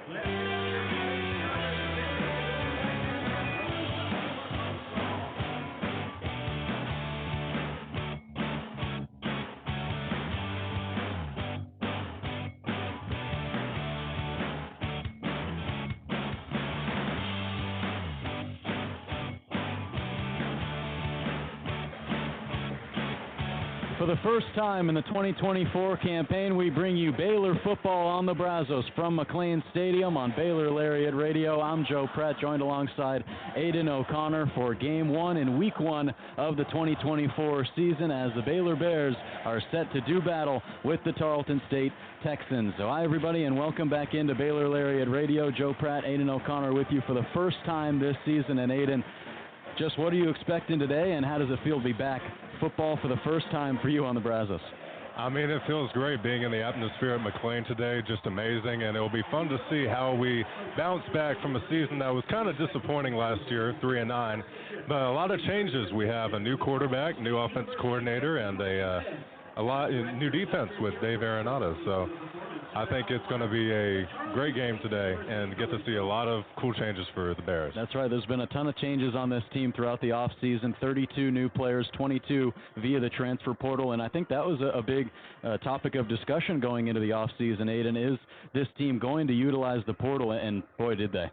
For the first time in the 2024 campaign, we bring you Baylor football on the Brazos from McLean Stadium on Baylor Lariat Radio. I'm Joe Pratt, joined alongside Aidan O'Connor for Game 1 in Week 1 of the 2024 season as the Baylor Bears are set to do battle with the Tarleton State Texans. So hi, everybody, and welcome back into Baylor Lariat Radio. Joe Pratt, Aidan O'Connor with you for the first time this season. And Aidan, just what are you expecting today, and how does it feel to be back football for the first time for you on the Brazos? I mean, it feels great being in the atmosphere at McLean today, just amazing, and it'll be fun to see how we bounce back from a season that was kind of disappointing last year, 3-9, but a lot of changes. We have a new quarterback, new offense coordinator, and a lot new defense with Dave Arenado, so I think it's going to be a great game today and get to see a lot of cool changes for the Bears. That's right. There's been a ton of changes on this team throughout the offseason. 32 new players, 22 via the transfer portal, and I think that was a big topic of discussion going into the offseason, Aidan. Is this team going to utilize the portal? And boy, did they.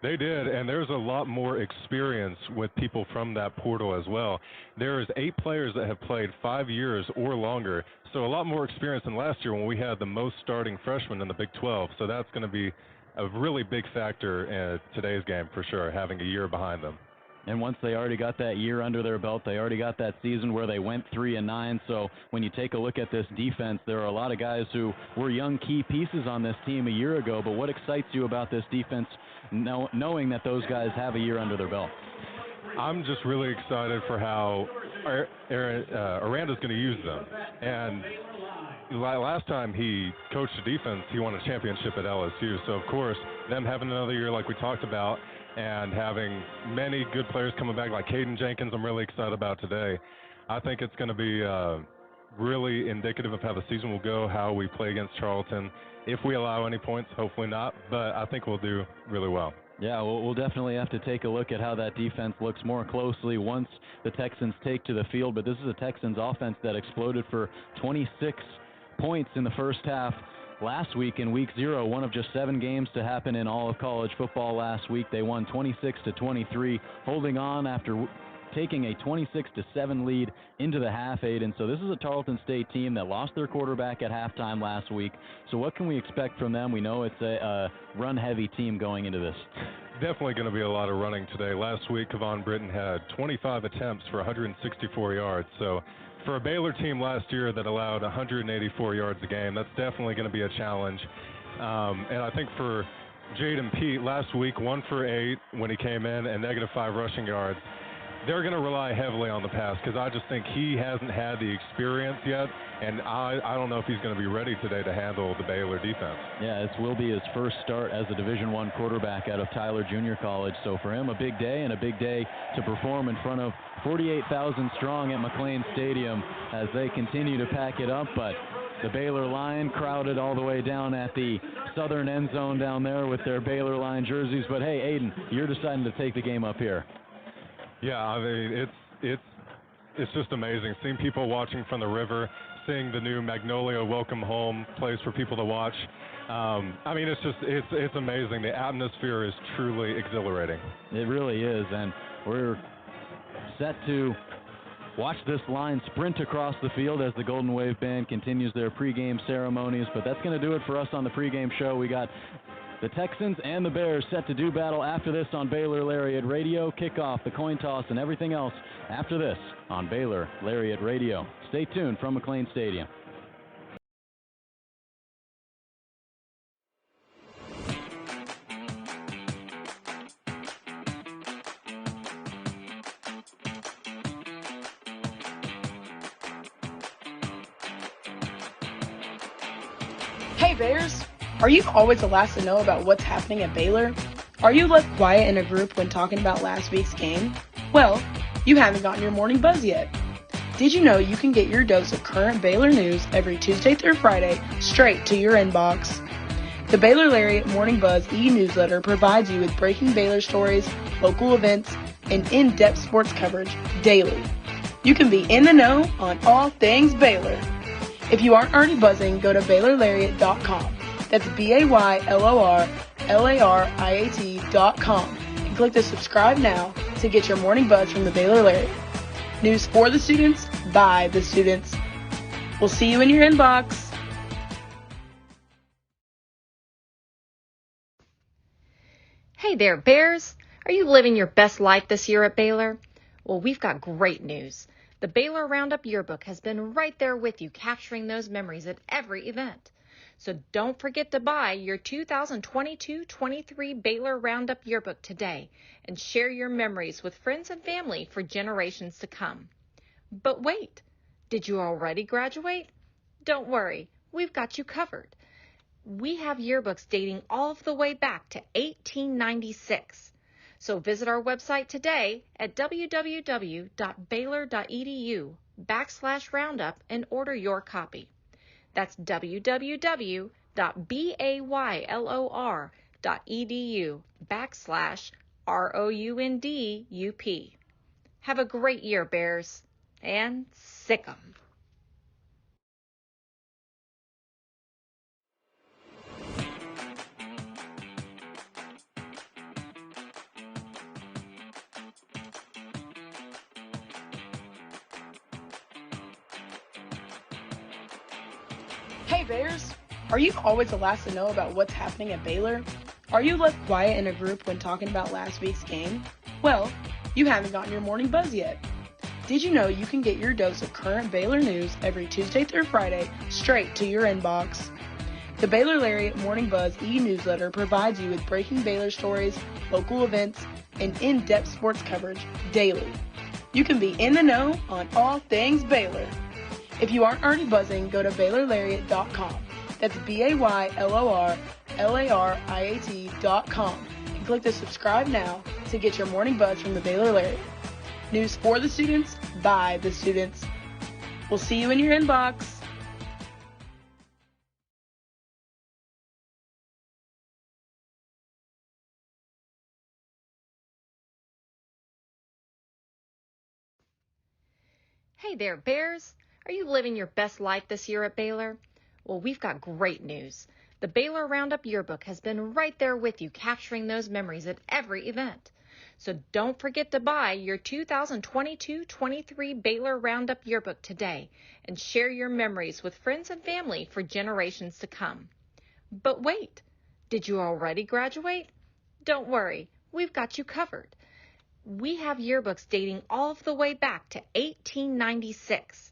They did, and there's a lot more experience with people from that portal as well. There is 8 players that have played 5 years or longer, so a lot more experience than last year when we had the most starting freshmen in the Big 12. So that's going to be a really big factor in today's game for sure, having a year behind them. And once they already got that year under their belt, they already got that season where they went 3-9. So when you take a look at this defense, there are a lot of guys who were young key pieces on this team a year ago. But what excites you about this defense, knowing that those guys have a year under their belt? I'm just really excited for how Aranda's going to use them. And last time he coached the defense, he won a championship at LSU. So, of course, them having another year like we talked about and having many good players coming back like Caden Jenkins, I'm really excited about today. I think it's going to be really indicative of how the season will go, how we play against Tarleton. If we allow any points, hopefully not, but I think we'll do really well. Yeah, we'll definitely have to take a look at how that defense looks more closely once the Texans take to the field. But this is a Texans offense that exploded for 26 points in the first half last week in Week 0, one of just 7 games to happen in all of college football last week. They won 26-23, holding on after taking a 26-7 lead into the half, Aidan. So this is a Tarleton State team that lost their quarterback at halftime last week. So what can we expect from them? We know it's a run-heavy team going into this. Definitely going to be a lot of running today. Last week, Kevon Britton had 25 attempts for 164 yards. So for a Baylor team last year that allowed 184 yards a game, that's definitely going to be a challenge. And I think for Jaden Pete, last week, 1 for 8 when he came in and -5 rushing yards. They're going to rely heavily on the pass because I just think he hasn't had the experience yet, and I don't know if he's going to be ready today to handle the Baylor defense. Yeah, this will be his first start as a Division I quarterback out of Tyler Junior College. So for him, a big day, and a big day to perform in front of 48,000 strong at McLean Stadium as they continue to pack it up. But the Baylor line crowded all the way down at the southern end zone down there with their Baylor line jerseys. But hey, Aidan, you're deciding to take the game up here. Yeah, I mean, it's just amazing seeing people watching from the river, seeing the new Magnolia Welcome Home place for people to watch. I mean, it's amazing. The atmosphere is truly exhilarating. It really is, and we're set to watch this line sprint across the field as the Golden Wave Band continues their pregame ceremonies. But that's going to do it for us on the pregame show. We got the Texans and the Bears set to do battle after this on Baylor Lariat Radio. Kickoff, the coin toss, and everything else after this on Baylor Lariat Radio. Stay tuned from McLean Stadium. Hey Bears! Are you always the last to know about what's happening at Baylor? Are you left quiet in a group when talking about last week's game? Well, you haven't gotten your morning buzz yet. Did you know you can get your dose of current Baylor news every Tuesday through Friday straight to your inbox? The Baylor Lariat Morning Buzz e-newsletter provides you with breaking Baylor stories, local events, and in-depth sports coverage daily. You can be in the know on all things Baylor. If you aren't already buzzing, go to BaylorLariat.com. That's BaylorLariat.com and click the subscribe now to get your morning buzz from the Baylor Lariat. News for the students, by the students. We'll see you in your inbox. Hey there, Bears! Are you living your best life this year at Baylor? Well, we've got great news. The Baylor Roundup Yearbook has been right there with you, capturing those memories at every event. So don't forget to buy your 2022-23 Baylor Roundup Yearbook today and share your memories with friends and family for generations to come. But wait, did you already graduate? Don't worry, we've got you covered. We have yearbooks dating all the way back to 1896. So visit our website today at www.baylor.edu/roundup and order your copy. That's www.baylor.edu/ROUNDUP. Have a great year, Bears, and sick 'em. Hey Bears! Are you always the last to know about what's happening at Baylor? Are you left quiet in a group when talking about last week's game? Well, you haven't gotten your morning buzz yet. Did you know you can get your dose of current Baylor news every Tuesday through Friday straight to your inbox? The Baylor Lariat Morning Buzz e-newsletter provides you with breaking Baylor stories, local events, and in-depth sports coverage daily. You can be in the know on all things Baylor. If you aren't already buzzing, go to BaylorLariat.com. That's BaylorLariat.com and click the subscribe now to get your morning buzz from the Baylor Lariat. News for the students, by the students. We'll see you in your inbox. Hey there, Bears! Are you living your best life this year at Baylor? Well, we've got great news. The Baylor Roundup Yearbook has been right there with you, capturing those memories at every event. So don't forget to buy your 2022-23 Baylor Roundup Yearbook today and share your memories with friends and family for generations to come. But wait, did you already graduate? Don't worry, we've got you covered. We have yearbooks dating all the way back to 1896.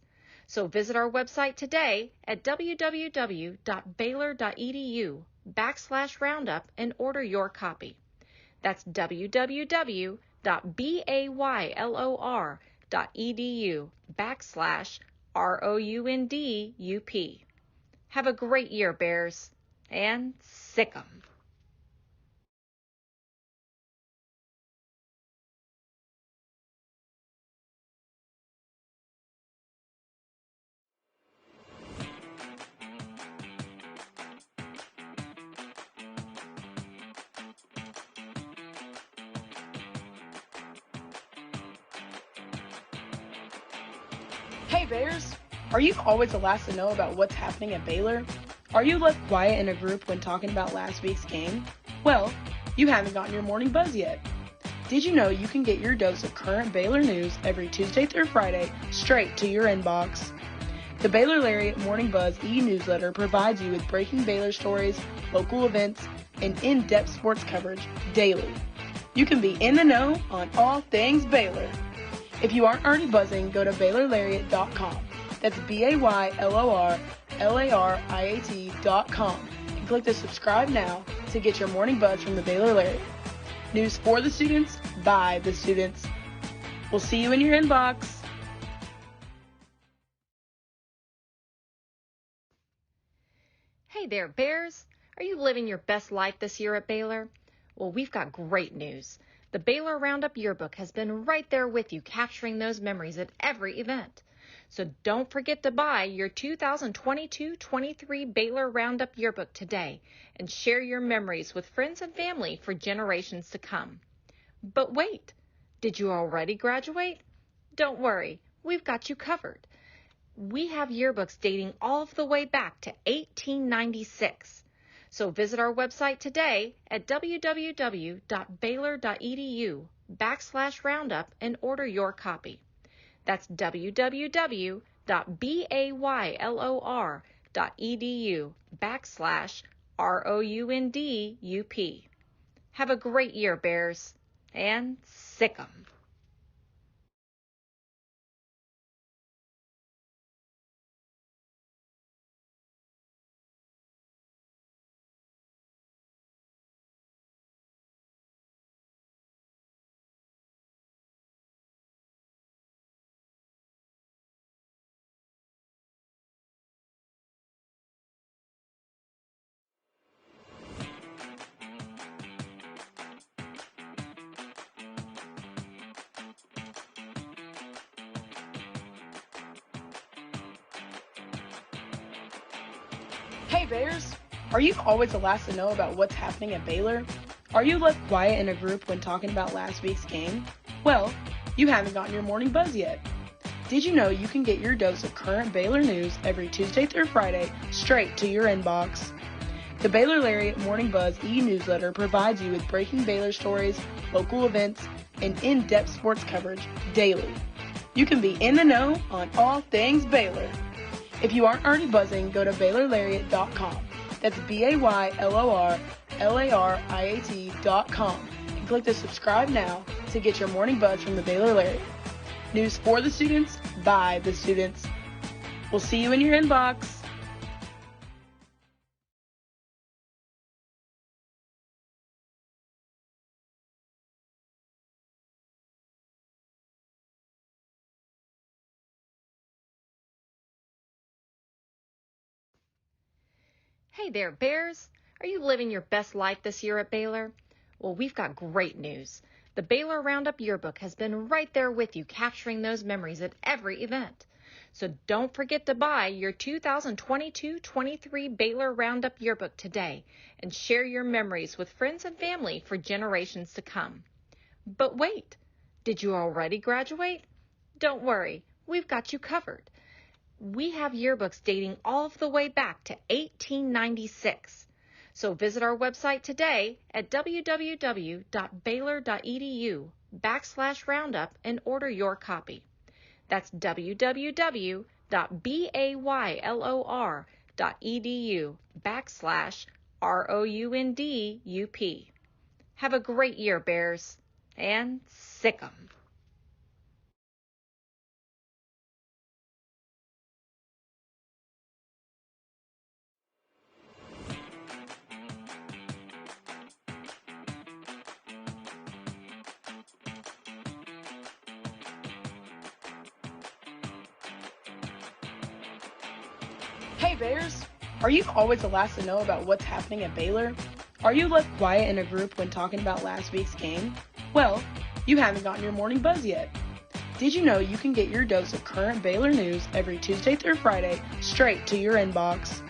So visit our website today at www.baylor.edu/roundup and order your copy. That's www.baylor.edu/ROUNDUP. Have a great year, Bears, and sick 'em. Hey Bears! Are you always the last to know about what's happening at Baylor? Are you left quiet in a group when talking about last week's game? Well, you haven't gotten your morning buzz yet. Did you know you can get your dose of current Baylor news every Tuesday through Friday straight to your inbox? The Baylor Lariat Morning Buzz e-newsletter provides you with breaking Baylor stories, local events, and in-depth sports coverage daily. You can be in the know on all things Baylor. If you aren't already buzzing, go to BaylorLariat.com. That's BaylorLariat.com and click the subscribe now to get your morning buzz from the Baylor Lariat. News for the students, by the students. We'll see you in your inbox. Hey there, Bears! Are you living your best life this year at Baylor? Well, we've got great news. The Baylor Roundup Yearbook has been right there with you, capturing those memories at every event. So don't forget to buy your 2022-23 Baylor Roundup Yearbook today and share your memories with friends and family for generations to come. But wait, did you already graduate? Don't worry, we've got you covered. We have yearbooks dating all the way back to 1896. So visit our website today at www.baylor.edu/roundup and order your copy. That's www.baylor.edu/ROUNDUP. Have a great year, Bears, and sick 'em. Hey Bears! Are you always the last to know about what's happening at Baylor? Are you left quiet in a group when talking about last week's game? Well, you haven't gotten your morning buzz yet. Did you know you can get your dose of current Baylor news every Tuesday through Friday straight to your inbox? The Baylor Lariat Morning Buzz e-newsletter provides you with breaking Baylor stories, local events, and in-depth sports coverage daily. You can be in the know on all things Baylor. If you aren't already buzzing, go to BaylorLariat.com. That's BaylorLariat.com and click the subscribe now to get your morning buzz from the Baylor Lariat. News for the students, by the students. We'll see you in your inbox. Hey there, Bears. Are you living your best life this year at Baylor? Well, we've got great news. The Baylor Roundup Yearbook has been right there with you, capturing those memories at every event. So don't forget to buy your 2022-23 Baylor Roundup Yearbook today and share your memories with friends and family for generations to come. But wait, did you already graduate? Don't worry, we've got you covered. We have yearbooks dating all the way back to 1896. So visit our website today at www.baylor.edu/roundup and order your copy. That's www.baylor.edu/ROUNDUP. Have a great year, Bears, and sick 'em. Hey Bears! Are you always the last to know about what's happening at Baylor? Are you left quiet in a group when talking about last week's game? Well, you haven't gotten your morning buzz yet. Did you know you can get your dose of current Baylor news every Tuesday through Friday straight to your inbox?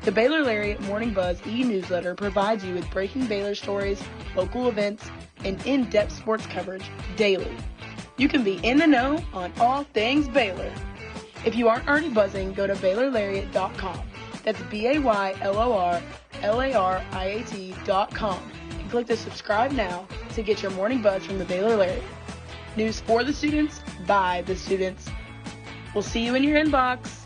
The Baylor Lariat Morning Buzz e-newsletter provides you with breaking Baylor stories, local events, and in-depth sports coverage daily. You can be in the know on all things Baylor. If you aren't already buzzing, go to BaylorLariat.com. That's BaylorLariat.com and click the subscribe now to get your morning buzz from the Baylor Lariat. News for the students, by the students. We'll see you in your inbox.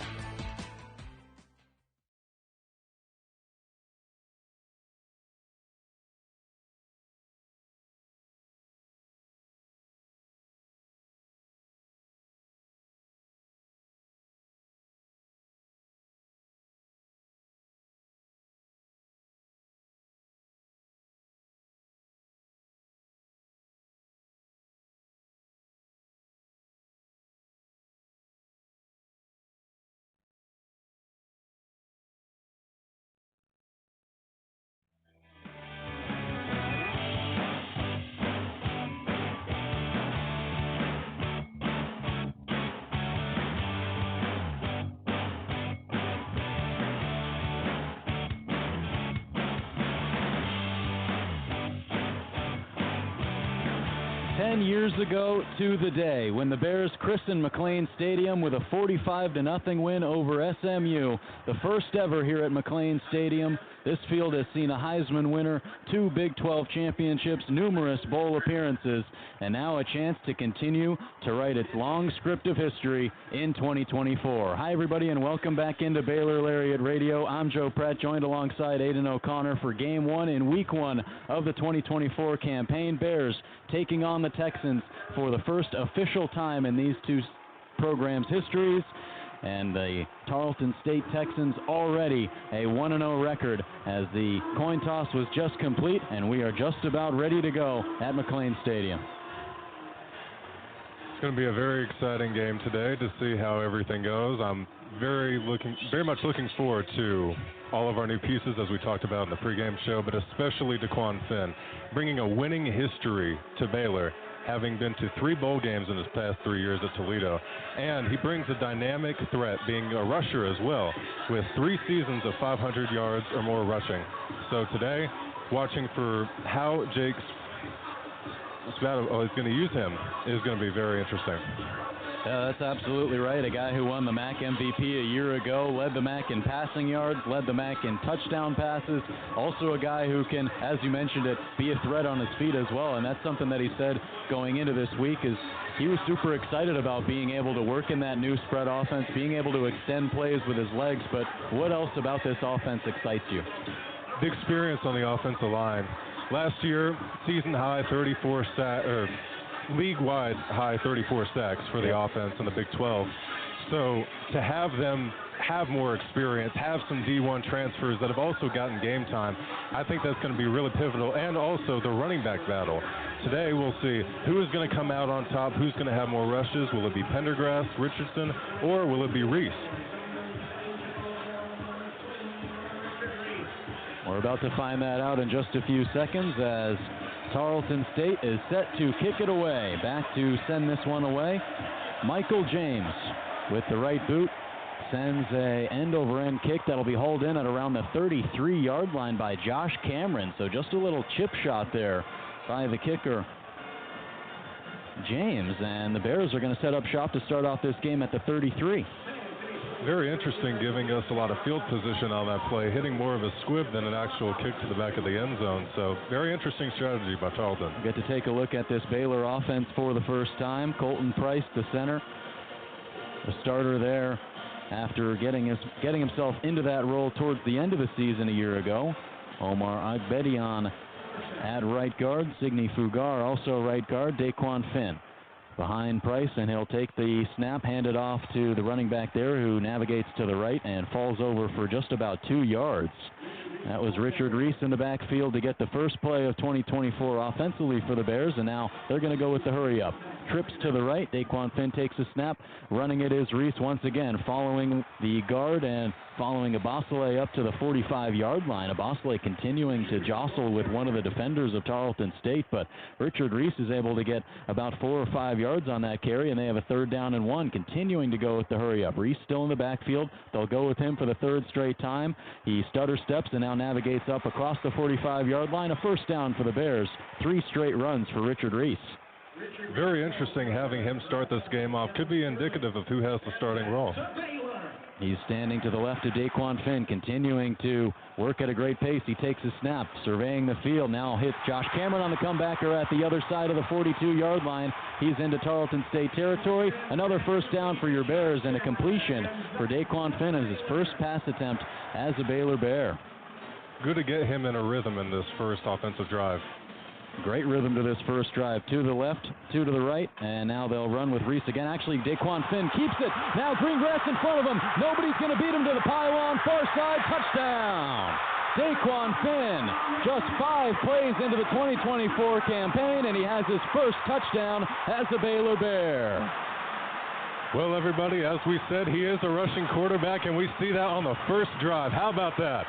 10 years ago to the day when the Bears christened McLean Stadium with a 45-0 win over SMU, the first ever here at McLean Stadium. This field has seen a Heisman winner, 2 Big 12 championships, numerous bowl appearances, and now a chance to continue to write its long script of history in 2024. Hi, everybody, and welcome back into Baylor Lariat Radio. I'm Joe Pratt, joined alongside Aidan O'Connor for Game 1 in Week 1 of the 2024 campaign. Bears taking on the Texans for the first official time in these two programs' histories. And the Tarleton State Texans already a 1-0 record as the coin toss was just complete, and we are just about ready to go at McLean Stadium. It's going to be a very exciting game today to see how everything goes. I'm very much looking forward to all of our new pieces, as we talked about in the pregame show, but especially DeQuan Finn, bringing a winning history to Baylor, having been to 3 bowl games in his past 3 years at Toledo. And he brings a dynamic threat, being a rusher as well, with 3 seasons of 500 yards or more rushing. So today, watching for how Jake's is going to use him is going to be very interesting. Yeah, that's absolutely right. A guy who won the MAC MVP a year ago, led the MAC in passing yards, led the MAC in touchdown passes. Also a guy who can, as you mentioned it, be a threat on his feet as well. And that's something that he said going into this week is he was super excited about being able to work in that new spread offense, being able to extend plays with his legs. But what else about this offense excites you? The experience on the offensive line. Last year, season high 34 league-wide high 34 sacks for the offense in the Big 12. So to have them have more experience, have some D1 transfers that have also gotten game time, I think that's going to be really pivotal. And also the running back battle. Today we'll see who is going to come out on top, who's going to have more rushes. Will it be Pendergrass, Richardson, or will it be Reese? We're about to find that out in just a few seconds as Tarleton State is set to kick it away. Back to send this one away. Michael James with the right boot sends a end-over-end kick that'll be hauled in at around the 33-yard line by Josh Cameron. So just a little chip shot there by the kicker, James. And the Bears are going to set up shop to start off this game at the 33. Very interesting, giving us a lot of field position on that play, hitting more of a squib than an actual kick to the back of the end zone. So very interesting strategy by Tarleton. Get to take a look at this Baylor offense for the first time. Colton Price, the center, the starter there after getting himself into that role towards the end of the season a year ago. Omar Agbedian at right guard. Signe Fugar also right guard. DeQuan Finn behind Price, and he'll take the snap, hand it off to the running back there who navigates to the right and falls over for just about 2 yards. That was Richard Reese in the backfield to get the first play of 2024 offensively for the Bears, and now they're going to go with the hurry up. Trips to the right. DeQuan Finn takes a snap. Running it is Reese once again, following the guard and following Abasale up to the 45-yard line. Abasale continuing to jostle with one of the defenders of Tarleton State, but Richard Reese is able to get about 4 or 5 yards on that carry, and they have a 3rd down and 1, continuing to go with the hurry up. Reese still in the backfield. They'll go with him for the 3rd straight time. He stutter steps and now navigates up across the 45-yard line. A 1st down for the Bears. 3 straight runs for Richard Reese. Very interesting having him start this game off. Could be indicative of who has the starting role. He's standing to the left of DeQuan Finn, continuing to work at a great pace. He takes a snap, surveying the field. Now hits Josh Cameron on the comebacker at the other side of the 42-yard line. He's into Tarleton State territory. Another 1st down for your Bears and a completion for DeQuan Finn as his first pass attempt as a Baylor Bear. Good to get him in a rhythm in this first offensive drive. Great rhythm to this first drive. 2 to the left, 2 to the right, and now they'll run with Reese again. Actually, DeQuan Finn keeps it. Now Greengrass in front of him. Nobody's going to beat him to the pylon. Far side, touchdown. DeQuan Finn, just 5 plays into the 2024 campaign, and he has his first touchdown as a Baylor Bear. Well, everybody, as we said, he is a rushing quarterback, and we see that on the first drive. How about that?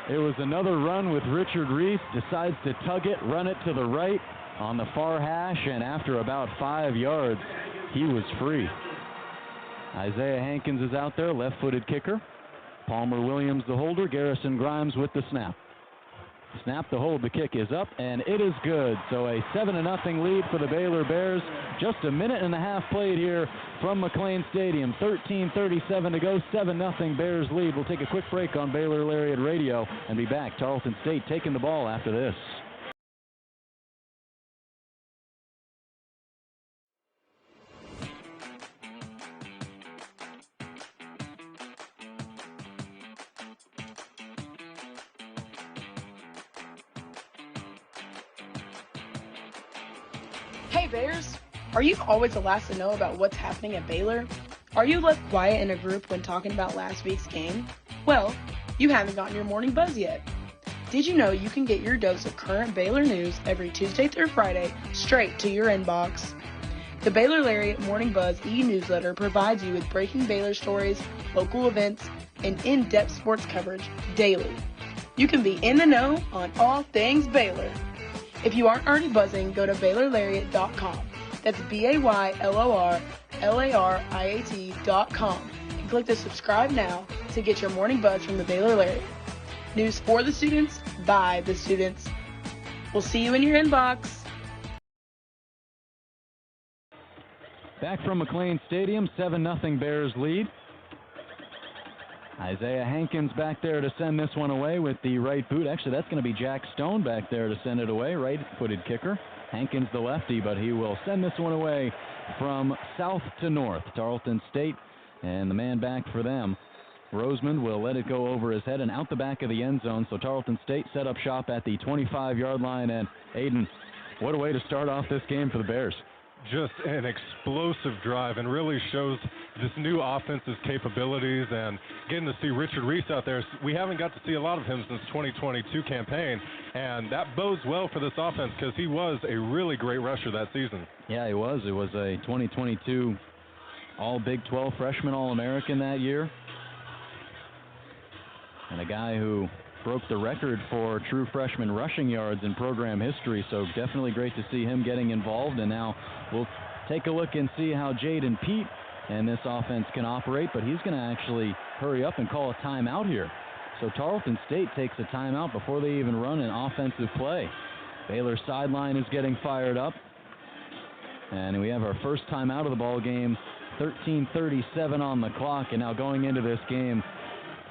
It was another run with Richard Reese, decides to tug it, run it to the right on the far hash, and after about 5 yards, he was free. Isaiah Hankins is out there, left-footed kicker. Palmer Williams the holder, Garrison Grimes with the snap. Snap to hold, the kick is up, and it is good. So a 7-0 lead for the Baylor Bears. Just a minute and a half played here from McLean Stadium. 13:37 to go, 7-0 Bears lead. We'll take a quick break on Baylor Lariat Radio and be back. Tarleton State taking the ball after this. Hey Bears! Are you always the last to know about what's happening at Baylor? Are you left quiet in a group when talking about last week's game? Well, you haven't gotten your morning buzz yet. Did you know you can get your dose of current Baylor news every Tuesday through Friday straight to your inbox? The Baylor Lariat Morning Buzz e-newsletter provides you with breaking Baylor stories, local events, and in-depth sports coverage daily. You can be in the know on all things Baylor. If you aren't already buzzing, go to BaylorLariat.com. That's BaylorLariat.com and click the subscribe now to get your morning buzz from the Baylor Lariat. News for the students, by the students. We'll see you in your inbox. Back from McLean Stadium, 7-0 Bears lead. Isaiah Hankins back there to send this one away with the right boot. Actually, that's going to be Jack Stone back there to send it away, right-footed kicker. Hankins the lefty, but he will send this one away from south to north. Tarleton State, and the man back for them, Roseman, will let it go over his head and out the back of the end zone. So Tarleton State set up shop at the 25-yard line. And Aidan, what a way to start off this game for the Bears. Just an explosive drive and really shows this new offense's capabilities, and getting to see Richard Reese out there. We haven't got to see a lot of him since 2022 campaign, and that bodes well for this offense because he was a really great rusher that season. Yeah, he was. It was a 2022 All-Big 12 freshman All-American that year, and a guy who broke the record for true freshman rushing yards in program history, so definitely great to see him getting involved. And now we'll take a look and see how Jaden Pete and this offense can operate, but he's going to actually hurry up and call a timeout here. So Tarleton State takes a timeout before they even run an offensive play. Baylor's sideline is getting fired up, and we have our first timeout of the ball game. 13:37 on the clock, and now going into this game,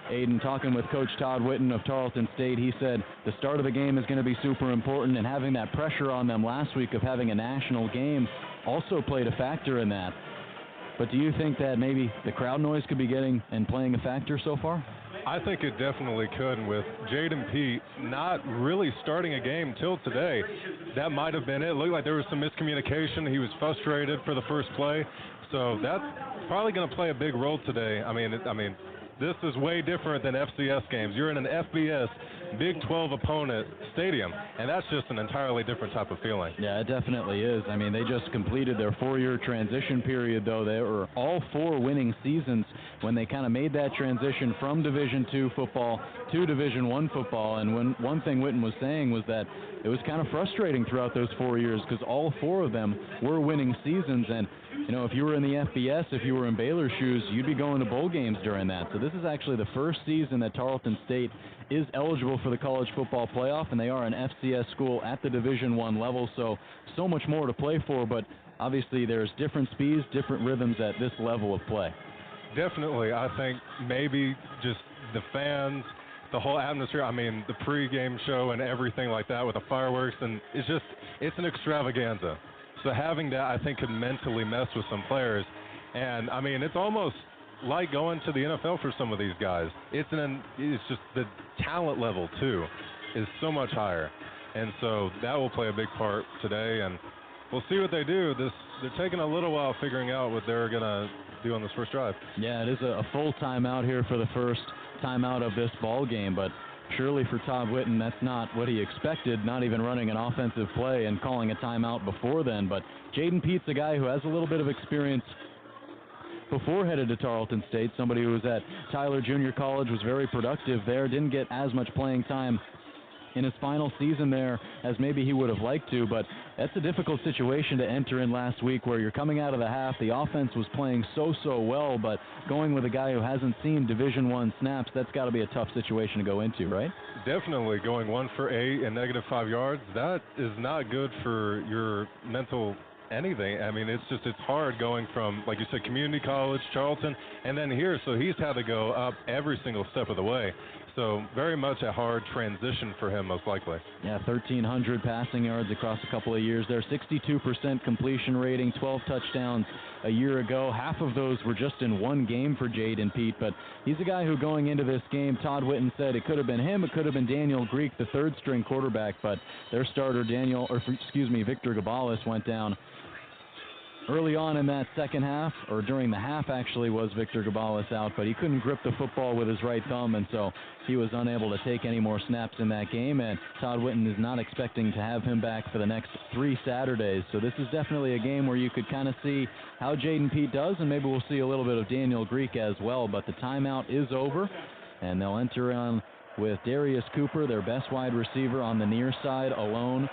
Aidan, talking with Coach Todd Whitten of Tarleton State, he said the start of the game is going to be super important, and having that pressure on them last week of having a national game also played a factor in that. But do you think that maybe the crowd noise could be getting and playing a factor so far? I think it definitely could, and with Jaden Pete not really starting a game till today, that might have been it. It looked like there was some miscommunication. He was frustrated for the first play, so that's probably going to play a big role today. I mean, this is way different than FCS games. You're in an FBS Big 12 opponent stadium, and that's just an entirely different type of feeling. Yeah, it definitely is. I mean, they just completed their 4-year transition period, though. They were all 4 winning seasons when they kind of made that transition from Division II football to Division I football. And one thing Whitten was saying was that it was kind of frustrating throughout those 4 years because all 4 of them were winning seasons. And, you know, if you were in the FBS, if you were in Baylor's shoes, you'd be going to bowl games during that. So this is actually the first season that Tarleton State is eligible for the college football playoff, and they are an FCS school at the Division I level, so much more to play for, but obviously there's different speeds, different rhythms at this level of play. Definitely. I think maybe just the fans, the whole atmosphere, I mean, the pregame show and everything like that with the fireworks, and it's an extravaganza. So having that, I think, could mentally mess with some players. And, I mean, it's almost like going to the NFL for some of these guys. It's just the talent level, too, is so much higher. And so that will play a big part today, and we'll see what they do. They're taking a little while figuring out what they're going to do on this first drive. Yeah, it is a full timeout here for the first timeout of this ball game, but surely for Todd Whitten, that's not what he expected, not even running an offensive play and calling a timeout before then. But Jaden Pete's a guy who has a little bit of experience before headed to Tarleton State, somebody who was at Tyler Junior College, was very productive there, didn't get as much playing time in his final season there as maybe he would have liked to, but that's a difficult situation to enter in last week where you're coming out of the half. The offense was playing so well, but going with a guy who hasn't seen Division I snaps, that's got to be a tough situation to go into, right? Definitely. Going 1 for 8 and -5 yards, that is not good for your mental anything. I mean, it's hard going from, like you said, community college, Tarleton, and then here. So he's had to go up every single step of the way. So very much a hard transition for him, most likely. Yeah, 1,300 passing yards across a couple of years there. 62% completion rating, 12 touchdowns a year ago. Half of those were just in one game for Jaden Pete, but he's a guy who going into this game, Todd Whitten said it could have been him, it could have been Daniel Greek, the third-string quarterback, but their starter, Victor Gabalis, went down early on in that second half, or during the half actually, was Victor Gabalis out, but he couldn't grip the football with his right thumb, and so he was unable to take any more snaps in that game, and Todd Whitten is not expecting to have him back for the next 3 Saturdays. So this is definitely a game where you could kind of see how Jaden Pete does, and maybe we'll see a little bit of Daniel Greek as well, but the timeout is over, and they'll enter on with Darius Cooper, their best wide receiver, on the near side alone,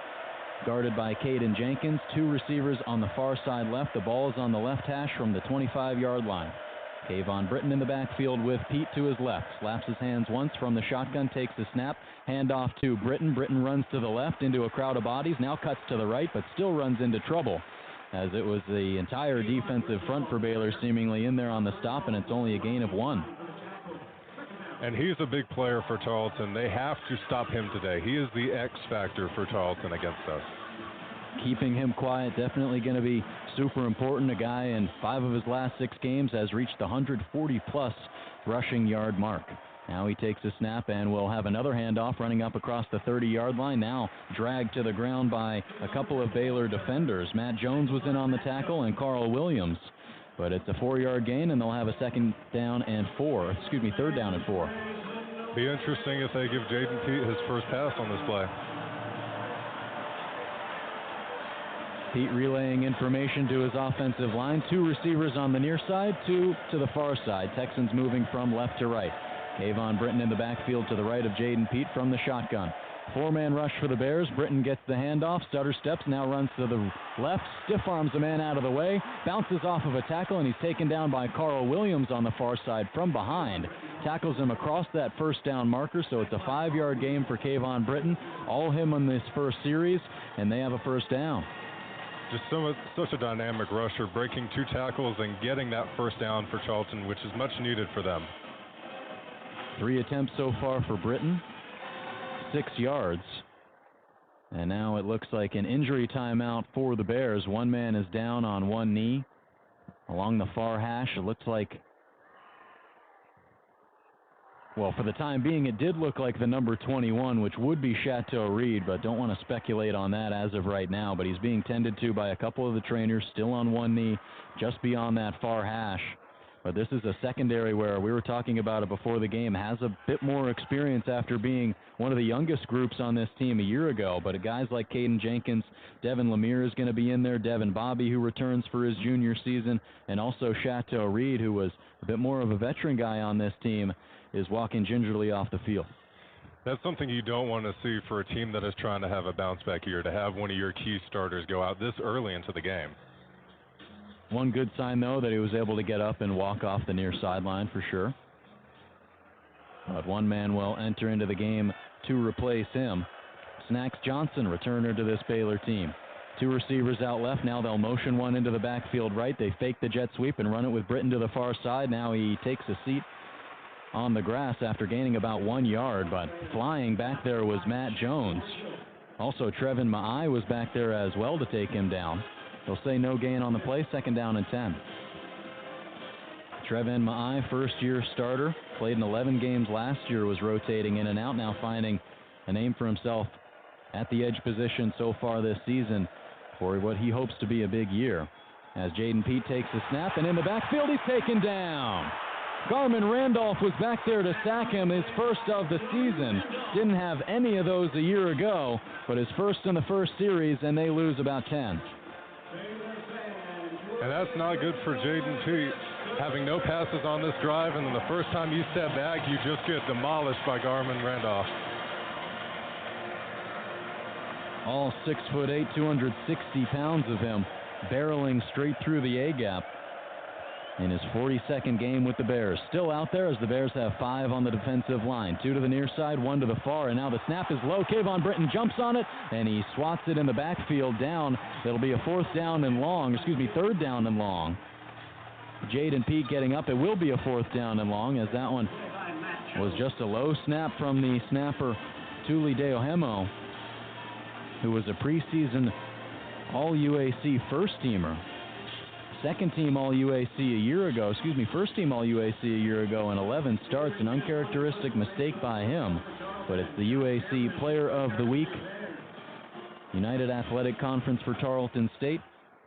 guarded by Caden Jenkins. 2 receivers on the far side left. The ball is on the left hash from the 25-yard line. Kayvon Britton in the backfield with Pete to his left. Slaps his hands once from the shotgun, takes the snap. Handoff to Britton. Britton runs to the left into a crowd of bodies. Now cuts to the right, but still runs into trouble, as it was the entire defensive front for Baylor seemingly in there on the stop, and it's only a gain of 1. And he's a big player for Tarleton. They have to stop him today. He is the X factor for Tarleton against us. Keeping him quiet, definitely going to be super important. A guy in 5 of his last 6 games has reached the 140-plus rushing yard mark. Now he takes a snap and will have another handoff running up across the 30-yard line. Now dragged to the ground by a couple of Baylor defenders. Matt Jones was in on the tackle and Carl Williams. But it's a 4-yard gain, and they'll have a third down and 4. Be interesting if they give Jaden Pete his first pass on this play. Pete relaying information to his offensive line. 2 receivers on the near side, 2 to the far side. Texans moving from left to right. Kayvon Britton in the backfield to the right of Jaden Pete from the shotgun. 4-man rush for the Bears. Britton gets the handoff, stutter steps, now runs to the left, stiff arms a man out of the way, bounces off of a tackle, and he's taken down by Carl Williams on the far side from behind. Tackles him across that first down marker, so it's a 5-yard gain for Kayvon Britton. All him on this first series, and they have a first down. Just such a dynamic rusher, breaking 2 tackles and getting that first down for Tarleton, which is much needed for them. 3 attempts so far for Britton. 6 yards. And now it looks like an injury timeout for the Bears. 1 man is down on 1 knee along the far hash. It looks like, well, for the time being, it did look like the number 21, which would be Chateau Reed, but don't want to speculate on that as of right now. But he's being tended to by a couple of the trainers, still on 1 knee, just beyond that far hash. But this is a secondary where we were talking about it before the game, has a bit more experience after being one of the youngest groups on this team a year ago. But guys like Caden Jenkins, Devin Lemire is going to be in there, Devin Bobby, who returns for his junior season, and also Chateau Reed, who was a bit more of a veteran guy on this team, is walking gingerly off the field. That's something you don't want to see for a team that is trying to have a bounce-back year, to have one of your key starters go out this early into the game. One good sign, though, that he was able to get up and walk off the near sideline for sure. But 1 man will enter into the game to replace him. Snacks Johnson, returner to this Baylor team. 2 receivers out left. Now they'll motion 1 into the backfield right. They fake the jet sweep and run it with Britton to the far side. Now he takes a seat on the grass after gaining about 1 yard, but flying back there was Matt Jones. Also, Trevin Ma'ai was back there as well to take him down. They'll say no gain on the play, 2nd down and 10. Trevin Ma'ai, first-year starter, played in 11 games last year, was rotating in and out, now finding a name for himself at the edge position so far this season for what he hopes to be a big year. As Jaden Pete takes the snap, and in the backfield, he's taken down. Garmin Randolph was back there to sack him, his first of the season. Didn't have any of those a year ago, but his first in the first series, and they lose about 10. And that's not good for Jaden Pete, having no passes on this drive, and then the first time you step back, you just get demolished by Garmin Randolph. All 6'8", 260 pounds of him, barreling straight through the A-gap in his 42nd game with the Bears. Still out there as the Bears have 5 on the defensive line. 2 to the near side, 1 to the far, and now the snap is low. Kayvon Britton jumps on it, and he swats it in the backfield down. It'll be a third down and long. Jaden Peak getting up. It will be a 4th down and long, as that one was just a low snap from the snapper, Tuli Deohemo, who was a preseason All-UAC first-teamer. Second-team All-UAC a year ago. First-team All-UAC a year ago in 11 starts. An uncharacteristic mistake by him. But it's the UAC Player of the Week. United Athletic Conference for Tarleton State.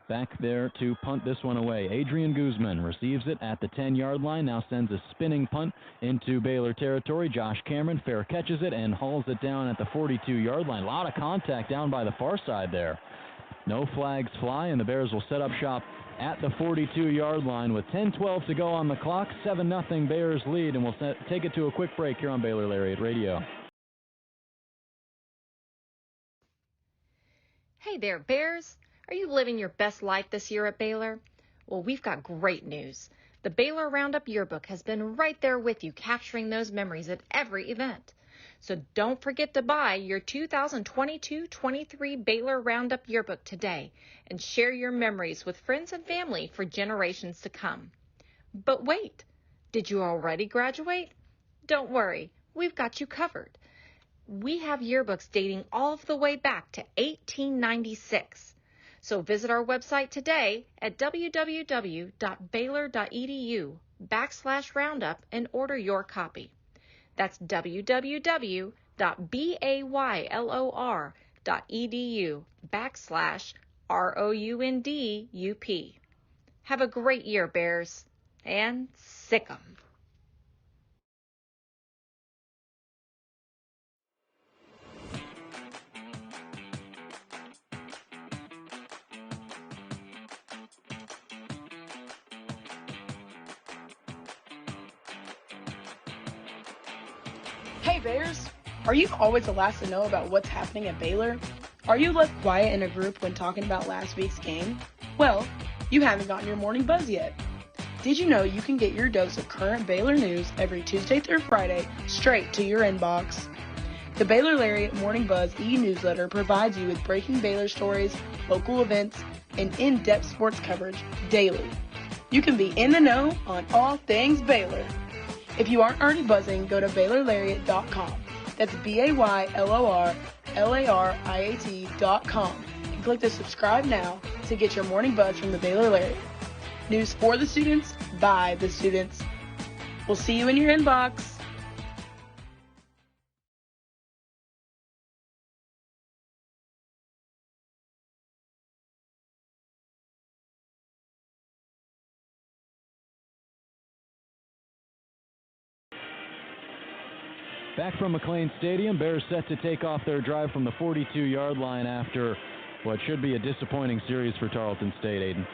Back there to punt this one away. Adrian Guzman receives it at the 10-yard line. Now sends a spinning punt into Baylor territory. Josh Cameron fair catches it and hauls it down at the 42-yard line. A lot of contact down by the far side there. No flags fly, and the Bears will set up shop at the 42-yard line with 10:12 to go on the clock. 7-0 Bears lead, and we'll take it to a quick break here on Baylor Lariat Radio. Hey there, Bears. Are you living your best life this year at Baylor? Well, we've got great news. The Baylor Roundup Yearbook has been right there with you, capturing those memories at every event. So don't forget to buy your 2022-23 Baylor Roundup Yearbook today and share your memories with friends and family for generations to come. But wait, did you already graduate? Don't worry, we've got you covered. We have yearbooks dating all the way back to 1896. So visit our website today at www.baylor.edu/roundup and order your copy. That's www.baylor.edu/ROUNDUP. Have a great year, Bears, and sick 'em. Hey Bears! Are you always the last to know about what's happening at Baylor? Are you left quiet in a group when talking about last week's game? Well, you haven't gotten your morning buzz yet. Did you know you can get your dose of current Baylor news every Tuesday through Friday straight to your inbox? The Baylor Lariat Morning Buzz e-newsletter provides you with breaking Baylor stories, local events, and in-depth sports coverage daily. You can be in the know on all things Baylor. If you aren't already buzzing, go to BaylorLariat.com. That's BaylorLariat.com and click the subscribe now to get your morning buzz from the Baylor Lariat. News for the students, by the students. We'll see you in your inbox. Back from McLean Stadium, Bears set to take off their drive from the 42-yard line after what should be a disappointing series for Tarleton State, Aiden.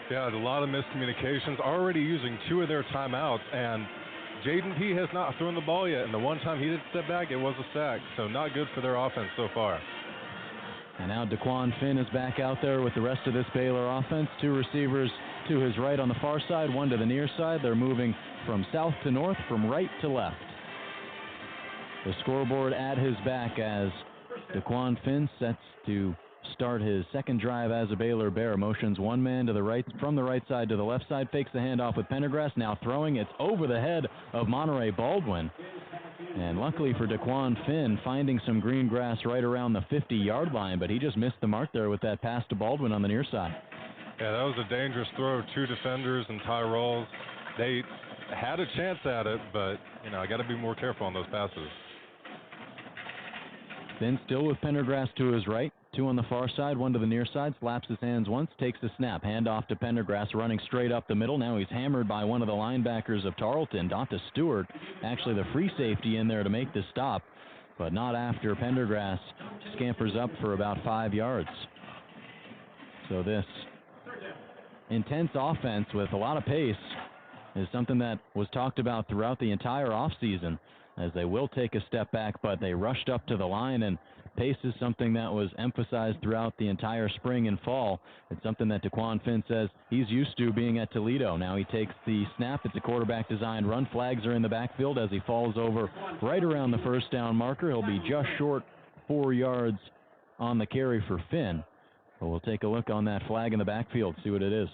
Yeah, a lot of miscommunications, already using 2 of their timeouts, and Jaden P has not thrown the ball yet, and the one time he did step back, it was a sack, so not good for their offense so far. And now DeQuan Finn is back out there with the rest of this Baylor offense. 2 receivers to his right on the far side, 1 to the near side. They're moving from south to north, from right to left. The scoreboard at his back as DeQuan Finn sets to start his second drive as a Baylor Bear. Motions one man to the right, from the right side to the left side, fakes the handoff with Pendergrass. Now throwing, it's over the head of Monterey Baldwin. And luckily for DeQuan Finn, finding some green grass right around the 50-yard line, but he just missed the mark there with that pass to Baldwin on the near side. Yeah, that was a dangerous throw. 2 defenders and Ty Rawls. They had a chance at it, but, I got to be more careful on those passes. Finn still with Pendergrass to his right. 2 on the far side, 1 to the near side. Slaps his hands once, takes the snap. Handoff to Pendergrass, running straight up the middle. Now he's hammered by one of the linebackers of Tarleton, Donta Stewart. Actually the free safety in there to make the stop, but not after Pendergrass scampers up for about 5 yards. So this intense offense with a lot of pace is something that was talked about throughout the entire offseason, as they will take a step back, but they rushed up to the line, and pace is something that was emphasized throughout the entire spring and fall. It's something that DeQuan Finn says he's used to being at Toledo. Now he takes the snap. It's a quarterback-designed run. Flags are in the backfield as he falls over right around the first down marker. He'll be just short 4 yards on the carry for Finn. But we'll take a look on that flag in the backfield, see what it is.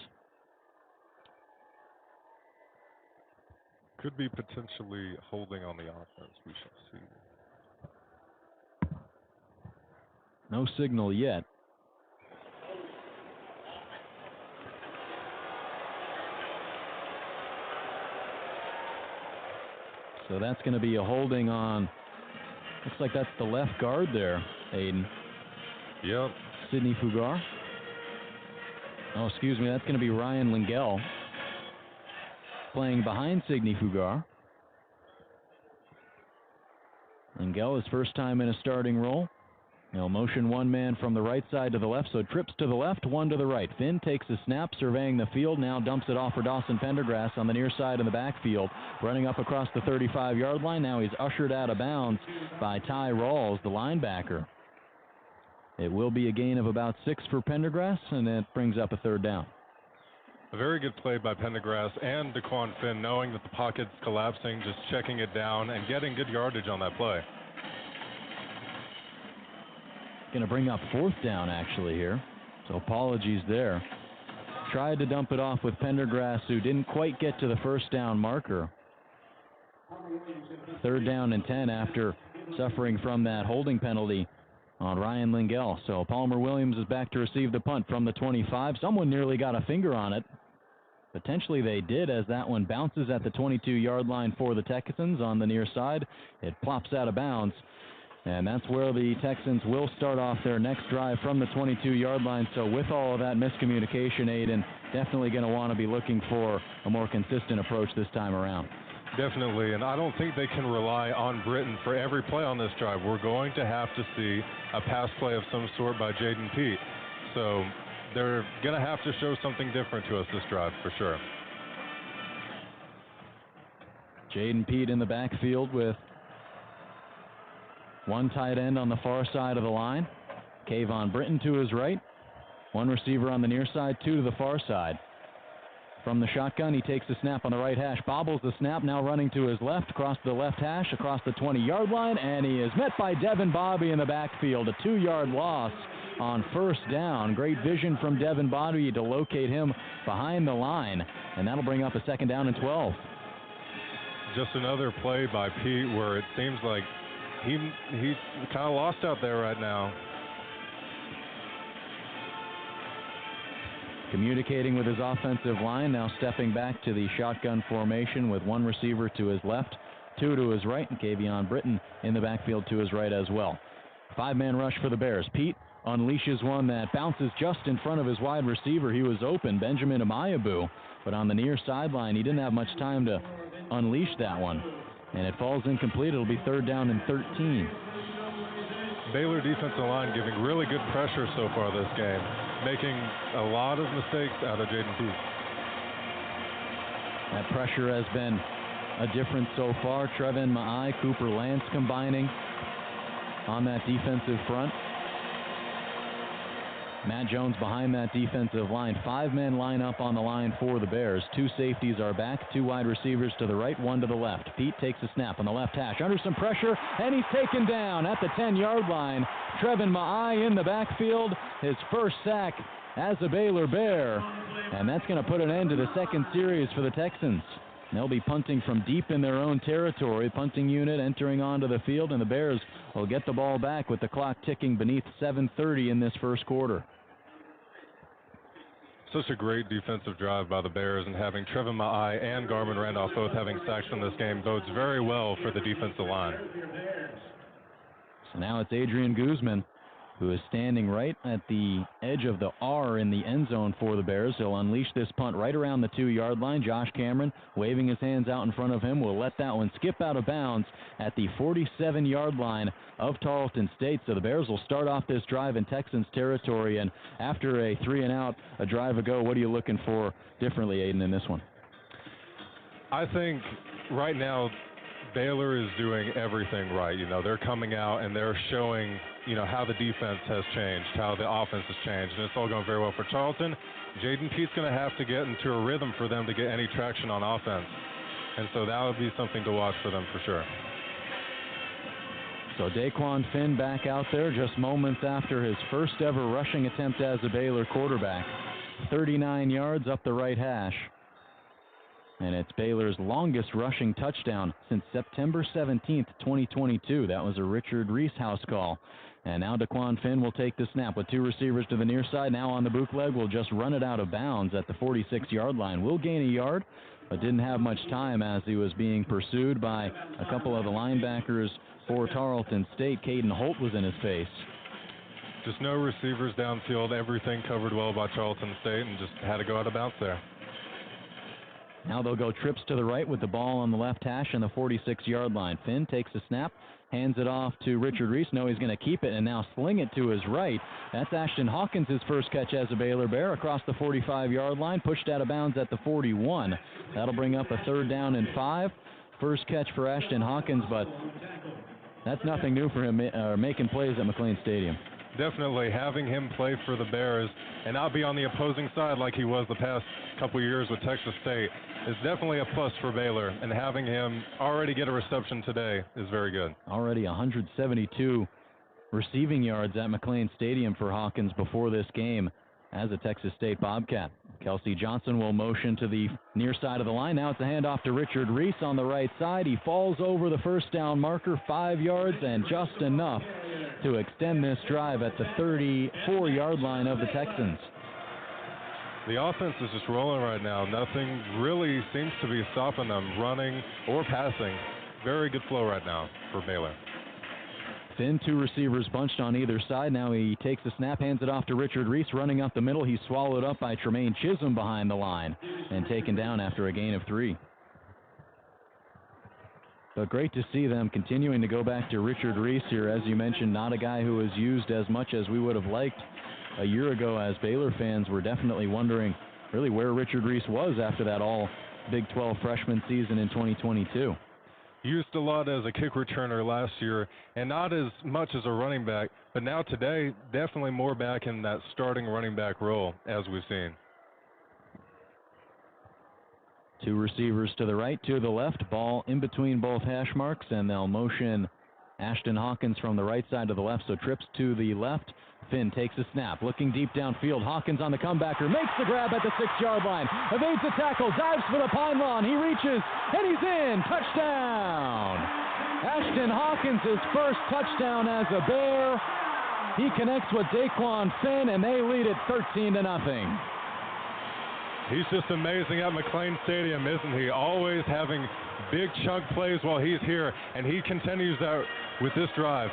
Could be potentially holding on the offense. We shall see. No signal yet. So that's going to be a holding on. Looks like that's the left guard there, Aiden. Yep. Sidney Fugar. Oh, excuse me. That's going to be Ryan Lingell playing behind Sidney Fugar. Lingell, his first time in a starting role. He'll motion one man from the right side to the left, so trips to the left, one to the right. Finn takes a snap, surveying the field, now dumps it off for Dawson Pendergrass on the near side in the backfield, running up across the 35-yard line. Now he's ushered out of bounds by Ty Rawls, the linebacker. It will be a gain of about 6 for Pendergrass, and it brings up a third down. A very good play by Pendergrass and DeQuan Finn, knowing that the pocket's collapsing, just checking it down and getting good yardage on that play. Going to bring up fourth down, actually, here. So apologies there. Tried to dump it off with Pendergrass, who didn't quite get to the first down marker. Third down and 10 after suffering from that holding penalty on Ryan Lingell. So Palmer Williams is back to receive the punt from the 25. Someone nearly got a finger on it. Potentially they did, as that one bounces at the 22-yard line for the Texans on the near side. It plops out of bounds. And that's where the Texans will start off their next drive, from the 22-yard line. So with all of that miscommunication, Aiden, definitely going to want to be looking for a more consistent approach this time around. Definitely, and I don't think they can rely on Britton for every play on this drive. We're going to have to see a pass play of some sort by Jaden Pete. So they're going to have to show something different to us this drive for sure. Jaden Pete in the backfield with one tight end on the far side of the line. Kayvon Britton to his right. One receiver on the near side, two to the far side. From the shotgun, he takes the snap on the right hash, bobbles the snap, now running to his left, across the left hash, across the 20-yard line, and he is met by Devin Bobby in the backfield. A 2-yard loss on first down. Great vision from Devin Bobby to locate him behind the line, and that'll bring up a second down and 12. Just another play by Pete where it seems like he kind of lost out there right now. Communicating with his offensive line, now stepping back to the shotgun formation with one receiver to his left, two to his right, and Kayvon Britton in the backfield to his right as well. 5-man rush for the Bears. Pete unleashes one that bounces just in front of his wide receiver. He was open, Benjamin Amayabu, but on the near sideline, he didn't have much time to unleash that one, and it falls incomplete. It'll be third down and 13. Baylor defensive line giving really good pressure so far this game, making a lot of mistakes out of Jaden Pete. That pressure has been a difference so far. Trevin Ma'ai, Cooper Lance combining on that defensive front. Matt Jones behind that defensive line. 5-men line up on the line for the Bears. Two safeties are back, two wide receivers to the right, one to the left. Pete takes a snap on the left hash, under some pressure, and he's taken down at the 10-yard line. Trevin Ma'ai in the backfield, his first sack as a Baylor Bear, and that's going to put an end to the second series for the Texans. They'll be punting from deep in their own territory. Punting unit entering onto the field, and the Bears will get the ball back with the clock ticking beneath 7:30 in this first quarter. Such a great defensive drive by the Bears, and having Trevin Ma'ai and Garmin Randolph both having sacks in this game bodes very well for the defensive line. So now it's Adrian Guzman, who is standing right at the edge of the R in the end zone for the Bears. He'll unleash this punt right around the 2-yard line. Josh Cameron waving his hands out in front of him will let that one skip out of bounds at the 47-yard line of Tarleton State. So the Bears will start off this drive in Texans territory, and after a 3-and-out a drive ago, what are you looking for differently, Aiden, in this one? I think right now Baylor is doing everything right. They're coming out and they're showing, how the defense has changed, how the offense has changed, and it's all going very well for Tarleton. Jaden Pete's going to have to get into a rhythm for them to get any traction on offense, and so that would be something to watch for them for sure. So Daquan Finn back out there just moments after his first ever rushing attempt as a Baylor quarterback. 39 yards up the right hash. And it's Baylor's longest rushing touchdown since September 17th, 2022. That was a Richard Reese house call. And now Daquan Finn will take the snap with two receivers to the near side. Now on the bootleg, will just run it out of bounds at the 46-yard line. Will gain a yard, but didn't have much time as he was being pursued by a couple of the linebackers for Tarleton State. Caden Holt was in his face. Just no receivers downfield, everything covered well by Tarleton State, and just had to go out of bounds there. Now they'll go trips to the right with the ball on the left hash and the 46-yard line. Finn takes the snap, hands it off to Richard Reese. No, he's going to keep it and now sling it to his right. That's Ashton Hawkins' first catch as a Baylor Bear across the 45-yard line, pushed out of bounds at the 41. That'll bring up a 3rd down and 5. First catch for Ashton Hawkins, but that's nothing new for him making plays at McLean Stadium. Definitely having him play for the Bears and not be on the opposing side like he was the past couple years with Texas State is definitely a plus for Baylor, and having him already get a reception today is very good. Already 172 receiving yards at McLean Stadium for Hawkins before this game as a Texas State Bobcat. Kelsey Johnson will motion to the near side of the line. Now it's a handoff to Richard Reese on the right side. He falls over the first down marker, 5 yards, and just enough to extend this drive at the 34-yard line of the Texans. The offense is just rolling right now. Nothing really seems to be stopping them, running or passing. Very good flow right now for Baylor. Finn, two receivers bunched on either side. Now he takes the snap, hands it off to Richard Reese, running up the middle. He's swallowed up by Tremaine Chisholm behind the line and taken down after a gain of 3. But great to see them continuing to go back to Richard Reese here. As you mentioned, not a guy who was used as much as we would have liked a year ago, as Baylor fans were definitely wondering really where Richard Reese was after that all Big 12 freshman season in 2022. Used a lot as a kick returner last year and not as much as a running back, but now today definitely more back in that starting running back role as we've seen. Two receivers to the right, two to the left. Ball in between both hash marks, and they'll motion Ashton Hawkins from the right side to the left, so trips to the left. Finn takes a snap, looking deep downfield. Hawkins on the comebacker, makes the grab at the 6-yard line, evades the tackle, dives for the pine lawn. He reaches, and he's in. Touchdown! Ashton Hawkins' first touchdown as a Bear. He connects with Daquan Finn, and they lead it 13-0. He's just amazing at McLean Stadium, isn't he? Always having big chunk plays while he's here, and he continues that with this drive.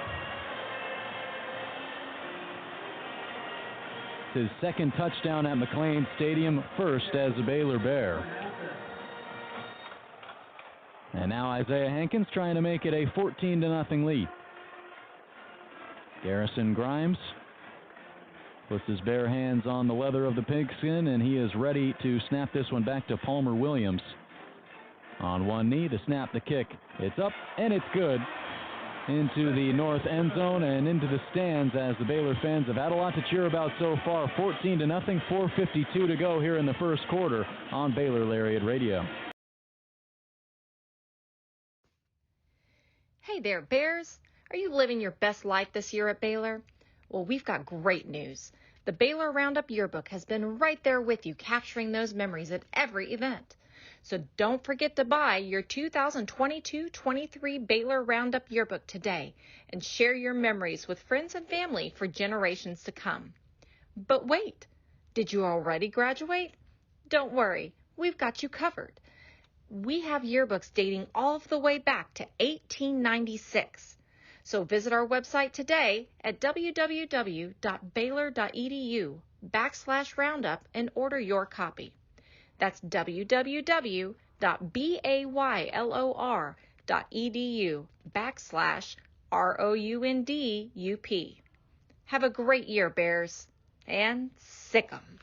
His second touchdown at McLean Stadium, first as a Baylor Bear. And now Isaiah Hankins trying to make it a 14-0 lead. Garrison Grimes puts his bare hands on the leather of the pigskin, and he is ready to snap this one back to Palmer Williams. On one knee, the snap, the kick. It's up, and it's good. Into the north end zone and into the stands, as the Baylor fans have had a lot to cheer about so far. 14-0, 4:52 to go here in the first quarter on Baylor Lariat Radio. Hey there, Bears. Are you living your best life this year at Baylor? Well, we've got great news. The Baylor Roundup Yearbook has been right there with you, capturing those memories at every event. So don't forget to buy your 2022-23 Baylor Roundup Yearbook today and share your memories with friends and family for generations to come. But wait, did you already graduate? Don't worry, we've got you covered. We have yearbooks dating all the way back to 1896. So visit our website today at www.baylor.edu/roundup and order your copy. That's www.baylor.edu/ROUNDUP. Have a great year, Bears, and sick 'em.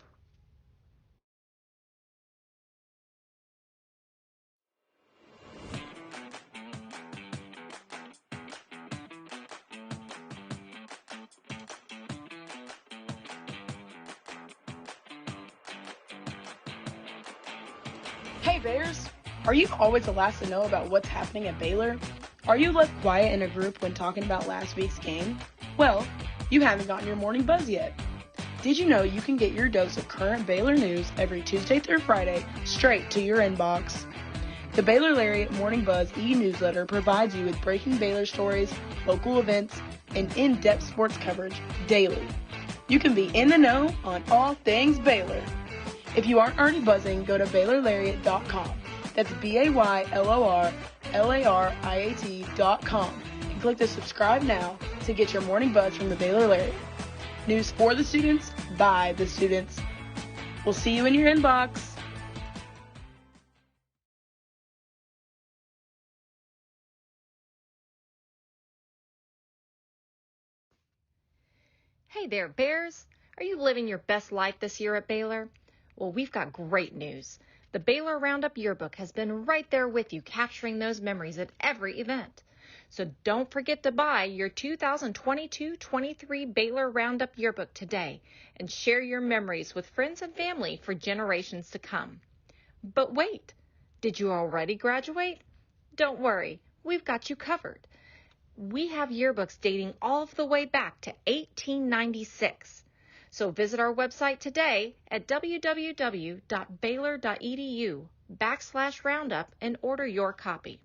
Hey Bears! Are you always the last to know about what's happening at Baylor? Are you left quiet in a group when talking about last week's game? Well, you haven't gotten your morning buzz yet. Did you know you can get your dose of current Baylor news every Tuesday through Friday straight to your inbox? The Baylor Lariat Morning Buzz e-newsletter provides you with breaking Baylor stories, local events, and in-depth sports coverage daily. You can be in the know on all things Baylor. If you aren't already buzzing, go to BaylorLariat.com. That's BaylorLariat.com and click the subscribe now to get your morning buzz from the Baylor Lariat. News for the students, by the students. We'll see you in your inbox. Hey there, Bears. Are you living your best life this year at Baylor? Well, we've got great news. The Baylor Roundup Yearbook has been right there with you, capturing those memories at every event. So don't forget to buy your 2022-23 Baylor Roundup Yearbook today and share your memories with friends and family for generations to come. But wait, did you already graduate? Don't worry, we've got you covered. We have yearbooks dating all the way back to 1896. So visit our website today at www.baylor.edu/roundup and order your copy.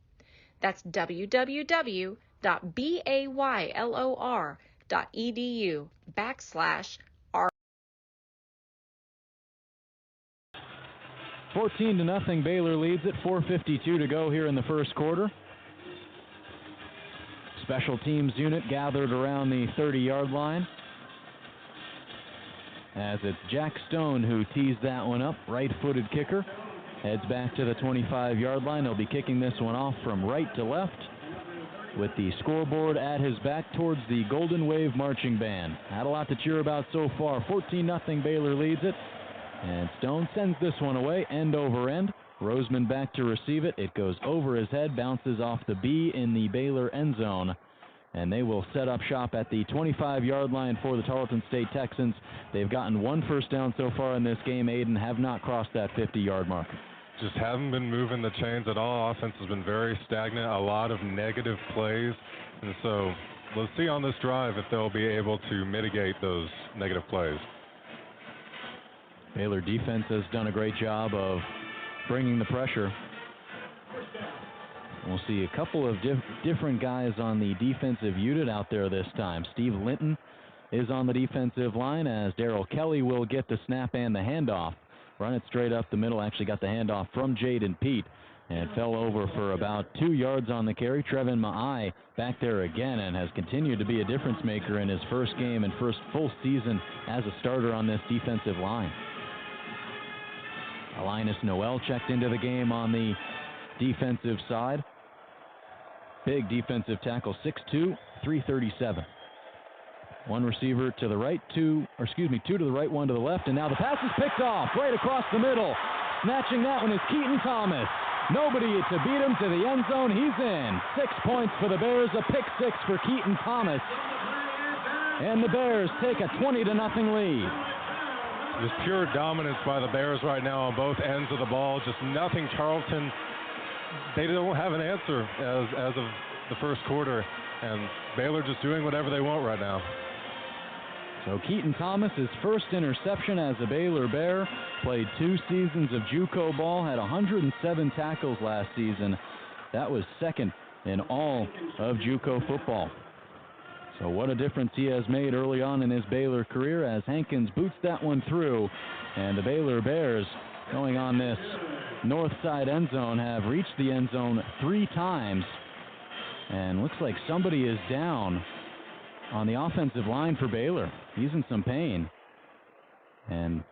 That's www.baylor.edu/R. 14-0, Baylor leads it. 4:52 to go here in the first quarter. Special teams unit gathered around the 30-yard line, as it's Jack Stone who tees that one up. Right-footed kicker heads back to the 25-yard line. He'll be kicking this one off from right to left with the scoreboard at his back towards the Golden Wave Marching Band. Had a lot to cheer about so far. 14-0, Baylor leads it. And Stone sends this one away, end over end. Roseman back to receive it. It goes over his head, bounces off the B in the Baylor end zone. And they will set up shop at the 25-yard line for the Tarleton State Texans. They've gotten one first down so far in this game, Aiden, have not crossed that 50-yard mark. Just haven't been moving the chains at all. Offense has been very stagnant, a lot of negative plays. And so let's see on this drive if they'll be able to mitigate those negative plays. Baylor defense has done a great job of bringing the pressure. We'll see a couple of different guys on the defensive unit out there this time. Steve Linton is on the defensive line, as Darrell Kelly will get the snap and the handoff. Run it straight up the middle. Actually got the handoff from Jaden Pete and fell over for about 2 yards on the carry. Trevin Ma'ai back there again and has continued to be a difference maker in his first game and first full season as a starter on this defensive line. Linus Noel checked into the game on the defensive side. Big defensive tackle, 6'2", 337. One receiver to the right, two to the right, one to the left, and now the pass is picked off right across the middle. Snatching that one is Keaton Thomas. Nobody to beat him to the end zone. He's in. 6 points for the Bears, a pick six for Keaton Thomas. And the Bears take a 20-0 lead. Just pure dominance by the Bears right now on both ends of the ball. Just nothing. Tarleton, they don't have an answer as of the first quarter. And Baylor just doing whatever they want right now. So Keaton Thomas, his first interception as a Baylor Bear. Played 2 seasons of JUCO ball. Had 107 tackles last season. That was second in all of JUCO football. So what a difference he has made early on in his Baylor career, as Hankins boots that one through. And the Baylor Bears, going on this north side end zone, have reached the end zone 3 times. And looks like somebody is down on the offensive line for Baylor. He's in some pain. And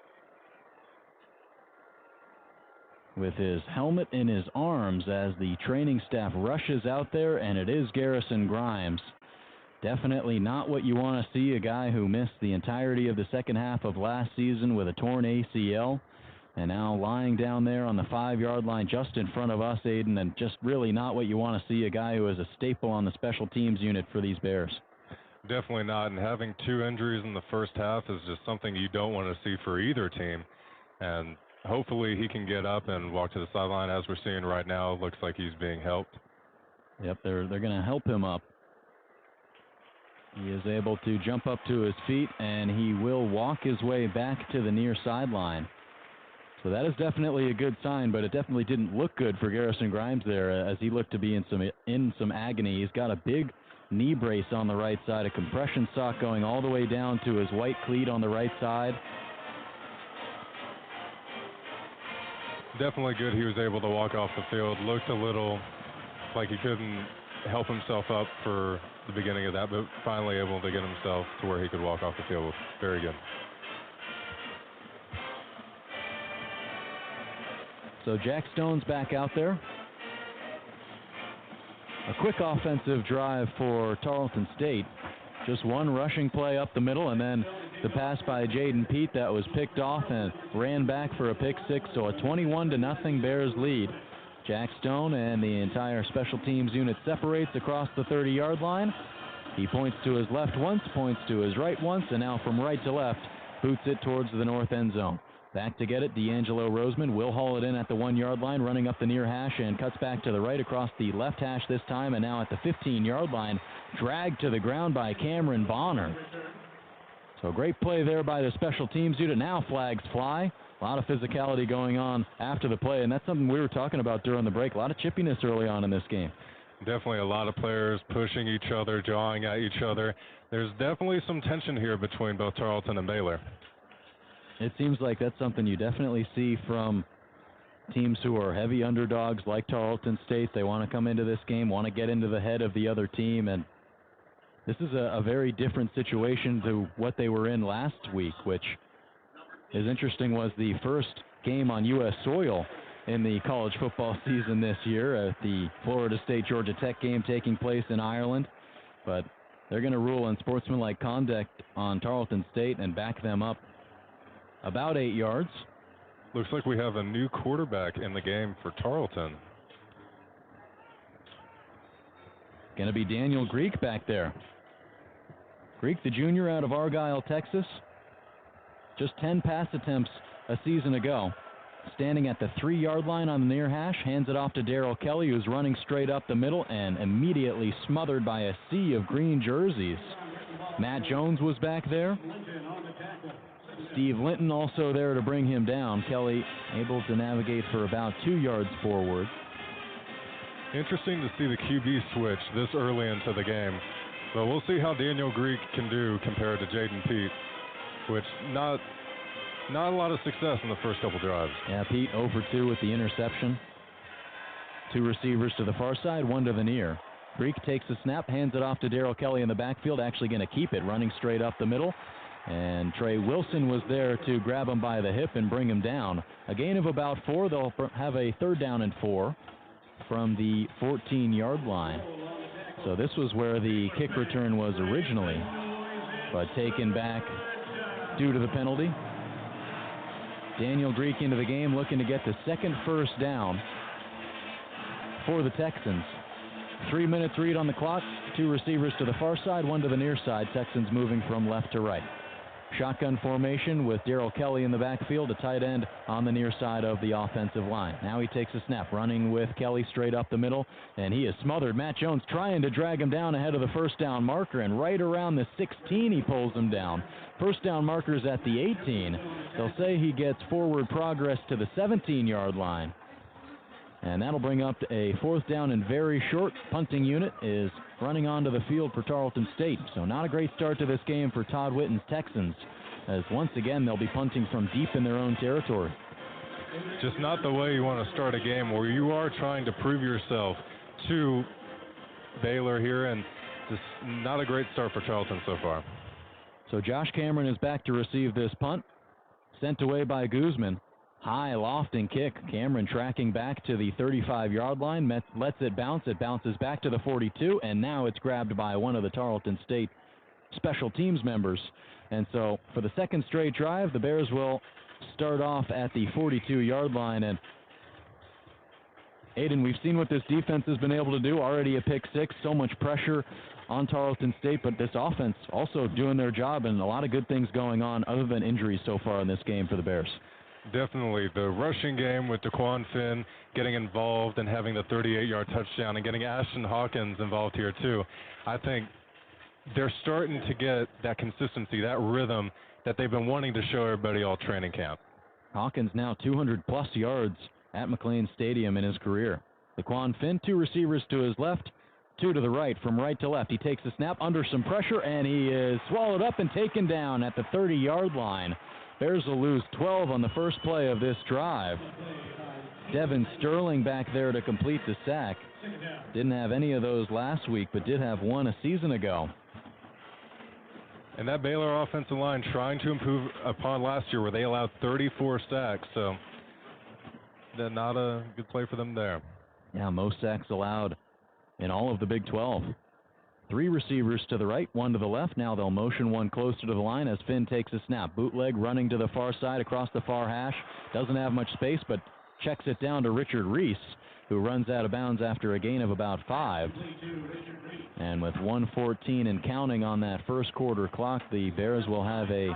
with his helmet in his arms as the training staff rushes out there, and it is Garrison Grimes. Definitely not what you want to see, a guy who missed the entirety of the second half of last season with a torn ACL, and now lying down there on the 5-yard line just in front of us, Aiden, and just really not what you want to see, a guy who is a staple on the special teams unit for these Bears. Definitely not, and having 2 injuries in the first half is just something you don't want to see for either team. And hopefully he can get up and walk to the sideline. As we're seeing right now, it looks like he's being helped. Yep, they're going to help him up. He is able to jump up to his feet, and he will walk his way back to the near sideline. So that is definitely a good sign, but it definitely didn't look good for Garrison Grimes there as he looked to be in some agony. He's got a big knee brace on the right side, a compression sock going all the way down to his white cleat on the right side. Definitely good he was able to walk off the field. Looked a little like he couldn't help himself up for the beginning of that, but finally able to get himself to where he could walk off the field. Very good. So Jack Stone's back out there. A quick offensive drive for Tarleton State. Just one rushing play up the middle, and then the pass by Jaden Pete that was picked off and ran back for a pick six, so a 21-0 Bears lead. Jack Stone and the entire special teams unit separates across the 30-yard line. He points to his left once, points to his right once, and now from right to left, boots it towards the north end zone. Back to get it, D'Angelo Roseman will haul it in at the 1-yard line, running up the near hash and cuts back to the right across the left hash this time, and now at the 15-yard line, dragged to the ground by Cameron Bonner. So great play there by the special teams unit. Now flags fly. A lot of physicality going on after the play, and that's something we were talking about during the break. A lot of chippiness early on in this game. Definitely a lot of players pushing each other, jawing at each other. There's definitely some tension here between both Tarleton and Baylor. It seems like that's something you definitely see from teams who are heavy underdogs like Tarleton State. They want to come into this game, want to get into the head of the other team, and this is a very different situation to what they were in last week, which is interesting, was the first game on U.S. soil in the college football season this year, the Florida State-Georgia Tech game taking place in Ireland. But they're going to rule on sportsmanlike conduct on Tarleton State and back them up about 8 yards. Looks like we have a new quarterback in the game for Tarleton. Going to be Daniel Greek back there. Greek, the junior out of Argyle, Texas. Just 10 pass attempts a season ago. Standing at the 3-yard line on the near hash, hands it off to Darryl Kelly, who's running straight up the middle and immediately smothered by a sea of green jerseys. Matt Jones was back there. Steve Linton also there to bring him down. Kelly able to navigate for about 2 yards forward. Interesting to see the QB switch this early into the game. But we'll see how Daniel Greek can do compared to Jaden Pete, which not a lot of success in the first couple drives. Yeah, Pete 0 for 2 with the interception. 2 receivers to the far side, 1 to the near. Greek takes a snap, hands it off to Darryl Kelly in the backfield, actually going to keep it, running straight up the middle. And Trey Wilson was there to grab him by the hip and bring him down. A gain of about 4. They'll have a 3rd down and 4 from the 14-yard line. So this was where the kick return was originally, but taken back due to the penalty. Daniel Greek into the game, looking to get the second first down for the Texans. 3 minutes read on the clock, 2 receivers to the far side, 1 to the near side. Texans moving from left to right. Shotgun formation with Darryl Kelly in the backfield, a tight end on the near side of the offensive line. Now he takes a snap, running with Kelly straight up the middle, and he is smothered. Matt Jones trying to drag him down ahead of the first down marker, and right around the 16 he pulls him down. First down marker's at the 18. They'll say he gets forward progress to the 17-yard line. And that'll bring up a 4th down and very short. Punting unit is running onto the field for Tarleton State. So not a great start to this game for Todd Witten's Texans, as once again they'll be punting from deep in their own territory. Just not the way you want to start a game where you are trying to prove yourself to Baylor here, and just not a great start for Tarleton so far. So Josh Cameron is back to receive this punt. Sent away by Guzman. High lofting kick. Cameron tracking back to the 35-yard line. Lets it bounce. It bounces back to the 42, and now it's grabbed by one of the Tarleton State special teams members. And so for the second straight drive, the Bears will start off at the 42-yard line. And Aidan, we've seen what this defense has been able to do. Already a pick six, so much pressure on Tarleton State, but this offense also doing their job, and a lot of good things going on other than injuries so far in this game for the Bears. Definitely. The rushing game with Daquan Finn getting involved and having the 38-yard touchdown and getting Ashton Hawkins involved here too. I think they're starting to get that consistency, that rhythm that they've been wanting to show everybody all training camp. Hawkins now 200-plus yards at McLean Stadium in his career. Daquan Finn, 2 receivers to his left, 2 to the right, from right to left. He takes the snap under some pressure, and he is swallowed up and taken down at the 30-yard line. Bears will lose 12 on the first play of this drive. Devin Sterling back there to complete the sack. Didn't have any of those last week, but did have one a season ago. And that Baylor offensive line trying to improve upon last year where they allowed 34 sacks, so that's not a good play for them there. Yeah, most sacks allowed in all of the Big 12. 3 receivers to the right, 1 to the left. Now they'll motion one closer to the line as Finn takes a snap. Bootleg running to the far side across the far hash. Doesn't have much space, but checks it down to Richard Reese, who runs out of bounds after a gain of about 5. And with 1:14 and counting on that first quarter clock, the Bears will have a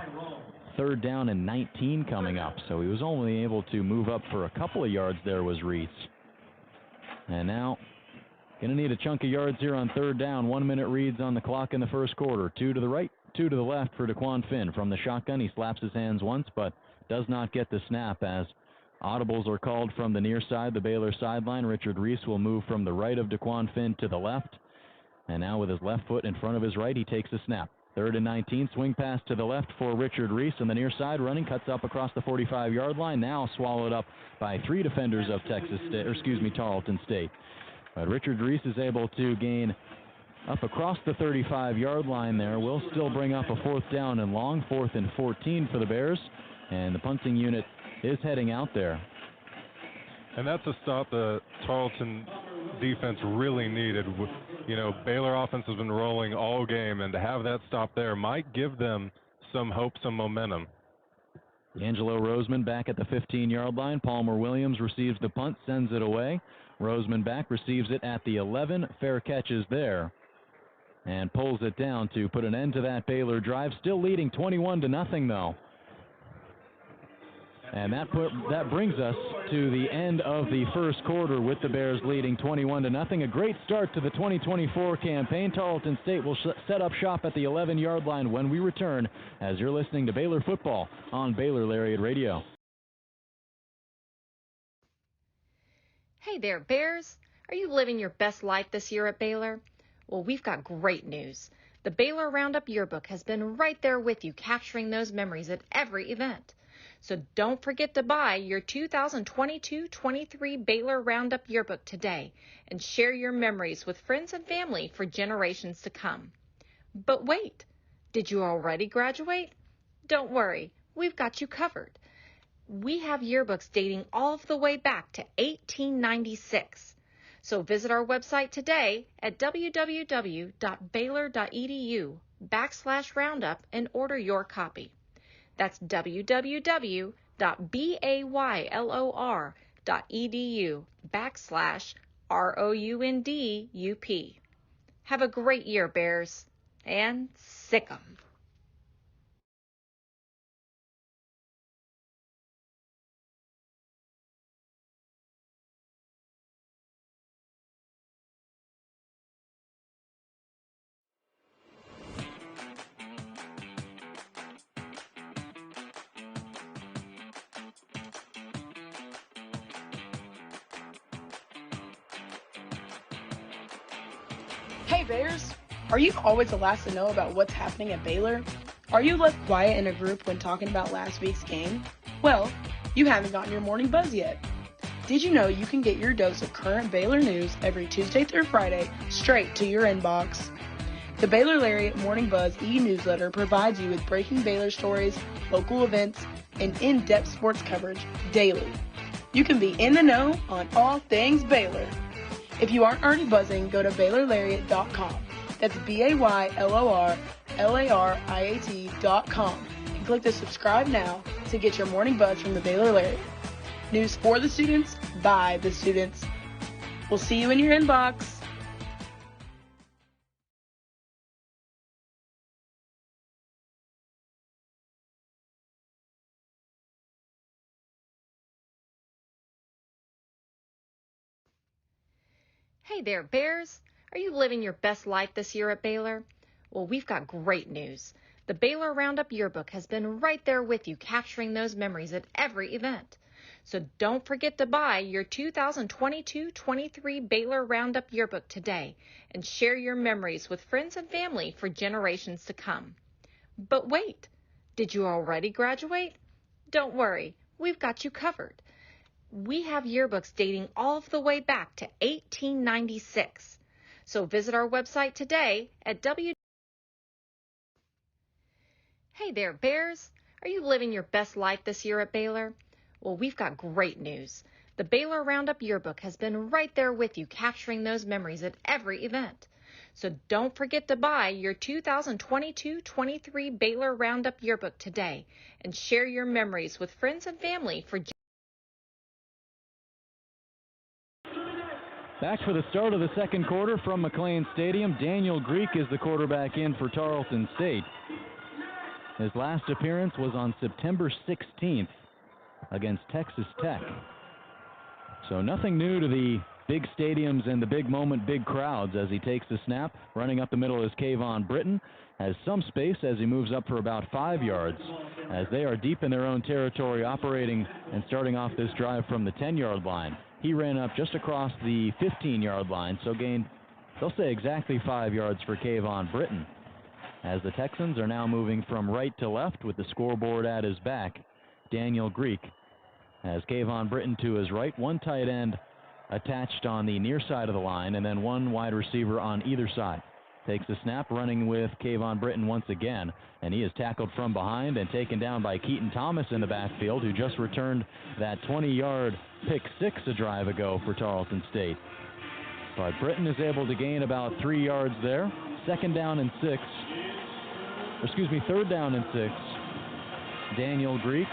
3rd down and 19 coming up. So he was only able to move up for a couple of yards there was Reese. And now going to need a chunk of yards here on 3rd down. 1 minute reads on the clock in the first quarter. 2 to the right, 2 to the left for Daquan Finn. From the shotgun, he slaps his hands once, but does not get the snap as audibles are called from the near side, the Baylor sideline. Richard Reese will move from the right of Daquan Finn to the left. And now with his left foot in front of his right, he takes a snap. 3rd and 19, swing pass to the left for Richard Reese on the near side, running, cuts up across the 45-yard line, now swallowed up by 3 defenders of Tarleton State. But Richard Reese is able to gain up across the 35-yard line there. Will still bring up a 4th down and long, 4th and 14 for the Bears. And the punting unit is heading out there. And that's a stop the Tarleton defense really needed. You know, Baylor offense has been rolling all game, and to have that stop there might give them some hope, some momentum. Angelo Roseman back at the 15-yard line. Palmer Williams receives the punt, sends it away. Roseman back, receives it at the 11. Fair catches there. And pulls it down to put an end to that Baylor drive. Still leading 21-0 though. And that brings us to the end of the first quarter with the Bears leading 21-0. A great start to the 2024 campaign. Tarleton State will set up shop at the 11-yard line when we return, as you're listening to Baylor football on Baylor Lariat Radio. Hey there, Bears. Are you living your best life this year at Baylor? Well, we've got great news. The Baylor Roundup Yearbook has been right there with you, capturing those memories at every event. So don't forget to buy your 2022-23 Baylor Roundup Yearbook today and share your memories with friends and family for generations to come. But wait, did you already graduate? Don't worry, we've got you covered. We have yearbooks dating all the way back to 1896. So visit our website today at www.baylor.edu/roundup and order your copy. That's www.baylor.edu/ROUNDUP. Have a great year, Bears, and sick 'em. Hey Bears! Are you always the last to know about what's happening at Baylor? Are you left quiet in a group when talking about last week's game? Well, you haven't gotten your morning buzz yet. Did you know you can get your dose of current Baylor news every Tuesday through Friday straight to your inbox? The Baylor Lariat Morning Buzz e-newsletter provides you with breaking Baylor stories, local events, and in-depth sports coverage daily. You can be in the know on all things Baylor. If you aren't already buzzing, go to BaylorLariat.com. That's BaylorLariat.com and click the subscribe now to get your morning buzz from the Baylor Lariat. News for the students, by the students. We'll see you in your inbox. Hey there, Bears. Are you living your best life this year at Baylor? Well, we've got great news. The Baylor Roundup Yearbook has been right there with you, capturing those memories at every event. So don't forget to buy your 2022-23 Baylor Roundup Yearbook today and share your memories with friends and family for generations to come. But wait, did you already graduate? Don't worry, we've got you covered. We have yearbooks dating all the way back to 1896. So visit our website today at Hey there, Bears. Are you living your best life this year at Baylor? Well, we've got great news. The Baylor Roundup Yearbook has been right there with you, capturing those memories at every event. So don't forget to buy your 2022-23 Baylor Roundup Yearbook today and share your memories with friends and family for Back for the start of the second quarter from McLean Stadium. Daniel Greek is the quarterback in for Tarleton State. His last appearance was on September 16th against Texas Tech. So nothing new to the big stadiums and the big moment, big crowds as he takes the snap. Running up the middle is Kayvon Britton. Has some space as he moves up for about 5 yards as they are deep in their own territory, operating and starting off this drive from the 10-yard line. He ran up just across the 15-yard line, so gained, they'll say, exactly 5 yards for Kayvon Britton. As the Texans are now moving from right to left with the scoreboard at his back, Daniel Greek has Kayvon Britton to his right, one tight end attached on the near side of the line, and then one wide receiver on either side. Takes the snap, running with Kayvon Britton once again, and he is tackled from behind and taken down by Keaton Thomas in the backfield, who just returned that 20-yard pick six a drive ago for Tarleton State. But Britton is able to gain about 3 yards there. Third down and 6. Daniel Greek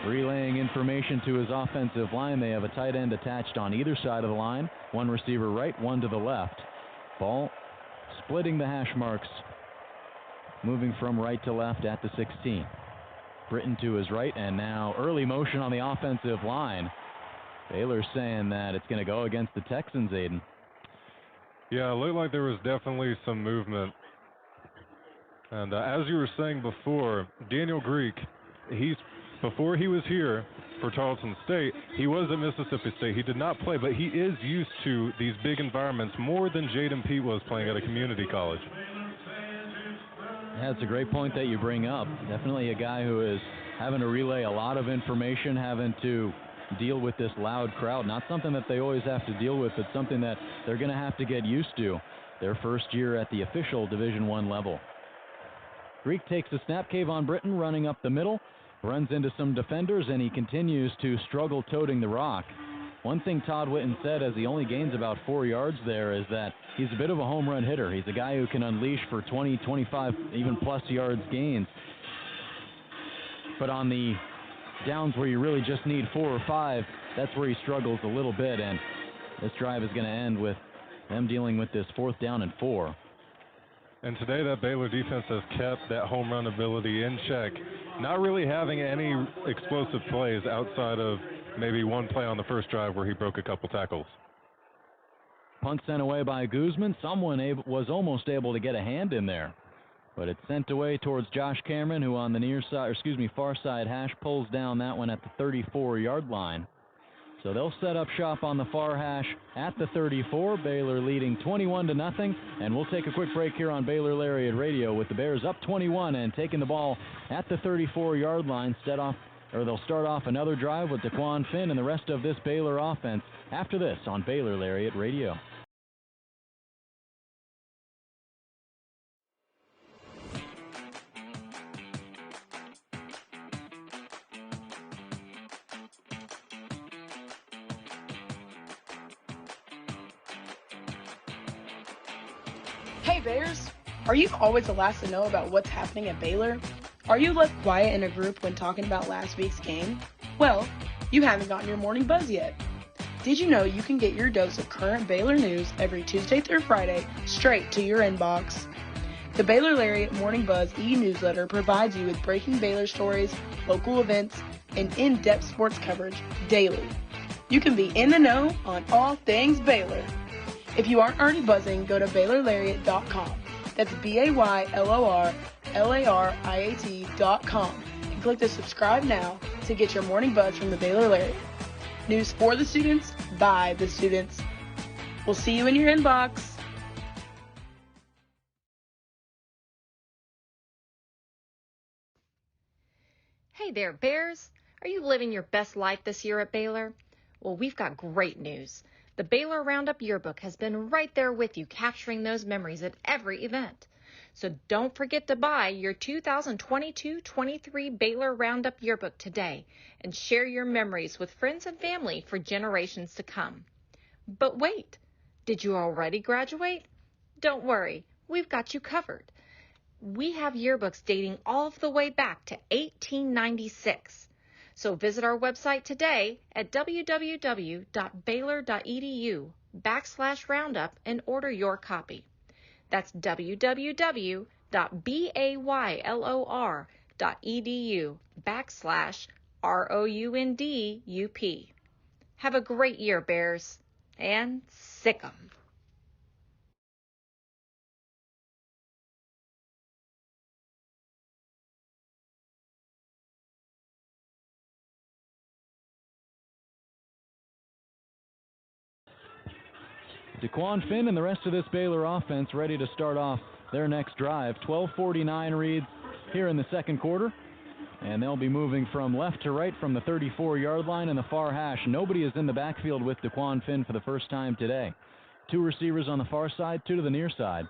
relaying information to his offensive line. They have a tight end attached on either side of the line. One receiver right, one to the left. Ball splitting the hash marks, moving from right to left at the 16. Britton to his right, and now early motion on the offensive line. Baylor's saying that it's going to go against the Texans, Aiden. Yeah, it looked like there was definitely some movement. And as you were saying before, Daniel Greek, before he was here for Tarleton State, he was at Mississippi State. He did not play, but he is used to these big environments more than Jaden Pete was playing at a community college. Yeah, it's a great point that you bring up. Definitely a guy who is having to relay a lot of information, having to deal with this loud crowd. Not something that they always have to deal with, but something that they're going to have to get used to their first year at the official Division I level. Greek takes the snap. Kayvon Britton running up the middle. Runs into some defenders, and he continues to struggle toting the rock. One thing Todd Whitten said, as he only gains about 4 yards there, is that he's a bit of a home run hitter. He's a guy who can unleash for 20, 25, even plus yards gains. But on the downs where you really just need 4 or 5, that's where he struggles a little bit, and this drive is going to end with them dealing with this 4th down and 4. And today that Baylor defense has kept that home run ability in check, not really having any explosive plays outside of maybe one play on the first drive where he broke a couple tackles. Punt sent away by Guzman. Someone was almost able to get a hand in there, but it's sent away towards Josh Cameron, who on the far side hash pulls down that one at the 34-yard line. So they'll set up shop on the far hash at the 34. Baylor leading 21-0, and we'll take a quick break here on Baylor Lariat Radio with the Bears up 21 and taking the ball at the 34-yard line. They'll start off another drive with Daquan Finn and the rest of this Baylor offense after this on Baylor Lariat Radio. Hey Bears! Are you always the last to know about what's happening at Baylor? Are you left quiet in a group when talking about last week's game? Well, you haven't gotten your morning buzz yet. Did you know you can get your dose of current Baylor news every Tuesday through Friday straight to your inbox? The Baylor Lariat Morning Buzz e-newsletter provides you with breaking Baylor stories, local events, and in-depth sports coverage daily. You can be in the know on all things Baylor. If you aren't already buzzing, go to BaylorLariat.com. That's BaylorLariat.com and click the subscribe now to get your morning buzz from the Baylor Lariat. News for the students, by the students. We'll see you in your inbox. Hey there, Bears. Are you living your best life this year at Baylor? Well, we've got great news. The Baylor Roundup Yearbook has been right there with you, capturing those memories at every event. So don't forget to buy your 2022-23 Baylor Roundup Yearbook today and share your memories with friends and family for generations to come. But wait, did you already graduate? Don't worry, we've got you covered. We have yearbooks dating all the way back to 1896. So visit our website today at www.baylor.edu/roundup and order your copy. That's www.baylor.edu/ROUNDUP. Have a great year, Bears, and sick 'em. DeQuan Finn and the rest of this Baylor offense ready to start off their next drive. 12:49 reads here in the second quarter. And they'll be moving from left to right from the 34-yard line in the far hash. Nobody is in the backfield with DeQuan Finn for the first time today. Two receivers on the far side, two to the near side.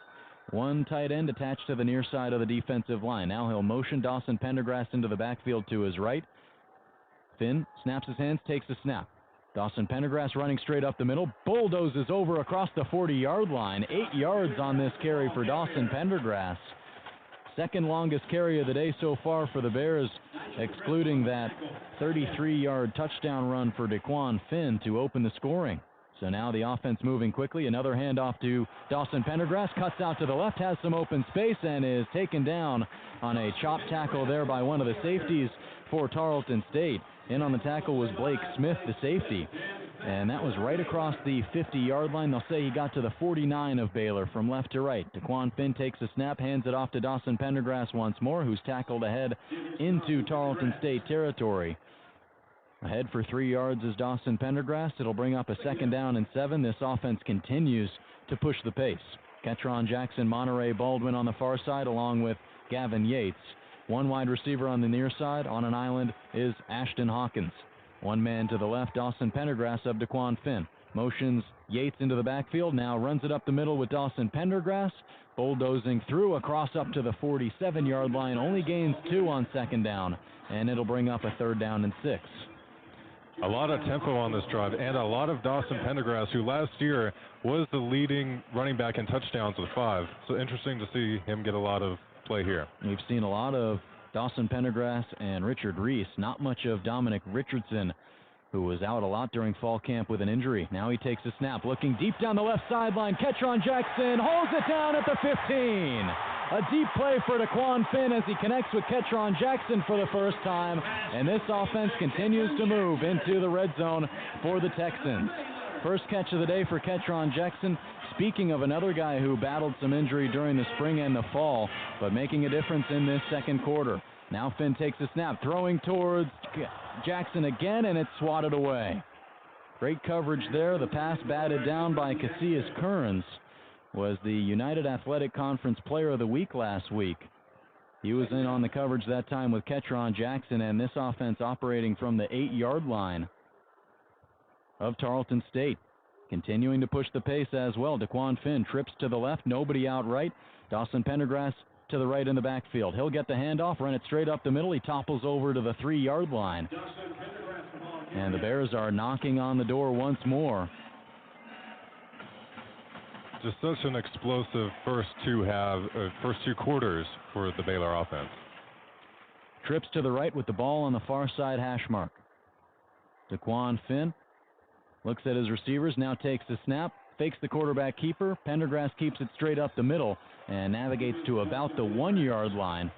One tight end attached to the near side of the defensive line. Now he'll motion Dawson Pendergrass into the backfield to his right. Finn snaps his hands, takes the snap. Dawson Pendergrass running straight up the middle, bulldozes over across the 40-yard line. 8 yards on this carry for Dawson Pendergrass. Second longest carry of the day so far for the Bears, excluding that 33-yard touchdown run for DeQuan Finn to open the scoring. So now the offense moving quickly. Another handoff to Dawson Pendergrass, cuts out to the left, has some open space, and is taken down on a chop tackle there by one of the safeties for Tarleton State. In on the tackle was Blake Smith, the safety. And that was right across the 50-yard line. They'll say he got to the 49 of Baylor from left to right. DeQuan Finn takes a snap, hands it off to Dawson Pendergrass once more, who's tackled ahead into Tarleton State territory. Ahead for 3 yards is Dawson Pendergrass. It'll bring up a 2nd down and 7. This offense continues to push the pace. Ketron Jackson, Monterey Baldwin on the far side, along with Gavin Yates. One wide receiver on the near side. On an island is Ashton Hawkins. One man to the left, Dawson Pendergrass of DeQuan Finn. Motions Yates into the backfield, now runs it up the middle with Dawson Pendergrass. Bulldozing through across up to the 47-yard line. Only gains 2 on 2nd down, and it'll bring up a 3rd down and 6. A lot of tempo on this drive, and a lot of Dawson Pendergrass, who last year was the leading running back in touchdowns with 5. So interesting to see him get a lot of play here. We've seen a lot of Dawson Pendergrass and Richard Reese, not much of Dominic Richardson, who was out a lot during fall camp with an injury. Now he takes a snap, looking deep down the left sideline. Ketron Jackson holds it down at the 15. A deep play for DeQuan Finn as he connects with Ketron Jackson for the first time, and this offense continues to move into the red zone for the Texans. First catch of the day for Ketron Jackson. Speaking of another guy who battled some injury during the spring and the fall, but making a difference in this second quarter. Now Finn takes a snap, throwing towards Jackson again, and it's swatted away. Great coverage there. The pass batted down by Casillas Kearns. Was the United Athletic Conference Player of the Week last week. He was in on the coverage that time with Ketron Jackson, and this offense operating from the 8-yard line of Tarleton State. Continuing to push the pace as well. DeQuan Finn trips to the left, nobody out right. Dawson Pendergrass to the right in the backfield. He'll get the handoff, run it straight up the middle. He topples over to the 3-yard line. And the Bears are knocking on the door once more. Just such an explosive first two quarters for the Baylor offense. Trips to the right with the ball on the far side hash mark. DeQuan Finn looks at his receivers, now takes the snap, fakes the quarterback keeper. Pendergrass keeps it straight up the middle and navigates to about the 1-yard line.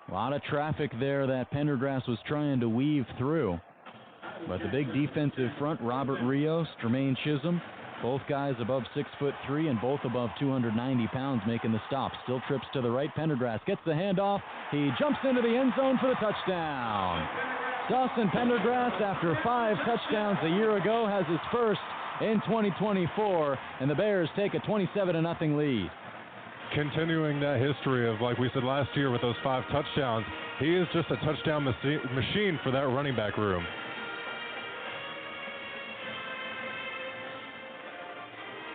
A lot of traffic there that Pendergrass was trying to weave through. But the big defensive front, Robert Rios, Tremaine Chisholm, Both guys above 6'3" and both above 290 pounds making the stop. Still trips to the right. Pendergrass gets the handoff. He jumps into the end zone for the touchdown. Dawson Pendergrass, after 5 touchdowns a year ago, has his first in 2024, and the Bears take a 27-0 lead. Continuing that history of, like we said last year with those 5 touchdowns, he is just a touchdown machine for that running back room.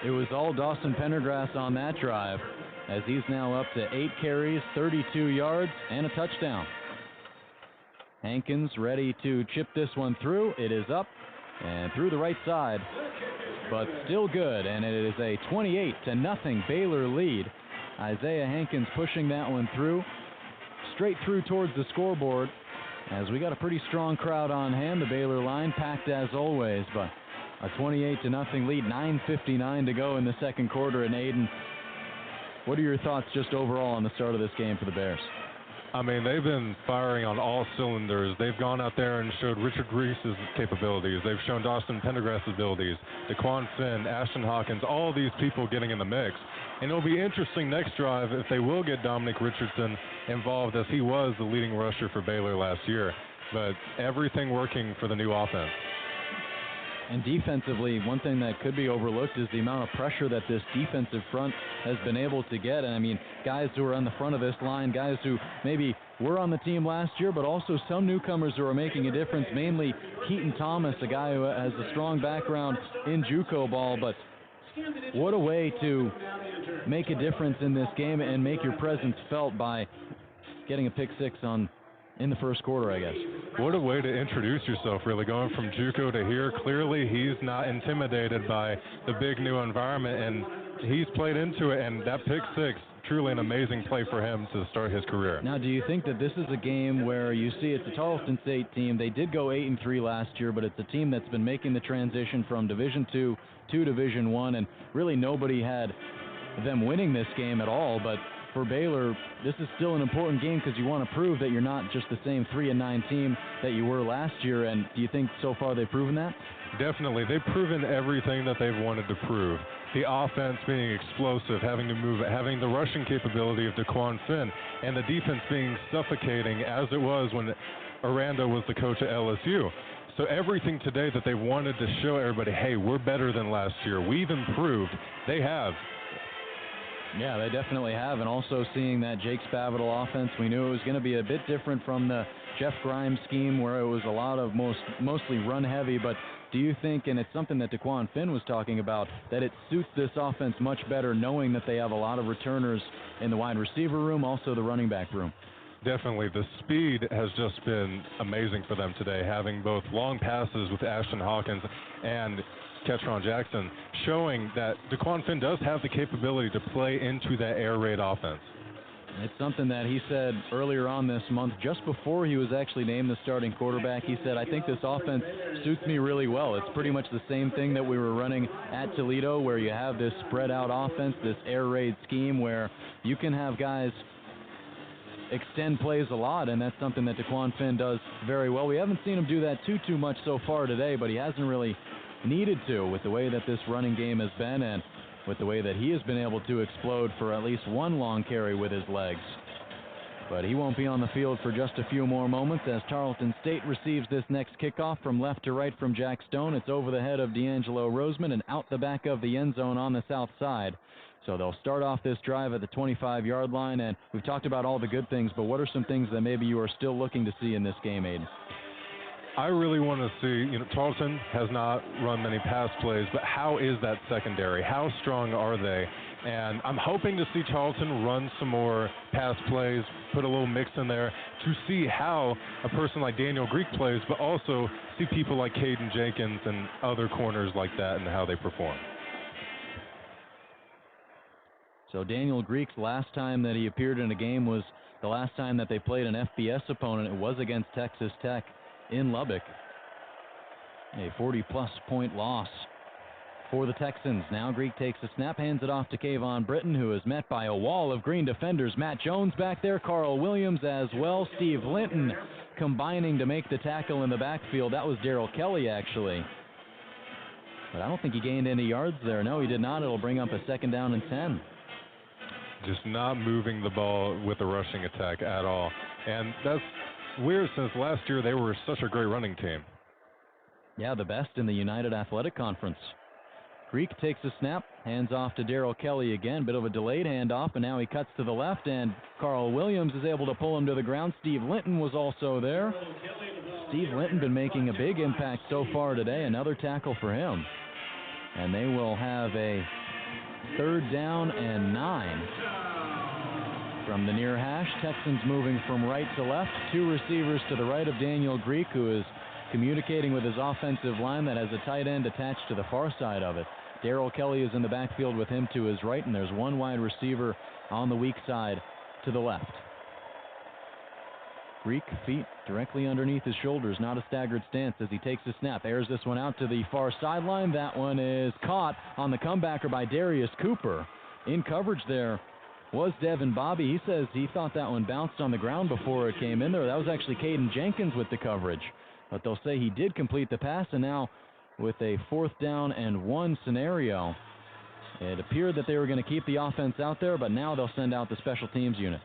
It was all Dawson Pendergrass on that drive, as he's now up to 8 carries, 32 yards, and a touchdown. Hankins ready to chip this one through. It is up and through the right side, but still good, and it is a 28-0 Baylor lead. Isaiah Hankins pushing that one through, straight through towards the scoreboard, as we got a pretty strong crowd on hand. The Baylor line packed as always, but a 28-0 lead, 9:59 to go in the second quarter. And Aidan, what are your thoughts just overall on the start of this game for the Bears? I mean, they've been firing on all cylinders. They've gone out there and showed Richard Reese's capabilities. They've shown Dawson Pendergrass' abilities, DeQuan Finn, Ashton Hawkins, all these people getting in the mix. And it'll be interesting next drive if they will get Dominic Richardson involved, as he was the leading rusher for Baylor last year. But everything working for the new offense. And defensively, one thing that could be overlooked is the amount of pressure that this defensive front has been able to get. And I mean, guys who are on the front of this line, guys who maybe were on the team last year, but also some newcomers who are making a difference, mainly Keaton Thomas, a guy who has a strong background in JUCO ball. But what a way to make a difference in this game and make your presence felt by getting a pick six in the first quarter, I guess. What a way to introduce yourself, really, going from JUCO to here. Clearly, he's not intimidated by the big new environment, and he's played into it, and that pick six, truly an amazing play for him to start his career. Now, do you think that this is a game where you see it's a Tarleton State team? They did go 8-3 last year, but it's a team that's been making the transition from Division II to Division I, and really nobody had them winning this game at all. But for Baylor, this is still an important game because you want to prove that you're not just the same 3-9 team that you were last year. And do you think so far they've proven that? Definitely. They've proven everything that they've wanted to prove. The offense being explosive, having to move it, having the rushing capability of DeQuan Finn, and the defense being suffocating as it was when Aranda was the coach at LSU. So everything today that they wanted to show everybody, hey, we're better than last year. We've improved. They have. Yeah, they definitely have, and also seeing that Jake Spavital offense, we knew it was going to be a bit different from the Jeff Grimes scheme where it was a lot of mostly run-heavy, but do you think, and it's something that DeQuan Finn was talking about, that it suits this offense much better knowing that they have a lot of returners in the wide receiver room, also the running back room? Definitely. The speed has just been amazing for them today, having both long passes with Ashton Hawkins and Ketron Jackson, showing that DeQuan Finn does have the capability to play into that air raid offense. It's something that he said earlier on this month, just before he was actually named the starting quarterback. He said, I think this offense suits me really well. It's pretty much the same thing that we were running at Toledo, where you have this spread out offense, this air raid scheme where you can have guys extend plays a lot, and that's something that DeQuan Finn does very well. We haven't seen him do that too much so far today, but he hasn't really needed to with the way that this running game has been and with the way that he has been able to explode for at least one long carry with his legs. But he won't be on the field for just a few more moments as Tarleton State receives this next kickoff from left to right from Jack Stone. It's over the head of D'Angelo Roseman and out the back of the end zone on the south side. So they'll start off this drive at the 25-yard line, and we've talked about all the good things, but what are some things that maybe you are still looking to see in this game, Aidan? I really want to see, Tarleton has not run many pass plays, but how is that secondary? How strong are they? And I'm hoping to see Tarleton run some more pass plays, put a little mix in there to see how a person like Daniel Greek plays, but also see people like Caden Jenkins and other corners like that and how they perform. So Daniel Greek's last time that he appeared in a game was the last time that they played an FBS opponent. It was against Texas Tech in Lubbock. A 40-plus point loss for the Texans. Now Greek takes a snap, hands it off to Kayvon Britton, who is met by a wall of green defenders. Matt Jones back there, Carl Williams as well, Steve Linton combining to make the tackle in the backfield. That was Darrell Kelly, actually. But I don't think he gained any yards there. No, he did not. It'll bring up a 2nd down and 10. Just not moving the ball with the rushing attack at all. And that's weird since last year they were such a great running team. Yeah, the best in the United Athletic Conference. Greek takes a snap, hands off to Darrell Kelly again. Bit of a delayed handoff, and now he cuts to the left, and Carl Williams is able to pull him to the ground. Steve Linton was also there. Steve Linton been making a big impact so far today. Another tackle for him. And they will have a 3rd down and 9. From the near hash, Texans moving from right to left. 2 receivers to the right of Daniel Greek, who is communicating with his offensive line that has a tight end attached to the far side of it. Darrell Kelly is in the backfield with him to his right, and there's 1 wide receiver on the weak side to the left. Greek, feet directly underneath his shoulders, not a staggered stance as he takes the snap. Airs this one out to the far sideline. That one is caught on the comebacker by Darius Cooper. In coverage there was Devin Bobby. He says he thought that one bounced on the ground before it came in there. That was actually Caden Jenkins with the coverage. But they'll say he did complete the pass, and now with a 4th down and 1 scenario, it appeared that they were going to keep the offense out there, but now they'll send out the special teams unit.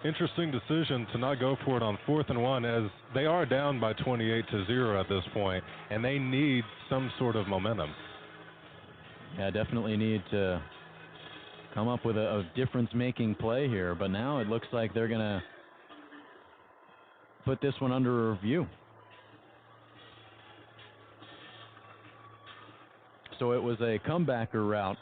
Interesting decision to not go for it on 4th and 1, as they are down by 28-0 at this point, and they need some sort of momentum. Yeah, definitely need to come up with a difference-making play here, but now it looks like they're going to put this one under review. So it was a comebacker route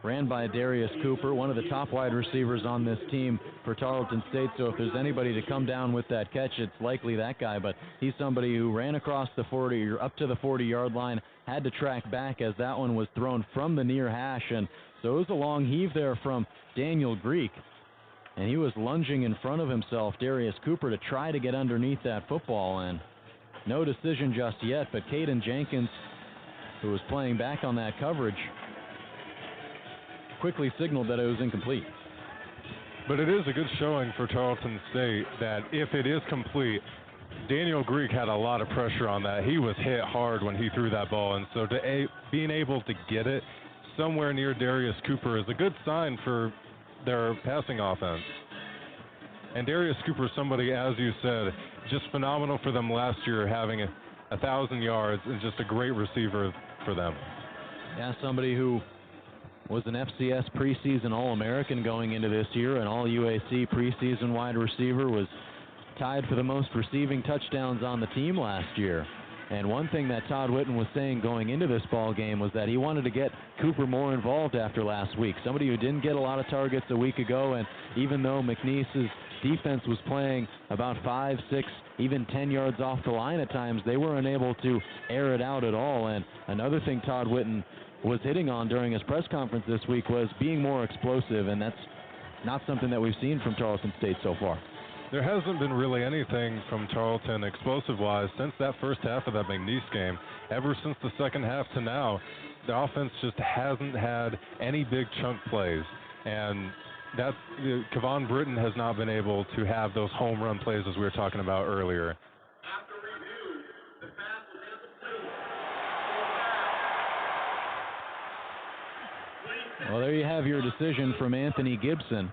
ran by Darius Cooper, one of the top wide receivers on this team for Tarleton State. So if there's anybody to come down with that catch, it's likely that guy. But he's somebody who ran across the 40 or up to the 40-yard line, had to track back as that one was thrown from the near hash. And so it was a long heave there from Daniel Greek. And he was lunging in front of himself, Darius Cooper, to try to get underneath that football. And no decision just yet, but Caden Jenkins, who was playing back on that coverage, quickly signaled that it was incomplete. But it is a good showing for Tarleton State that if it is complete, Daniel Greek had a lot of pressure on that. He was hit hard when he threw that ball, and so being able to get it somewhere near Darius Cooper is a good sign for their passing offense. And Darius Cooper is somebody, as you said, just phenomenal for them last year, having 1,000 yards, and just a great receiver for them. Yeah, somebody who was an FCS preseason All-American going into this year, an All-UAC preseason wide receiver, was tied for the most receiving touchdowns on the team last year. And one thing that Todd Whitten was saying going into this ball game was that he wanted to get Cooper more involved after last week. Somebody who didn't get a lot of targets a week ago, and even though McNeese's defense was playing about 5, 6, even 10 yards off the line at times, they were unable to air it out at all. And another thing Todd Whitten was hitting on during his press conference this week was being more explosive, and that's not something that we've seen from Tarleton State so far. There hasn't been really anything from Tarleton explosive-wise since that first half of that McNeese game. Ever since the second half to now, the offense just hasn't had any big chunk plays. And that Kevon Britton has not been able to have those home run plays as we were talking about earlier. Well, there you have your decision from Anthony Gibson.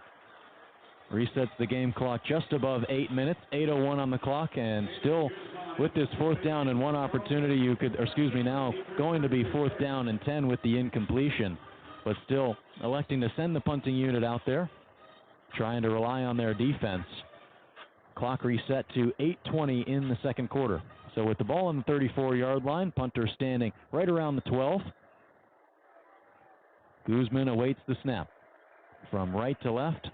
Resets the game clock just above 8 minutes, 8:01 on the clock, and still with this 4th down and 1 opportunity, now going to be 4th down and 10 with the incompletion, but still electing to send the punting unit out there, trying to rely on their defense. Clock reset to 8:20 in the second quarter. So with the ball on the 34-yard line, punter standing right around the 12. Guzman awaits the snap. From right to left,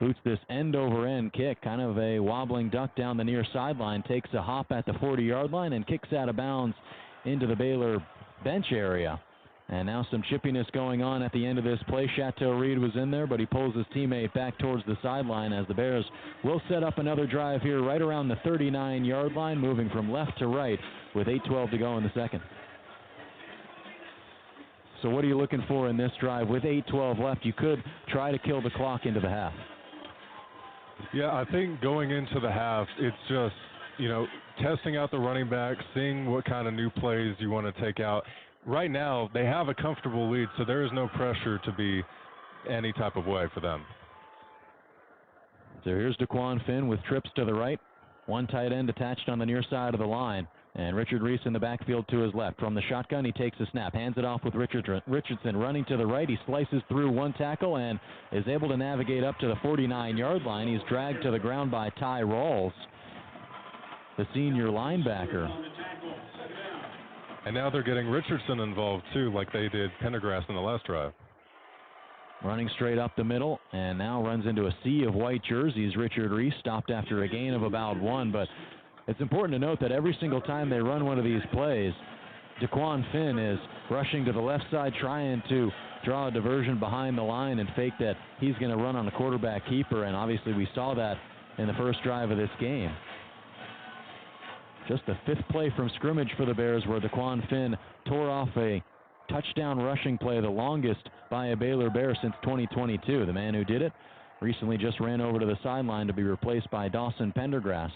boots this end-over-end kick, kind of a wobbling duck down the near sideline, takes a hop at the 40-yard line and kicks out of bounds into the Baylor bench area. And now some chippiness going on at the end of this play. Chateau Reed was in there, but he pulls his teammate back towards the sideline as the Bears will set up another drive here right around the 39-yard line, moving from left to right with 8:12 to go in the second. So what are you looking for in this drive? With 8:12 left, you could try to kill the clock into the half. Yeah, I think going into the half, it's just testing out the running back, seeing what kind of new plays you want to take out. Right now, they have a comfortable lead, so there is no pressure to be any type of way for them. So here's DeQuan Finn with trips to the right. One tight end attached on the near side of the line. And Richard Reese in the backfield to his left. From the shotgun, he takes a snap, hands it off with Richardson running to the right. He slices through one tackle and is able to navigate up to the 49-yard line. He's dragged to the ground by Ty Rawls, the senior linebacker. And now they're getting Richardson involved, too, like they did Pendergrass in the last drive. Running straight up the middle, and now runs into a sea of white jerseys. Richard Reese stopped after a gain of about 1, but it's important to note that every single time they run one of these plays, DeQuan Finn is rushing to the left side, trying to draw a diversion behind the line and fake that he's going to run on a quarterback keeper, and obviously we saw that in the first drive of this game. Just the 5th play from scrimmage for the Bears, where DeQuan Finn tore off a touchdown rushing play, the longest by a Baylor Bear since 2022. The man who did it recently just ran over to the sideline to be replaced by Dawson Pendergrass,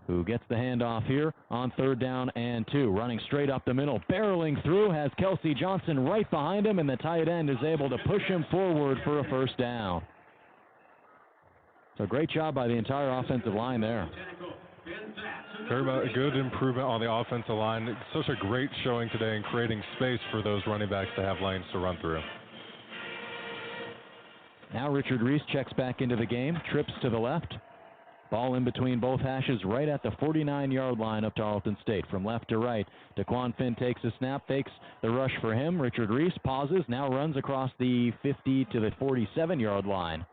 who gets the handoff here on 3rd down and 2. Running straight up the middle, barreling through, has Kelsey Johnson right behind him, and the tight end is able to push him forward for a first down. So great job by the entire offensive line there. Very good improvement on the offensive line. It's such a great showing today in creating space for those running backs to have lanes to run through. Now Richard Reese checks back into the game, trips to the left. Ball in between both hashes right at the 49-yard line of Tarleton State. From left to right, DeQuan Finn takes a snap, fakes the rush for him. Richard Reese pauses, now runs across the 50 to the 47-yard line.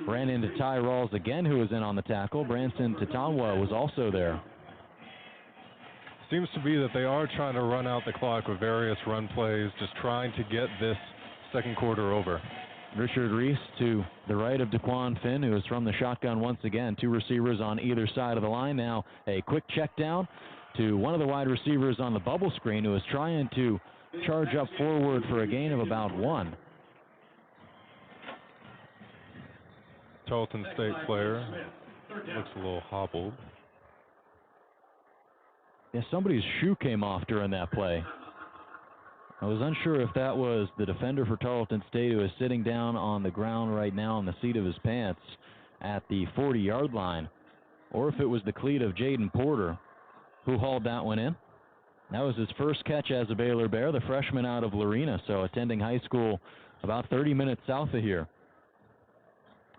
Ran into Ty Rawls again, who was in on the tackle. Branson Tatanwa was also there. Seems to be that they are trying to run out the clock with various run plays, just trying to get this second quarter over. Richard Reese to the right of DeQuan Finn, who is from the shotgun once again. 2 receivers on either side of the line. Now a quick check down to one of the wide receivers on the bubble screen, who is trying to charge up forward for a gain of about 1. Tarleton State player looks a little hobbled. Yeah, somebody's shoe came off during that play. I was unsure if that was the defender for Tarleton State, who is sitting down on the ground right now in the seat of his pants at the 40-yard line, or if it was the cleat of Jaden Porter, who hauled that one in. That was his first catch as a Baylor Bear, the freshman out of Lorena, so attending high school about 30 minutes south of here.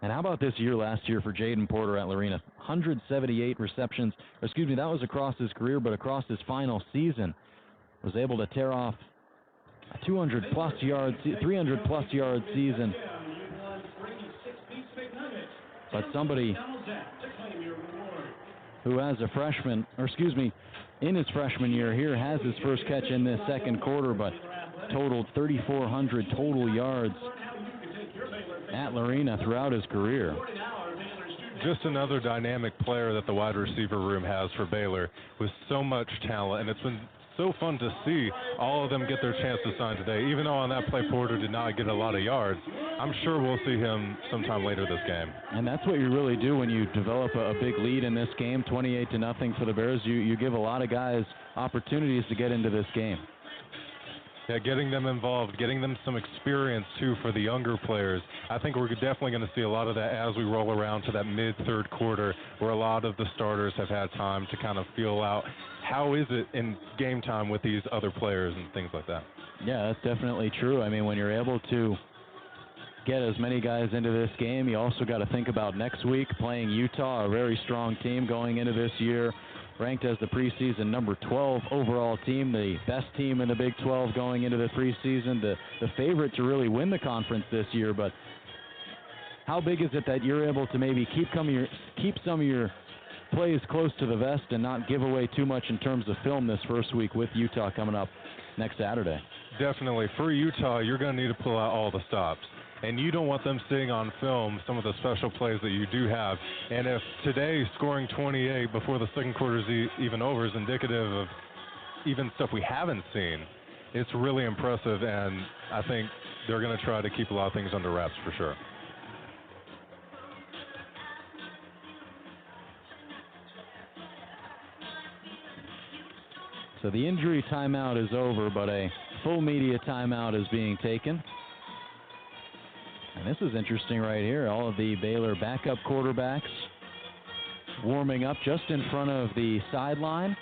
And how about this year last year for Jaden Porter at Lorena? 178 receptions. That was across his career, but across his final season, was able to tear off a 300-plus yard season. But somebody who has in his freshman year here has his first catch in this second quarter, but totaled 3,400 total yards at Lorena throughout his career. Just another dynamic player that the wide receiver room has for Baylor with so much talent, and it's been so fun to see all of them get their chance to sign today. Even though on that play Porter did not get a lot of yards, I'm sure we'll see him sometime later this game. And that's what you really do when you develop a big lead in this game, 28-0 for the Bears. You give a lot of guys opportunities to get into this game. Yeah, getting them involved, getting them some experience, too, for the younger players. I think we're definitely going to see a lot of that as we roll around to that mid-third quarter, where a lot of the starters have had time to kind of feel out how is it in game time with these other players and things like that. Yeah, that's definitely true. I mean, when you're able to get as many guys into this game, you also got to think about next week playing Utah, a very strong team going into this year, ranked as the preseason number 12 overall team, the best team in the Big 12 going into the preseason, the favorite to really win the conference this year. But how big is it that you're able to maybe keep some of your plays close to the vest and not give away too much in terms of film this first week with Utah coming up next Saturday? Definitely. For Utah, you're going to need to pull out all the stops. And you don't want them seeing on film some of the special plays that you do have. And if today scoring 28 before the second quarter is even over is indicative of even stuff we haven't seen, it's really impressive, and I think they're going to try to keep a lot of things under wraps for sure. So the injury timeout is over, but a full media timeout is being taken. And this is interesting right here. All of the Baylor backup quarterbacks warming up just in front of the sideline.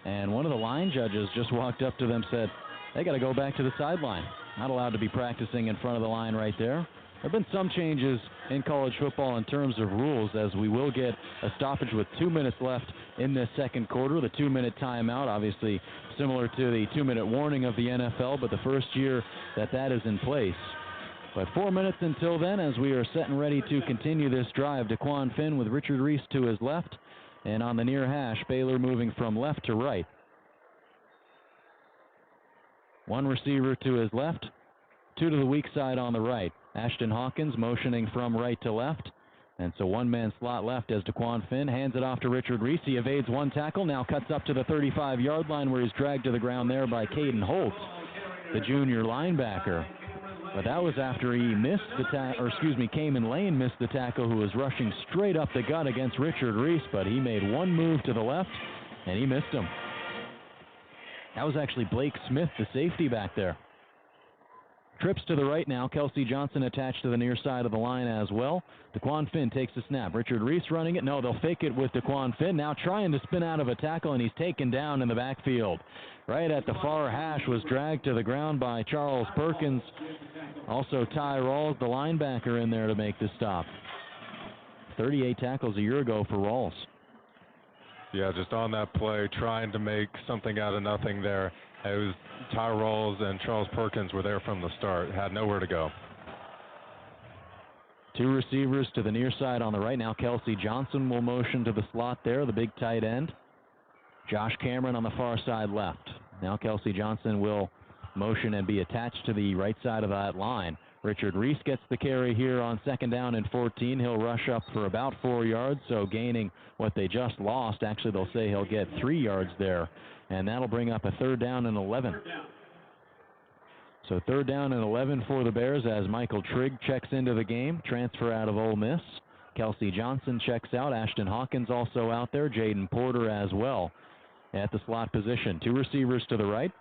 And one of the line judges just walked up to them and said, they got to go back to the sideline. Not allowed to be practicing in front of the line right there. There have been some changes in college football in terms of rules, as we will get a stoppage with 2 minutes left in this second quarter. The 2-minute timeout, obviously similar to the 2-minute warning of the NFL, but the first year that is in place. But 4 minutes until then, as we are set and ready to continue this drive. DeQuan Finn with Richard Reese to his left, and on the near hash, Baylor moving from left to right. One receiver to his left, two to the weak side on the right. Ashton Hawkins motioning from right to left. And so one-man slot left as DeQuan Finn hands it off to Richard Reese. He evades one tackle, now cuts up to the 35-yard line where he's dragged to the ground there by Caden Holtz, the junior linebacker. But that was after he missed the Kamen Lane missed the tackle, who was rushing straight up the gut against Richard Reese, but he made one move to the left, and he missed him. That was actually Blake Smith, the safety back there. Trips to the right now. Kelsey Johnson attached to the near side of the line as well. DeQuan Finn takes the snap. Richard Reese running it. No, they'll fake it with DeQuan Finn. Now trying to spin out of a tackle, and he's taken down in the backfield. Right at the far hash, was dragged to the ground by Charles Perkins. Also Ty Rawls, the linebacker, in there to make the stop. 38 tackles a year ago for Rawls. Yeah, just on that play, trying to make something out of nothing there. It was Ty Rawls and Charles Perkins were there from the start. Had nowhere to go. Two receivers to the near side on the right. Now Kelsey Johnson will motion to the slot there, the big tight end. Josh Cameron on the far side left. Now Kelsey Johnson will motion and be attached to the right side of that line. Richard Reese gets the carry here on 2nd down and 14. He'll rush up for about 4 yards, so gaining what they just lost. Actually, they'll say he'll get 3 yards there, and that'll bring up a 3rd down and 11. So 3rd down and 11 for the Bears as Michael Trigg checks into the game, transfer out of Ole Miss. Kelsey Johnson checks out. Ashton Hawkins also out there. Jaden Porter as well at the slot position. Two receivers to the right.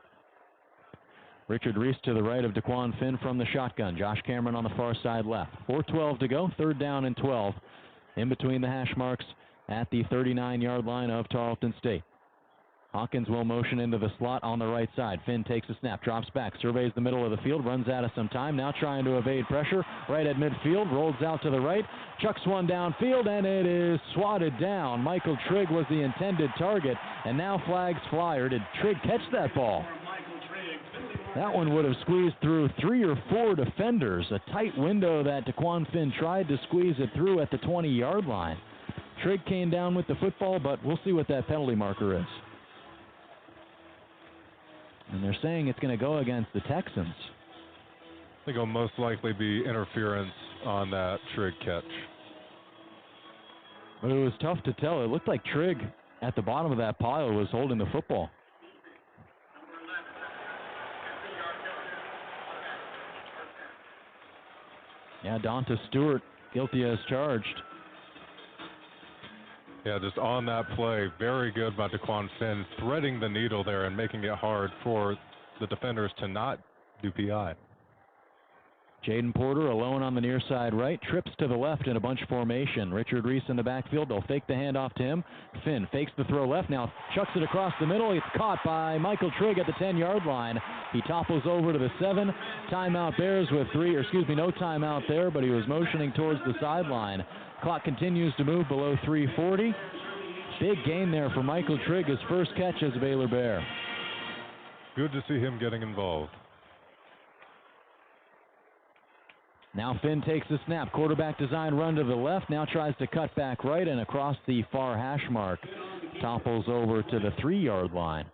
Richard Reese to the right of DeQuan Finn from the shotgun. Josh Cameron on the far side left. 4:12 to go, 3rd down and 12. In between the hash marks at the 39-yard line of Tarleton State. Hawkins will motion into the slot on the right side. Finn takes a snap, drops back, surveys the middle of the field, runs out of some time, now trying to evade pressure. Right at midfield, rolls out to the right, chucks one downfield, and it is swatted down. Michael Trigg was the intended target, and now flags fly. Or did Trigg catch that ball? That one would have squeezed through 3 or 4 defenders. A tight window that DeQuan Finn tried to squeeze it through at the 20-yard line. Trigg came down with the football, but we'll see what that penalty marker is. And they're saying it's going to go against the Texans. I think it'll most likely be interference on that Trigg catch. But it was tough to tell. It looked like Trigg at the bottom of that pile was holding the football. Yeah, Donta Stewart guilty as charged. Yeah, just on that play, very good by DeQuan Finn, threading the needle there and making it hard for the defenders to not do PI. Jaden Porter alone on the near side right, trips to the left in a bunch formation. Richard Reese in the backfield. They'll fake the handoff to him. Finn fakes the throw left, now chucks it across the middle. It's caught by Michael Trigg at the 10-yard line. He topples over to the 7. Timeout Bears with no timeout there, but he was motioning towards the sideline. Clock continues to move below 3:40. Big gain there for Michael Trigg, his first catch as a Baylor Bear. Good to see him getting involved. Now Finn takes the snap. Quarterback design run to the left. Now tries to cut back right and across the far hash mark. Topples over to the 3-yard line.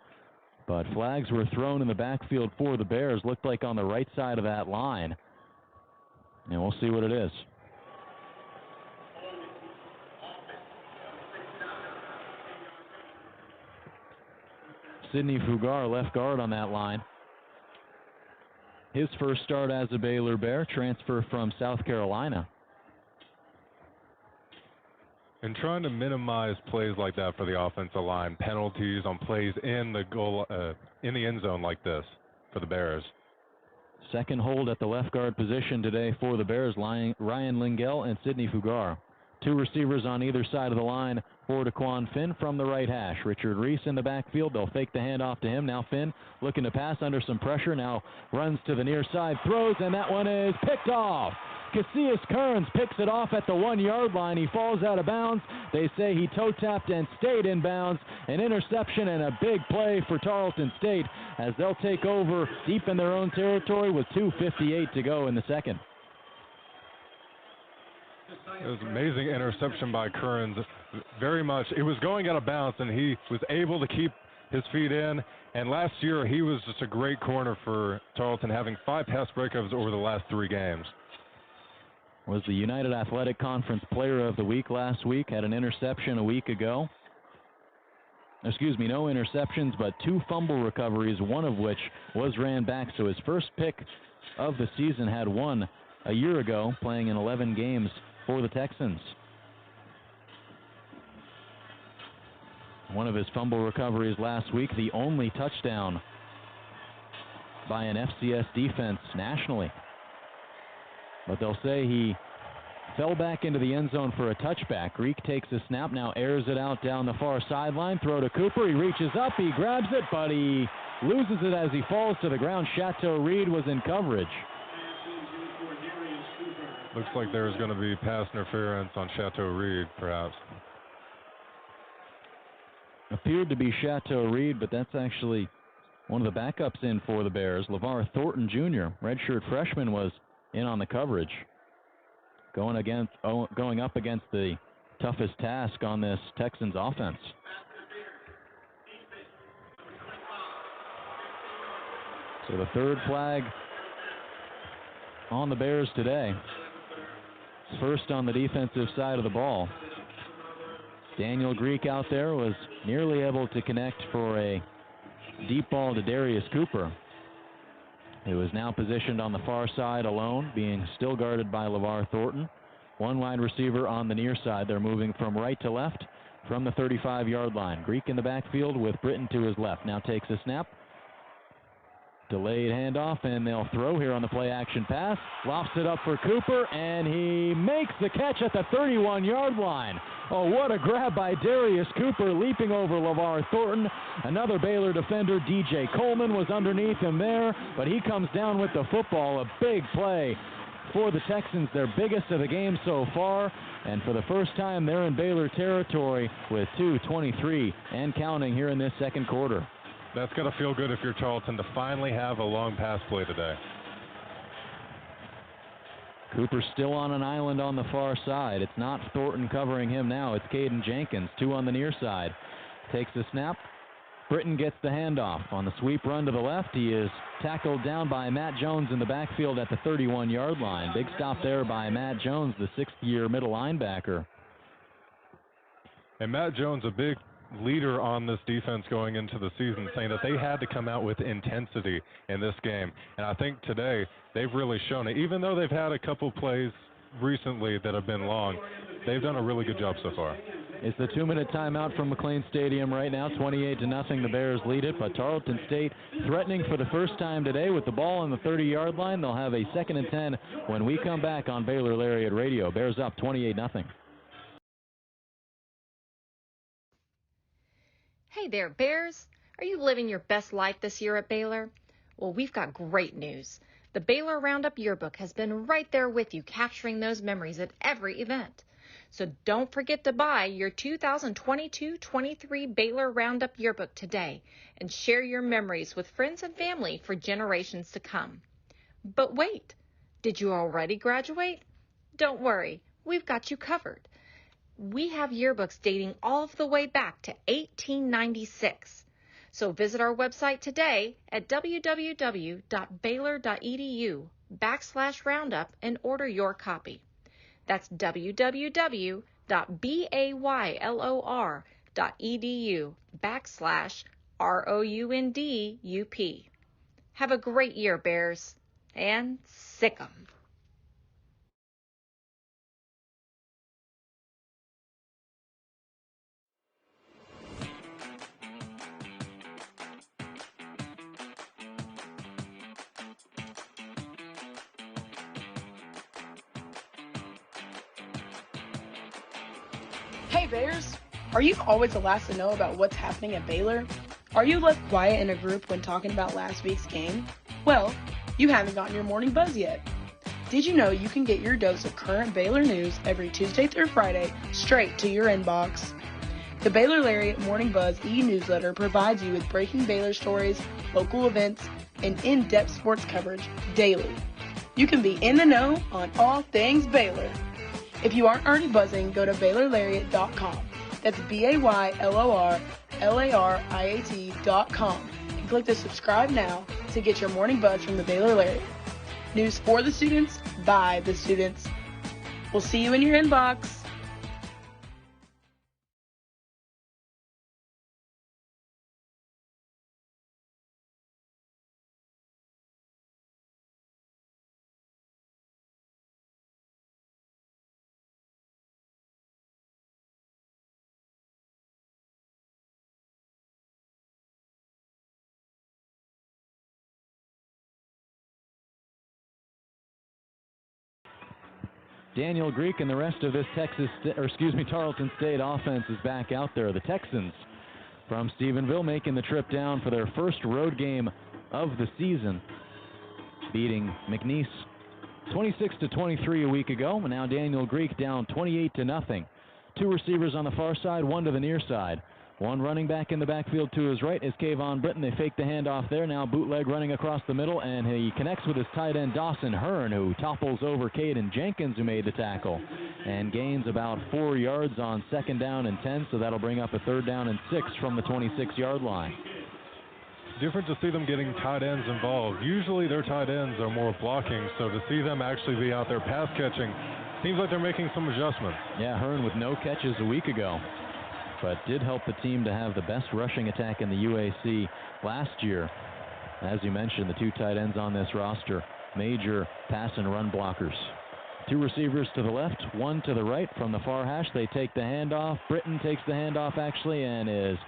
But flags were thrown in the backfield for the Bears. Looked like on the right side of that line. And we'll see what it is. Sidney Fugar, left guard on that line. His first start as a Baylor Bear, transfer from South Carolina. and trying to minimize plays like that for the offensive line, penalties on plays in the goal, in the end zone like this for the Bears. Second hold at the left guard position today for the Bears, Ryan Lingell and Sidney Fugar. Two receivers on either side of the line for Daquan Finn from the right hash. Richard Reese in the backfield. They'll fake the handoff to him. Now Finn looking to pass under some pressure. Now runs to the near side, throws, and that one is picked off. Casillas Kearns picks it off at the 1-yard line. He falls out of bounds. They say he toe-tapped and stayed in bounds. An interception and a big play for Tarleton State as they'll take over deep in their own territory with 2:58 to go in the second. It was an amazing interception by Kearns. Very much. It was going out of bounds, and he was able to keep his feet in. And last year, he was just a great corner for Tarleton, having 5 pass breakups over the last 3 games. Was the United Athletic Conference Player of the Week last week, had an interception a week ago. Excuse me, no interceptions, but 2 fumble recoveries, one of which was ran back. So his first pick of the season, had one a year ago, playing in 11 games for the Texans. One of his fumble recoveries last week, the only touchdown by an FCS defense nationally. But they'll say he fell back into the end zone for a touchback. Greek takes a snap, now airs it out down the far sideline. Throw to Cooper. He reaches up, he grabs it, but he loses it as he falls to the ground. Chateau Reed was in coverage. Looks like there's going to be pass interference on Chateau Reed, perhaps. Appeared to be Chateau Reed, but that's actually one of the backups in for the Bears. LeVar Thornton Jr., redshirt freshman, was in on the coverage, going up against the toughest task on this Texans offense. So the third flag on the Bears today. First on the defensive side of the ball. Daniel Greek out there was nearly able to connect for a deep ball to Darius Cooper, who is now positioned on the far side alone, being still guarded by LeVar Thornton. One wide receiver on the near side. They're moving from right to left from the 35-yard line. Greek in the backfield with Britton to his left. Now takes a snap. Delayed handoff, and they'll throw here on the play-action pass. Lofts it up for Cooper, and he makes the catch at the 31-yard line. Oh, what a grab by Darius Cooper, leaping over LeVar Thornton. Another Baylor defender, DJ Coleman, was underneath him there, but he comes down with the football. A big play for the Texans, their biggest of the game so far. And for the first time, they're in Baylor territory with 2:23 and counting here in this second quarter. That's going to feel good if you're Tarleton to finally have a long pass play today. Cooper still on an island on the far side. It's not Thornton covering him now. It's Caden Jenkins, 2 on the near side. Takes the snap. Britton gets the handoff. On the sweep run to the left, he is tackled down by Matt Jones in the backfield at the 31-yard line. Big stop there by Matt Jones, the 6th-year middle linebacker. And Matt Jones, a big leader on this defense going into the season, saying that they had to come out with intensity in this game. And I think today they've really shown it. Even though they've had a couple plays recently that have been long, they've done a really good job so far. It's the 2-minute timeout from McLean Stadium right now. 28-0. The Bears lead it, but Tarleton State threatening for the first time today with the ball on the 30-yard line. They'll have a 2nd and 10 when we come back on Baylor Lariat Radio. Bears up 28-0. Hey there, Bears. Are you living your best life this year at Baylor? Well, we've got great news. The Baylor Roundup Yearbook has been right there with you, capturing those memories at every event. So don't forget to buy your 2022-23 Baylor Roundup Yearbook today and share your memories with friends and family for generations to come. But wait, did you already graduate? Don't worry, we've got you covered. We have yearbooks dating all the way back to 1896. So visit our website today at www.baylor.edu/roundup and order your copy. That's www.baylor.edu/ROUNDUP. Have a great year, Bears, and sick 'em. Hey Bears, are you always the last to know about what's happening at Baylor? Are you left quiet in a group when talking about last week's game? Well, you haven't gotten your morning buzz yet. Did you know you can get your dose of current Baylor news every Tuesday through Friday straight to your inbox? The Baylor Lariat Morning Buzz e-newsletter provides you with breaking Baylor stories, local events, and in-depth sports coverage daily. You can be in the know on all things Baylor. If you aren't already buzzing, go to BaylorLariat.com. That's BaylorLariat.com and click the subscribe now to get your morning buzz from the Baylor Lariat. News for the students, by the students. We'll see you in your inbox. Daniel Greek and the rest of this Tarleton State offense is back out there. The Texans from Stephenville making the trip down for their first road game of the season, beating McNeese 26-23 a week ago. And now Daniel Greek down 28-0. Two receivers on the far side, one to the near side. One running back in the backfield to his right is Kayvon Britton. They fake the handoff there. Now bootleg running across the middle, and he connects with his tight end Dawson Hearn, who topples over Caden Jenkins, who made the tackle, and gains about 4 yards on 2nd down and 10, so that'll bring up a 3rd down and 6 from the 26-yard line. Different to see them getting tight ends involved. Usually their tight ends are more blocking, so to see them actually be out there pass catching, seems like they're making some adjustments. Yeah, Hearn with no catches a week ago, but did help the team to have the best rushing attack in the UAC last year. As you mentioned, the two tight ends on this roster, major pass and run blockers. Two receivers to the left, one to the right. From the far hash, they take the handoff. Britton takes the handoff, actually, and is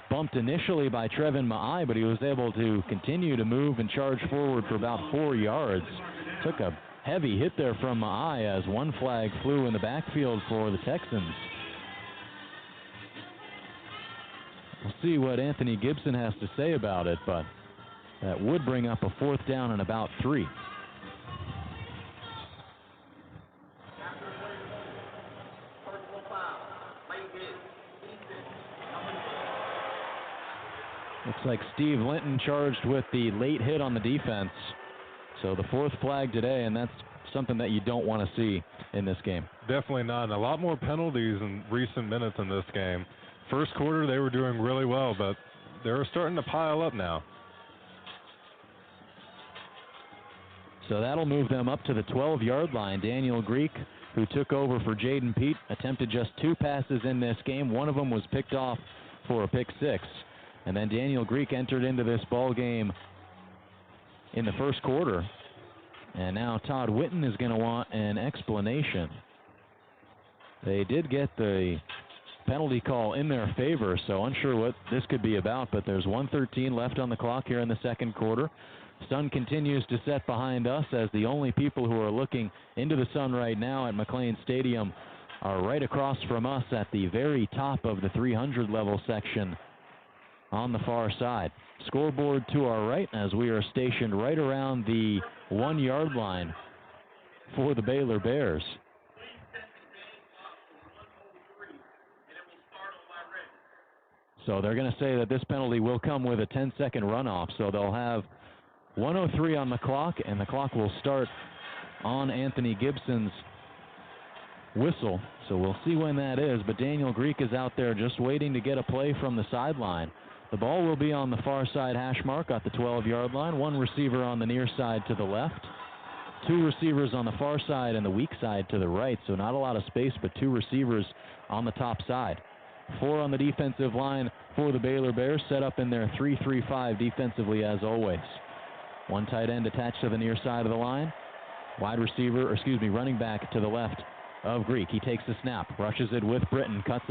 bumped initially by Trevin Ma'ai, but he was able to continue to move and charge forward for about 4 yards. Took a heavy hit there from Ma'ai as one flag flew in the backfield for the Texans. We'll see what Anthony Gibson has to say about it, but that would bring up a 4th down and about 3. Looks like Steve Linton charged with the late hit on the defense. So the 4th flag today, and that's something that you don't want to see in this game. Definitely not. And a lot more penalties in recent minutes in this game. First quarter, they were doing really well, but they're starting to pile up now. So that'll move them up to the 12-yard line. Daniel Greek, who took over for Jaden Pete, attempted just 2 passes in this game. One of them was picked off for a pick 6. And then Daniel Greek entered into this ball game in the first quarter. And now Todd Witten is going to want an explanation. They did get the penalty call in their favor, so unsure what this could be about, but there's 1:13 left on the clock here in the second quarter. Sun continues to set behind us as the only people who are looking into the sun right now at McLean Stadium are right across from us at the very top of the 300 level section on the far side. Scoreboard to our right as we are stationed right around the 1-yard line for the Baylor Bears. So they're going to say that this penalty will come with a 10-second runoff. So they'll have 1:03 on the clock, and the clock will start on Anthony Gibson's whistle. So we'll see when that is. But Daniel Greek is out there just waiting to get a play from the sideline. The ball will be on the far side hash mark at the 12-yard line. One receiver on the near side to the left. Two receivers on the far side and the weak side to the right. So not a lot of space, but two receivers on the top side. 4 on the defensive line for the Baylor Bears, set up in their 3-3-5 defensively as always. One tight end attached to the near side of the line. Running back to the left of Greek. He takes the snap, rushes it with Britton, cuts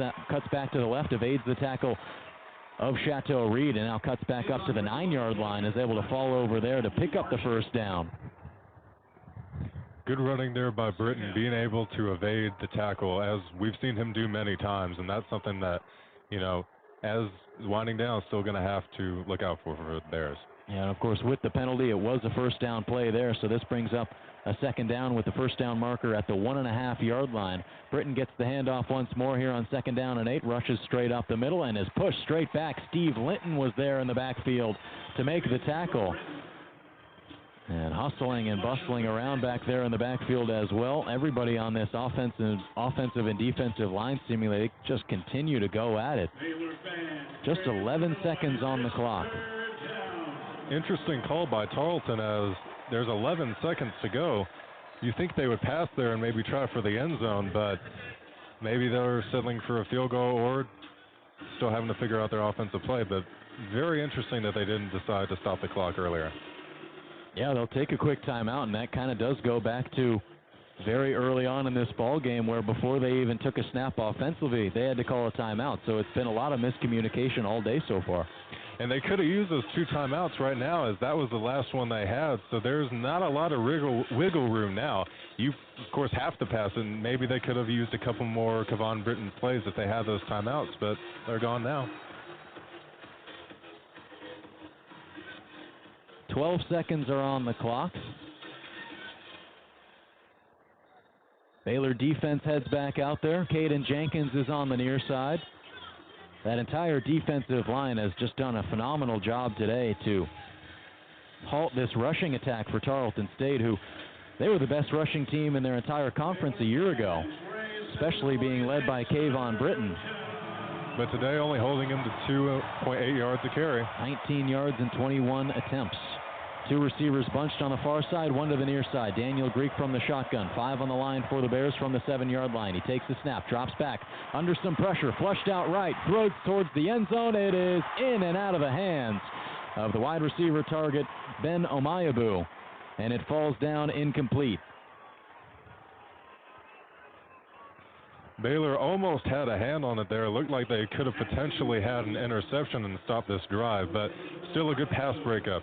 back to the left, evades the tackle of Chateau Reed, and now cuts back up to the 9-yard line, is able to fall over there to pick up the first down. Good running there by Britton, being able to evade the tackle, as we've seen him do many times, and that's something that, as winding down, still going to have to look out for the Bears. Yeah, and of course, with the penalty, it was a first down play there, so this brings up a second down with the first down marker at the 1.5-yard line. Britton gets the handoff once more here on 2nd down and 8, rushes straight up the middle, and is pushed straight back. Steve Linton was there in the backfield to make the tackle. And hustling and bustling around back there in the backfield as well. Everybody on this offensive and defensive line seemingly just continue to go at it. Just 11 seconds on the clock. Interesting call by Tarleton, as there's 11 seconds to go. You think they would pass there and maybe try for the end zone, but maybe they're settling for a field goal or still having to figure out their offensive play. But very interesting that they didn't decide to stop the clock earlier. Yeah, they'll take a quick timeout, and that kind of does go back to very early on in this ball game, where before they even took a snap offensively, they had to call a timeout. So it's been a lot of miscommunication all day so far. And they could have used those 2 timeouts right now, as that was the last one they had. So there's not a lot of wiggle room now. You, of course, have to pass, and maybe they could have used a couple more Kevon Britton plays if they had those timeouts, but they're gone now. 12 seconds are on the clock. Baylor defense heads back out there. Caden Jenkins is on the near side. That entire defensive line has just done a phenomenal job today to halt this rushing attack for Tarleton State, who they were the best rushing team in their entire conference a year ago, especially being led by Kevon Britton. But today only holding him to 2.8 yards a carry. 19 yards and 21 attempts. 2 receivers bunched on the far side, 1 to the near side. Daniel Greek from the shotgun. 5 on the line for the Bears from the 7-yard line. He takes the snap, drops back, under some pressure, flushed out right, throws towards the end zone. It is in and out of the hands of the wide receiver target, Ben Omayabu, and it falls down incomplete. Baylor almost had a hand on it there. It looked like they could have potentially had an interception and stopped this drive, but still a good pass breakup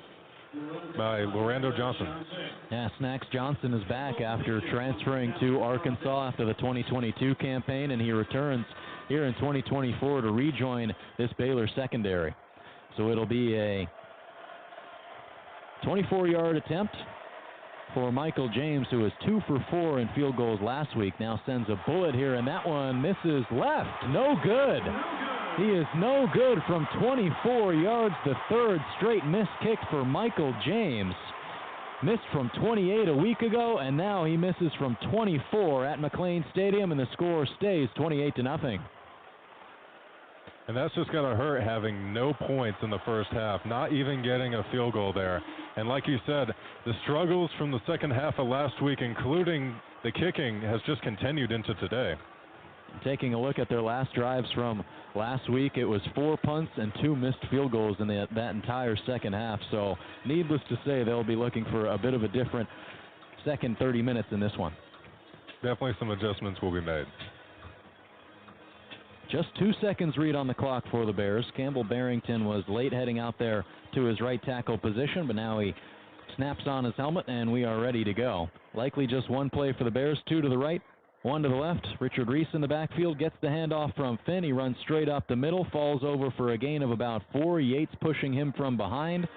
by Lorando Johnson. Yeah, Snacks Johnson is back after transferring to Arkansas after the 2022 campaign, and he returns here in 2024 to rejoin this Baylor secondary. So it'll be a 24-yard attempt for Michael James, who was 2 for 4 in field goals last week. Now sends a bullet here, and that one misses left. No good. He is no good from 24 yards. The 3rd straight missed kick for Michael James. Missed from 28 a week ago, and now he misses from 24 at McLean Stadium, and the score stays 28-0. And that's just going to hurt, having no points in the first half, not even getting a field goal there. And like you said, the struggles from the second half of last week, including the kicking, has just continued into today. Taking a look at their last drives from last week, it was 4 punts and 2 missed field goals in that entire second half. So needless to say, they'll be looking for a bit of a different second 30 minutes in this one. Definitely some adjustments will be made. Just 2 seconds read on the clock for the Bears. Campbell Barrington was late heading out there to his right tackle position, but now he snaps on his helmet, and we are ready to go. Likely just 1 play for the Bears, 2 to the right, 1 to the left. Richard Reese in the backfield gets the handoff from Finn. He runs straight up the middle, falls over for a gain of about 4. Yates pushing him from behind,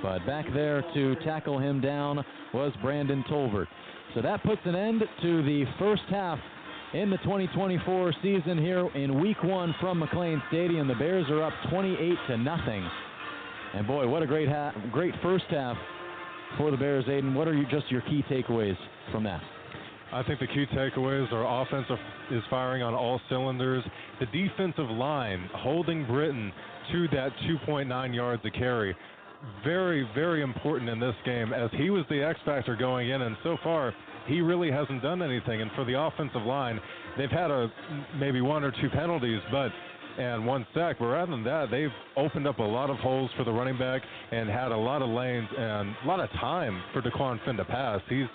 but back there to tackle him down was Brandon Tolbert. So that puts an end to the first half in the 2024 season here in Week 1 from McLean Stadium. The Bears are up 28-0. And boy, what a great first half for the Bears, Aiden. What are your key takeaways from that? I think the key takeaways are offense is firing on all cylinders. The defensive line holding Britton to that 2.9 yards a carry. Very, very important in this game, as he was the X factor going in, and so far he really hasn't done anything. And for the offensive line, they've had maybe 1 or 2 penalties, and 1 sack. But rather than that, they've opened up a lot of holes for the running back and had a lot of lanes and a lot of time for DeQuan Finn to pass. He's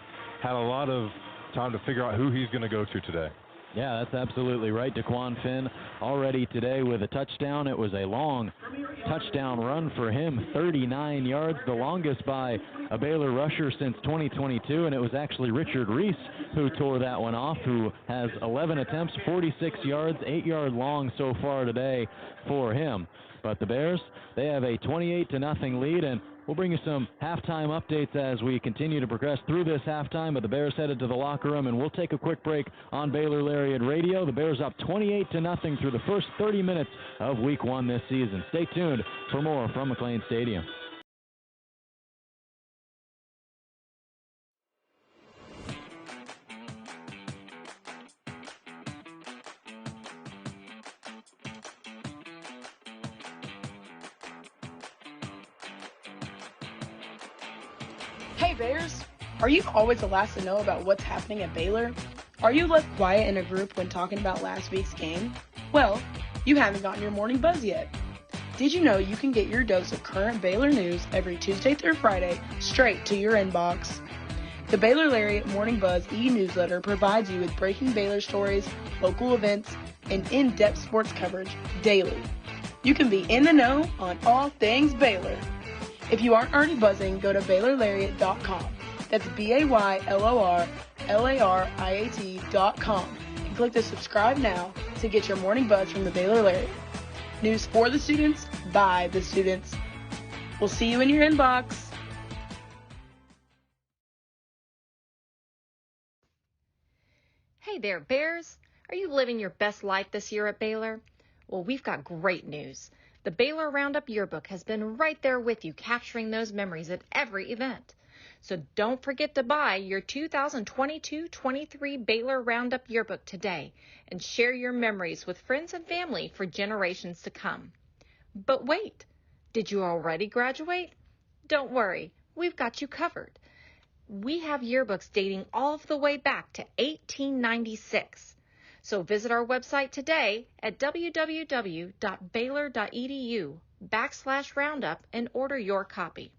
had a lot of time to figure out who he's going to go to today. Yeah, that's absolutely right. DeQuan Finn already today with a touchdown. It was a long touchdown run for him, 39 yards, the longest by a Baylor rusher since 2022, and it was actually Richard Reese who tore that one off, who has 11 attempts, 46 yards, 8-yard long so far today for him. But the Bears, they have a 28-0 lead, and we'll bring you some halftime updates as we continue to progress through this halftime. But the Bears headed to the locker room, and we'll take a quick break on Baylor Lariat Radio. The Bears up 28-0 through the first 30 minutes of Week 1 this season. Stay tuned for more from McLean Stadium. Hey Bears! Are you always the last to know about what's happening at Baylor? Are you left quiet in a group when talking about last week's game? Well, you haven't gotten your morning buzz yet. Did you know you can get your dose of current Baylor news every Tuesday through Friday straight to your inbox? The Baylor Lariat Morning Buzz e-newsletter provides you with breaking Baylor stories, local events, and in-depth sports coverage daily. You can be in the know on all things Baylor. If you aren't already buzzing, go to BaylorLariat.com. That's BaylorLariat.com and click the subscribe now to get your morning buzz from the Baylor Lariat. News for the students, by the students. We'll see you in your inbox. Hey there, Bears. Are you living your best life this year at Baylor? Well, we've got great news. The Baylor Roundup Yearbook has been right there with you, capturing those memories at every event. So don't forget to buy your 2022-23 Baylor Roundup Yearbook today and share your memories with friends and family for generations to come. But wait, did you already graduate? Don't worry, we've got you covered. We have yearbooks dating all the way back to 1896. So visit our website today at www.baylor.edu/roundup and order your copy.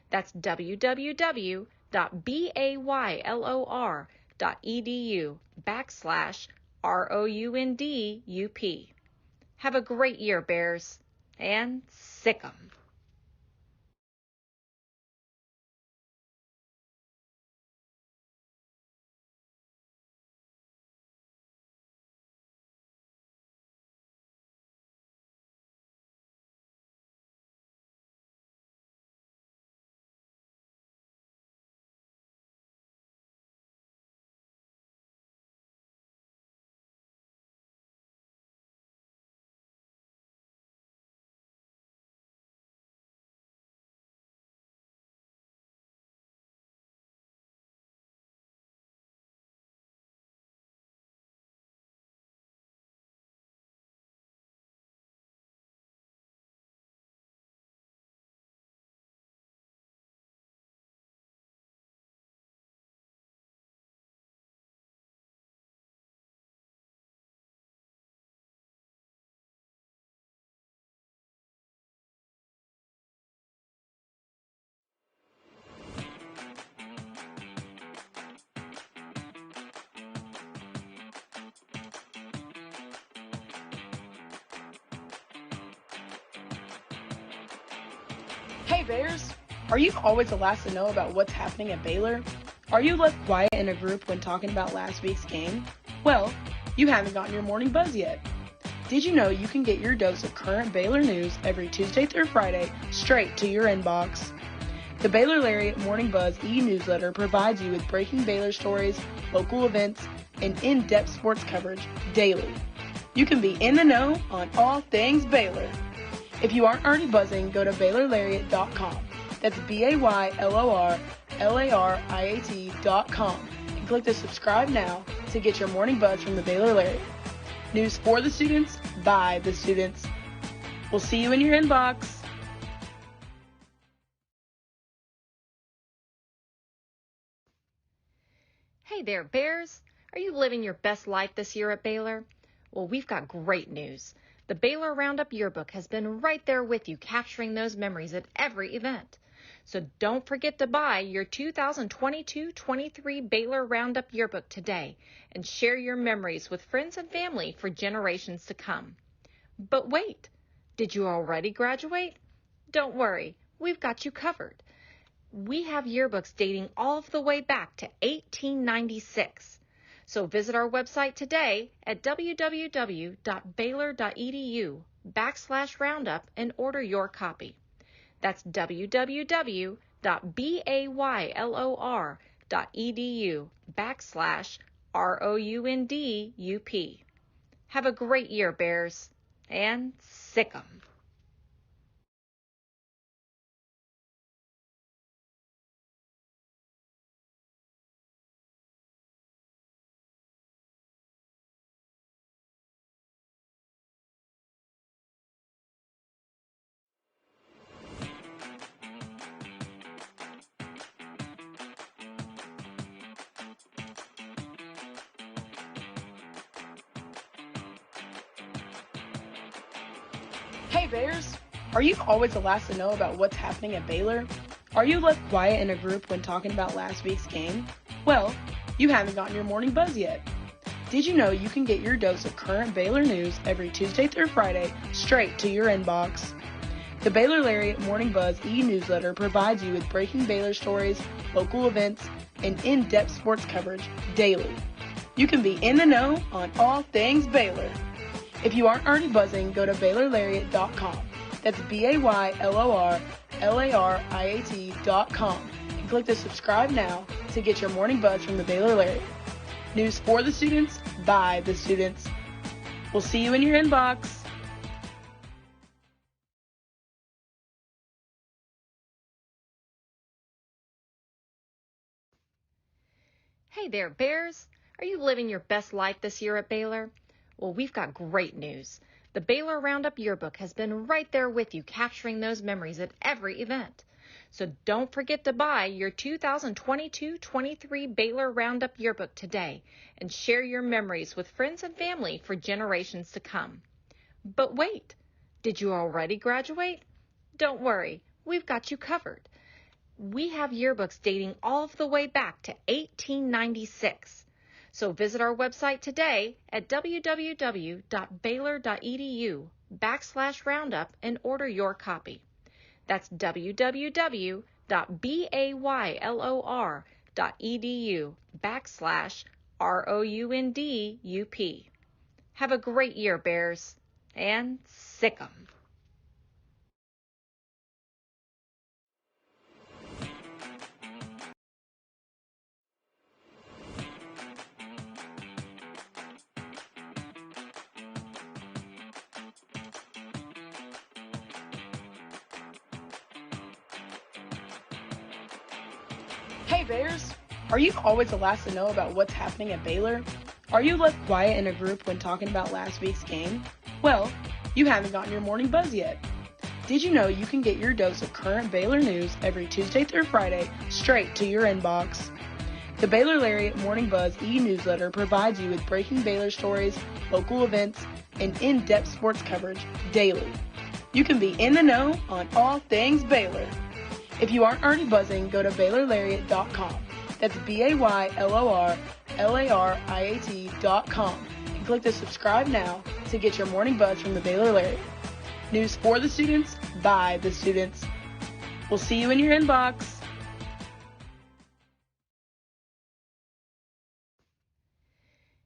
That's www.baylor.edu/ROUNDUP. Have a great year, Bears, and sick 'em. Hey Bears! Are you always the last to know about what's happening at Baylor? Are you left quiet in a group when talking about last week's game? Well, you haven't gotten your morning buzz yet. Did you know you can get your dose of current Baylor news every Tuesday through Friday straight to your inbox? The Baylor Lariat Morning Buzz e-newsletter provides you with breaking Baylor stories, local events, and in-depth sports coverage daily. You can be in the know on all things Baylor. If you aren't already buzzing, go to BaylorLariat.com. That's BaylorLariat.com and click the subscribe now to get your morning buzz from the Baylor Lariat. News for the students, by the students. We'll see you in your inbox. Hey there, Bears. Are you living your best life this year at Baylor? Well, we've got great news. The Baylor Roundup Yearbook has been right there with you, capturing those memories at every event. So don't forget to buy your 2022-23 Baylor Roundup Yearbook today and share your memories with friends and family for generations to come. But wait, did you already graduate? Don't worry, we've got you covered. We have yearbooks dating all the way back to 1896. So visit our website today at www.baylor.edu/roundup and order your copy. That's www.baylor.edu/ROUNDUP. Have a great year, Bears, and sick 'em. Hey Bears! Are you always the last to know about what's happening at Baylor? Are you left quiet in a group when talking about last week's game? Well, you haven't gotten your morning buzz yet. Did you know you can get your dose of current Baylor news every Tuesday through Friday straight to your inbox? The Baylor Lariat Morning Buzz e-newsletter provides you with breaking Baylor stories, local events, and in-depth sports coverage daily. You can be in the know on all things Baylor. If you aren't already buzzing, go to BaylorLariat.com. That's BaylorLariat.com and click the subscribe now to get your morning buzz from the Baylor Lariat. News for the students, by the students. We'll see you in your inbox. Hey there, Bears. Are you living your best life this year at Baylor? Well, we've got great news. The Baylor Roundup Yearbook has been right there with you, capturing those memories at every event. So don't forget to buy your 2022-23 Baylor Roundup Yearbook today and share your memories with friends and family for generations to come. But wait, did you already graduate? Don't worry, we've got you covered. We have yearbooks dating all the way back to 1896. So visit our website today at www.baylor.edu/roundup and order your copy. That's www.baylor.edu/ROUNDUP. Have a great year, Bears, and sick 'em. Hey Bears! Are you always the last to know about what's happening at Baylor? Are you left quiet in a group when talking about last week's game? Well, you haven't gotten your morning buzz yet. Did you know you can get your dose of current Baylor news every Tuesday through Friday straight to your inbox? The Baylor Lariat Morning Buzz e-newsletter provides you with breaking Baylor stories, local events, and in-depth sports coverage daily. You can be in the know on all things Baylor. If you aren't already buzzing, go to BaylorLariat.com. That's BaylorLariat.com and click the subscribe now to get your morning buzz from the Baylor Lariat. News for the students, by the students. We'll see you in your inbox.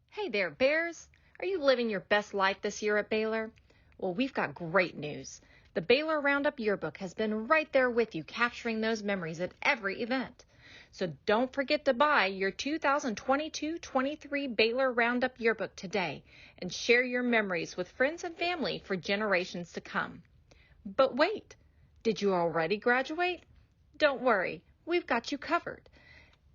Hey there, Bears. Are you living your best life this year at Baylor? Well, we've got great news. The Baylor Roundup Yearbook has been right there with you, capturing those memories at every event. So don't forget to buy your 2022-23 Baylor Roundup Yearbook today and share your memories with friends and family for generations to come. But wait, did you already graduate? Don't worry, we've got you covered.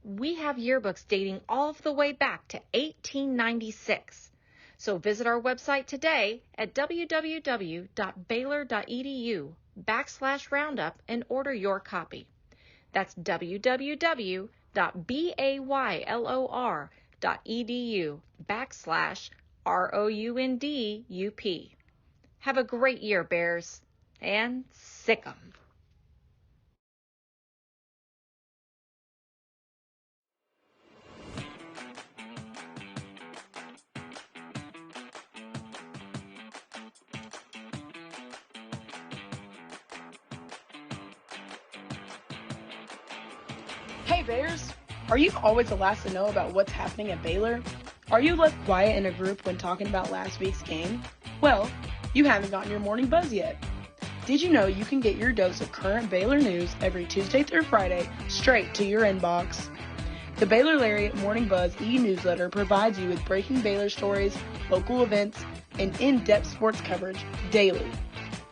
We have yearbooks dating all the way back to 1896. So visit our website today at www.baylor.edu/roundup and order your copy. That's www.baylor.edu/ROUNDUP. Have a great year, Bears, and sick 'em. Hey Bears! Are you always the last to know about what's happening at Baylor? Are you left quiet in a group when talking about last week's game? Well, you haven't gotten your morning buzz yet. Did you know you can get your dose of current Baylor news every Tuesday through Friday straight to your inbox? The Baylor Lariat Morning Buzz e-newsletter provides you with breaking Baylor stories, local events, and in-depth sports coverage daily.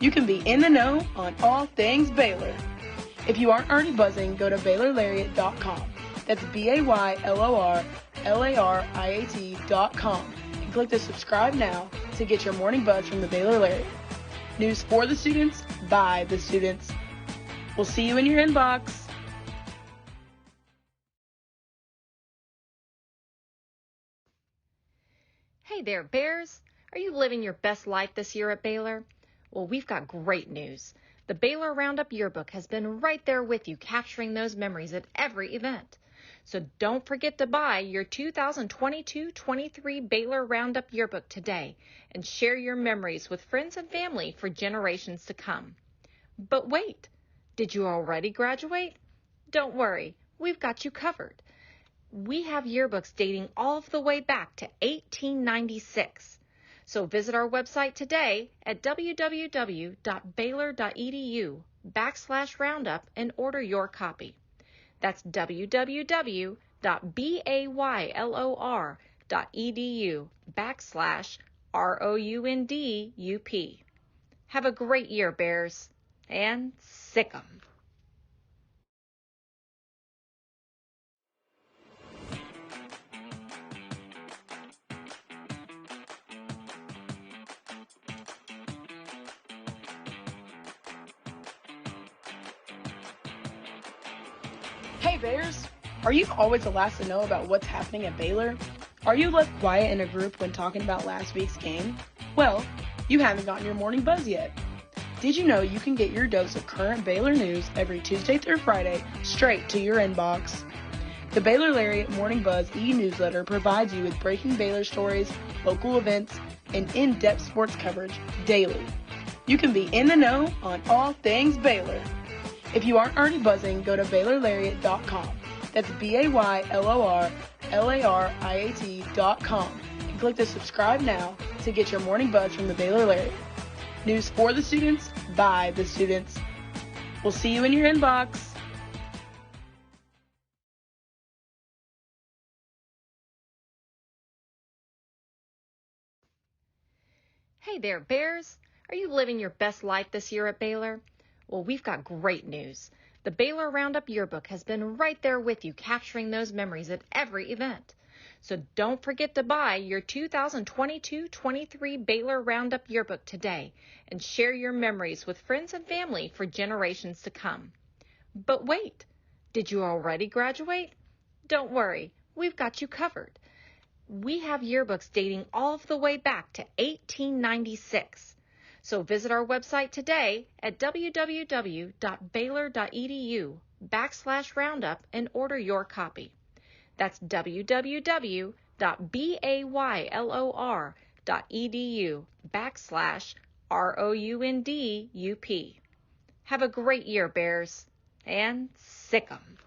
You can be in the know on all things Baylor. If you aren't already buzzing, go to BaylorLariat.com. That's BaylorLariat.com and click the subscribe now to get your morning buzz from the Baylor Lariat. News for the students, by the students. We'll see you in your inbox. Hey there, Bears. Are you living your best life this year at Baylor? Well, we've got great news. The Baylor Roundup Yearbook has been right there with you, capturing those memories at every event. So don't forget to buy your 2022-23 Baylor Roundup Yearbook today and share your memories with friends and family for generations to come. But wait, did you already graduate? Don't worry, we've got you covered. We have yearbooks dating all the way back to 1896. So visit our website today at www.baylor.edu/roundup and order your copy. That's www.baylor.edu/ROUNDUP. Have a great year, Bears, and sick 'em. Hey Bears! Are you always the last to know about what's happening at Baylor? Are you left quiet in a group when talking about last week's game? Well, you haven't gotten your morning buzz yet. Did you know you can get your dose of current Baylor news every Tuesday through Friday straight to your inbox? The Baylor Lariat Morning Buzz e-newsletter provides you with breaking Baylor stories, local events, and in-depth sports coverage daily. You can be in the know on all things Baylor. If you aren't already buzzing, go to BaylorLariat.com. That's BaylorLariat.com and click the subscribe now to get your morning buzz from the Baylor Lariat. News for the students, by the students. We'll see you in your inbox. Hey there, Bears. Are you living your best life this year at Baylor? Well, we've got great news. The Baylor Roundup Yearbook has been right there with you, capturing those memories at every event. So don't forget to buy your 2022-23 Baylor Roundup Yearbook today and share your memories with friends and family for generations to come. But wait, did you already graduate? Don't worry, we've got you covered. We have yearbooks dating all the way back to 1896. So visit our website today at www.baylor.edu/roundup and order your copy. That's www.baylor.edu/ROUNDUP. Have a great year, Bears, and sick 'em.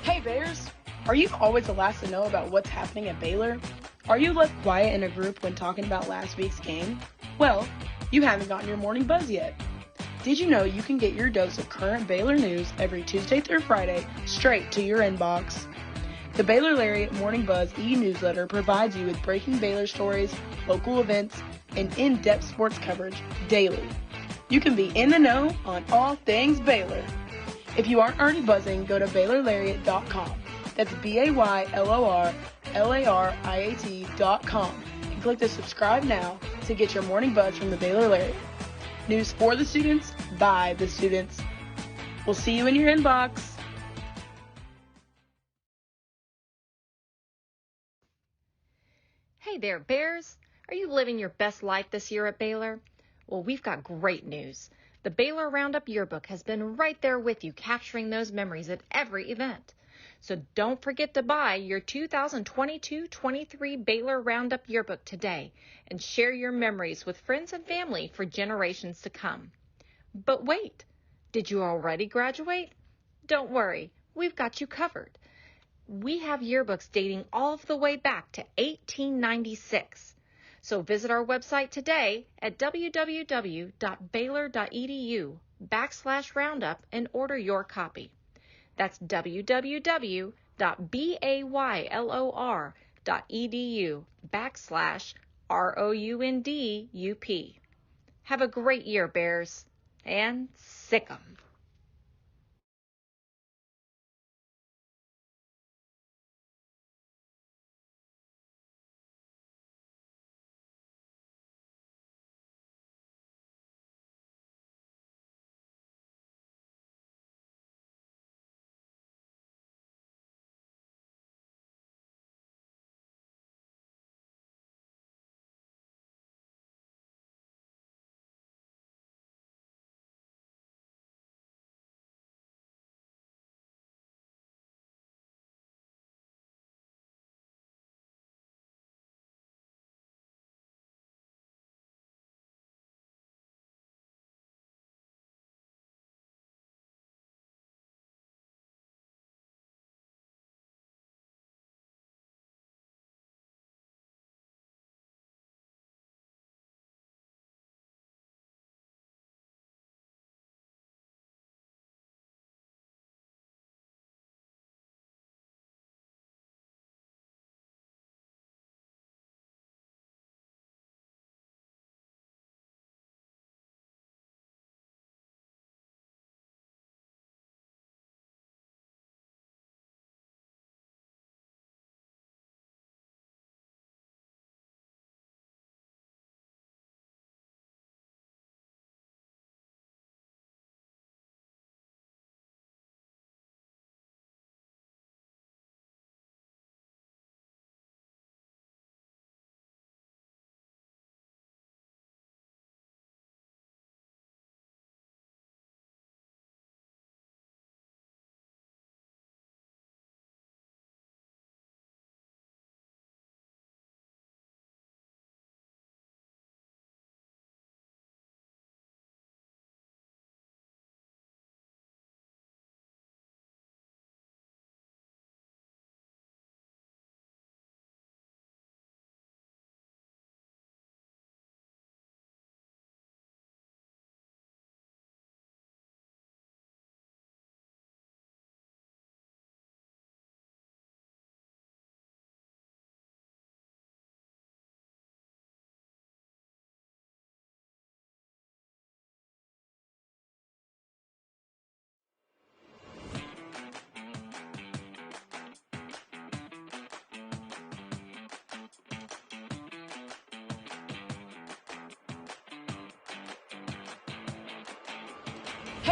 Hey Bears! Are you always the last to know about what's happening at Baylor? Are you left quiet in a group when talking about last week's game? Well, you haven't gotten your morning buzz yet. Did you know you can get your dose of current Baylor news every Tuesday through Friday straight to your inbox? The Baylor Lariat Morning Buzz e-newsletter provides you with breaking Baylor stories, local events, and in-depth sports coverage daily. You can be in the know on all things Baylor. If you aren't already buzzing, go to BaylorLariat.com. That's BaylorLariat.com and click the subscribe now to get your morning buzz from the Baylor Lariat. News for the students, by the students. We'll see you in your inbox. Hey there, Bears. Are you living your best life this year at Baylor? Well, we've got great news. The Baylor Roundup Yearbook has been right there with you, capturing those memories at every event. So don't forget to buy your 2022-23 Baylor Roundup Yearbook today and share your memories with friends and family for generations to come. But wait, did you already graduate? Don't worry, we've got you covered. We have yearbooks dating all the way back to 1896. So visit our website today at www.baylor.edu/roundup and order your copy. That's www.baylor.edu/ROUNDUP. Have a great year, Bears, and sick 'em.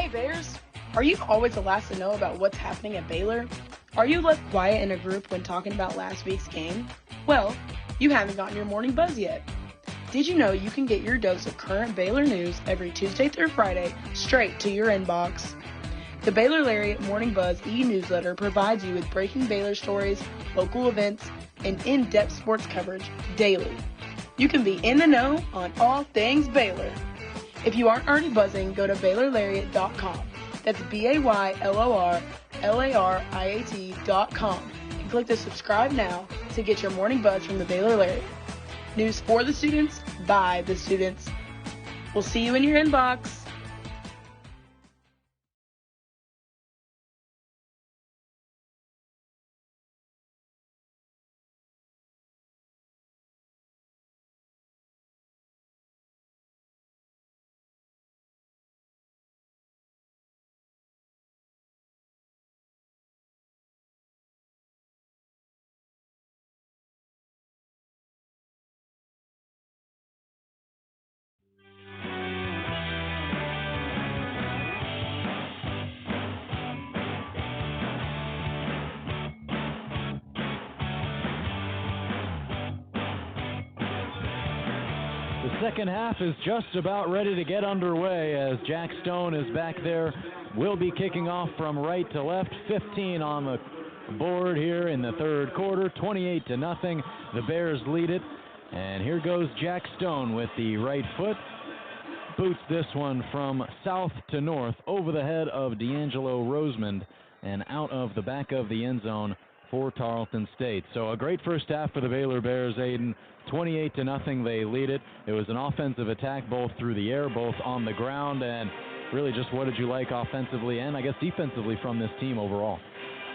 Hey Bears! Are you always the last to know about what's happening at Baylor? Are you left quiet in a group when talking about last week's game? Well, you haven't gotten your morning buzz yet. Did you know you can get your dose of current Baylor news every Tuesday through Friday straight to your inbox? The Baylor Lariat Morning Buzz e-newsletter provides you with breaking Baylor stories, local events, and in-depth sports coverage daily. You can be in the know on all things Baylor. If you aren't already buzzing, go to BaylorLariat.com. That's BaylorLariat.com and click the subscribe now to get your morning buzz from the Baylor Lariat. News for the students, by the students. We'll see you in your inbox. second half is just about ready to get underway as Jack Stone is back there. Will be kicking off from right to left. 15 on the board here in the third quarter. 28-0. The Bears lead it. And here goes Jack Stone with the right foot. Boots this one from south to north over the head of D'Angelo Rosemond and out of the back of the end zone for Tarleton State. So a great first half for the Baylor Bears, Aiden. 28-0, they lead it. It was an offensive attack both through the air, both on the ground, and really just what did you like offensively and I guess defensively from this team overall?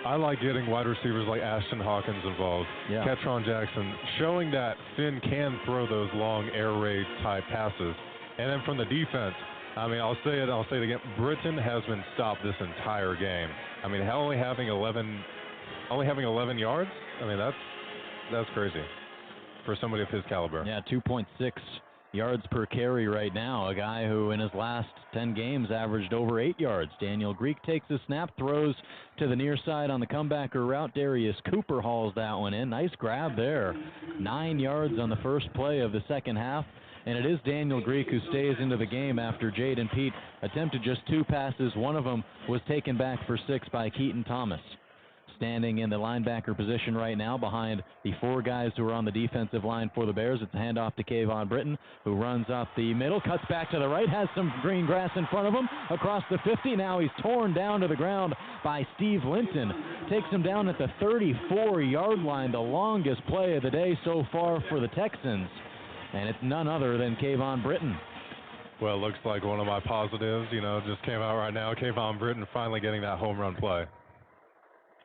I like getting wide receivers like Ashton Hawkins involved, Ketron Jackson, showing that Finn can throw those long air raid type passes. And then from the defense, I mean, I'll say it again, Britton has been stopped this entire game. I mean, only having 11 yards? I mean, that's crazy for somebody of his caliber. Yeah, 2.6 yards per carry right now. A guy who in his last 10 games averaged over 8 yards. Daniel Greek takes the snap, throws to the near side on the comebacker route. Darius Cooper hauls that one in. Nice grab there. 9 yards on the first play of the second half. And it is Daniel Greek who stays into the game after Jaden Pete attempted just 2 passes. One of them was taken back for 6 by Keaton Thomas. Standing in the linebacker position right now behind the 4 guys who are on the defensive line for the Bears. It's a handoff to Kayvon Britton, who runs up the middle, cuts back to the right, has some green grass in front of him, across the 50. Now he's torn down to the ground by Steve Linton. Takes him down at the 34-yard line, the longest play of the day so far for the Texans. And it's none other than Kayvon Britton. Well, it looks like one of my positives, just came out right now. Kayvon Britton finally getting that home run play.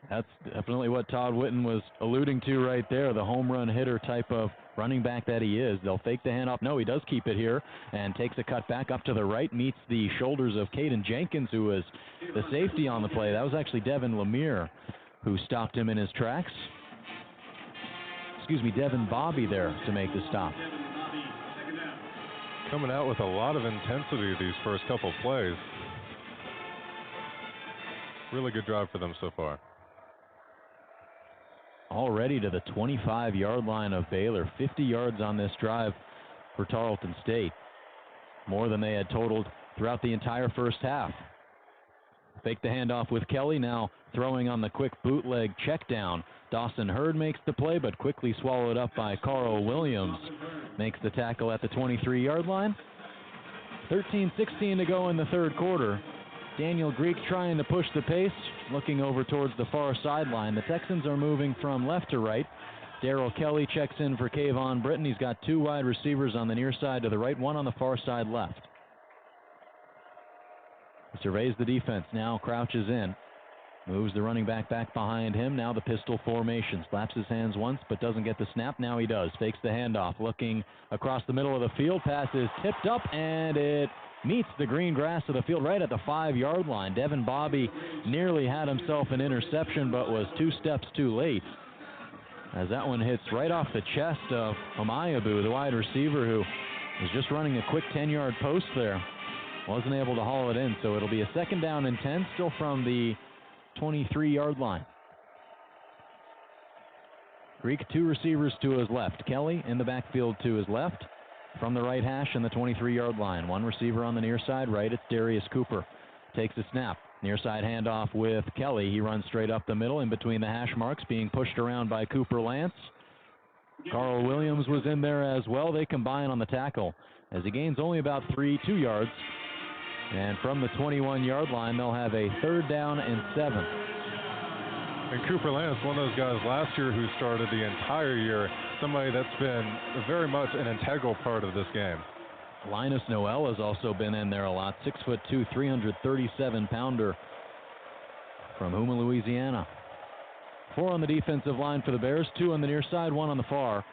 That's definitely what Todd Whitten was alluding to right there, the home run hitter type of running back that he is. They'll fake the handoff. No, he does keep it here and takes a cut back up to the right, meets the shoulders of Caden Jenkins, who was the safety on the play. That was actually Devin Lemire who stopped him in his tracks. Devin Bobby there to make the stop. Coming out with a lot of intensity these first couple plays. Really good drive for them so far. Already to the 25-yard line of Baylor. 50 yards on this drive for Tarleton State. More than they had totaled throughout the entire first half. Fake the handoff with Kelly, now throwing on the quick bootleg check down. Dawson Hurd makes the play, but quickly swallowed up by Carl Williams. Makes the tackle at the 23-yard line. 13-16 to go in the third quarter. Daniel Greek trying to push the pace, looking over towards the far sideline. The Texans are moving from left to right. Darrell Kelly checks in for Kayvon Britton. He's got 2 wide receivers on the near side to the right, 1 on the far side left. He surveys the defense, now crouches in. Moves the running back behind him. Now the pistol formation. Slaps his hands once, but doesn't get the snap. Now he does. Fakes the handoff. Looking across the middle of the field. Pass is tipped up, and it meets the green grass of the field right at the 5-yard line. Devin Bobby nearly had himself an interception, but was 2 steps too late, as that one hits right off the chest of Amayabu, the wide receiver, who was just running a quick 10-yard post there. Wasn't able to haul it in, so it'll be a 2nd down and 10, still from the 23-yard line. Greek, 2 receivers to his left. Kelly in the backfield to his left. From the right hash and the 23-yard line. 1 receiver on the near side. Right, it's Darius Cooper. Takes the snap. Near side handoff with Kelly. He runs straight up the middle in between the hash marks, being pushed around by Cooper Lance. Carl Williams was in there as well. They combine on the tackle as he gains only about 2 yards. And from the 21-yard line, they'll have a 3rd down and 7. And Cooper Lance, one of those guys last year who started the entire year, somebody that's been very much an integral part of this game. Linus Noel has also been in there a lot. 6'2", 337-pounder from Houma, Louisiana. 4 on the defensive line for the Bears, 2 on the near side, 1 on the far.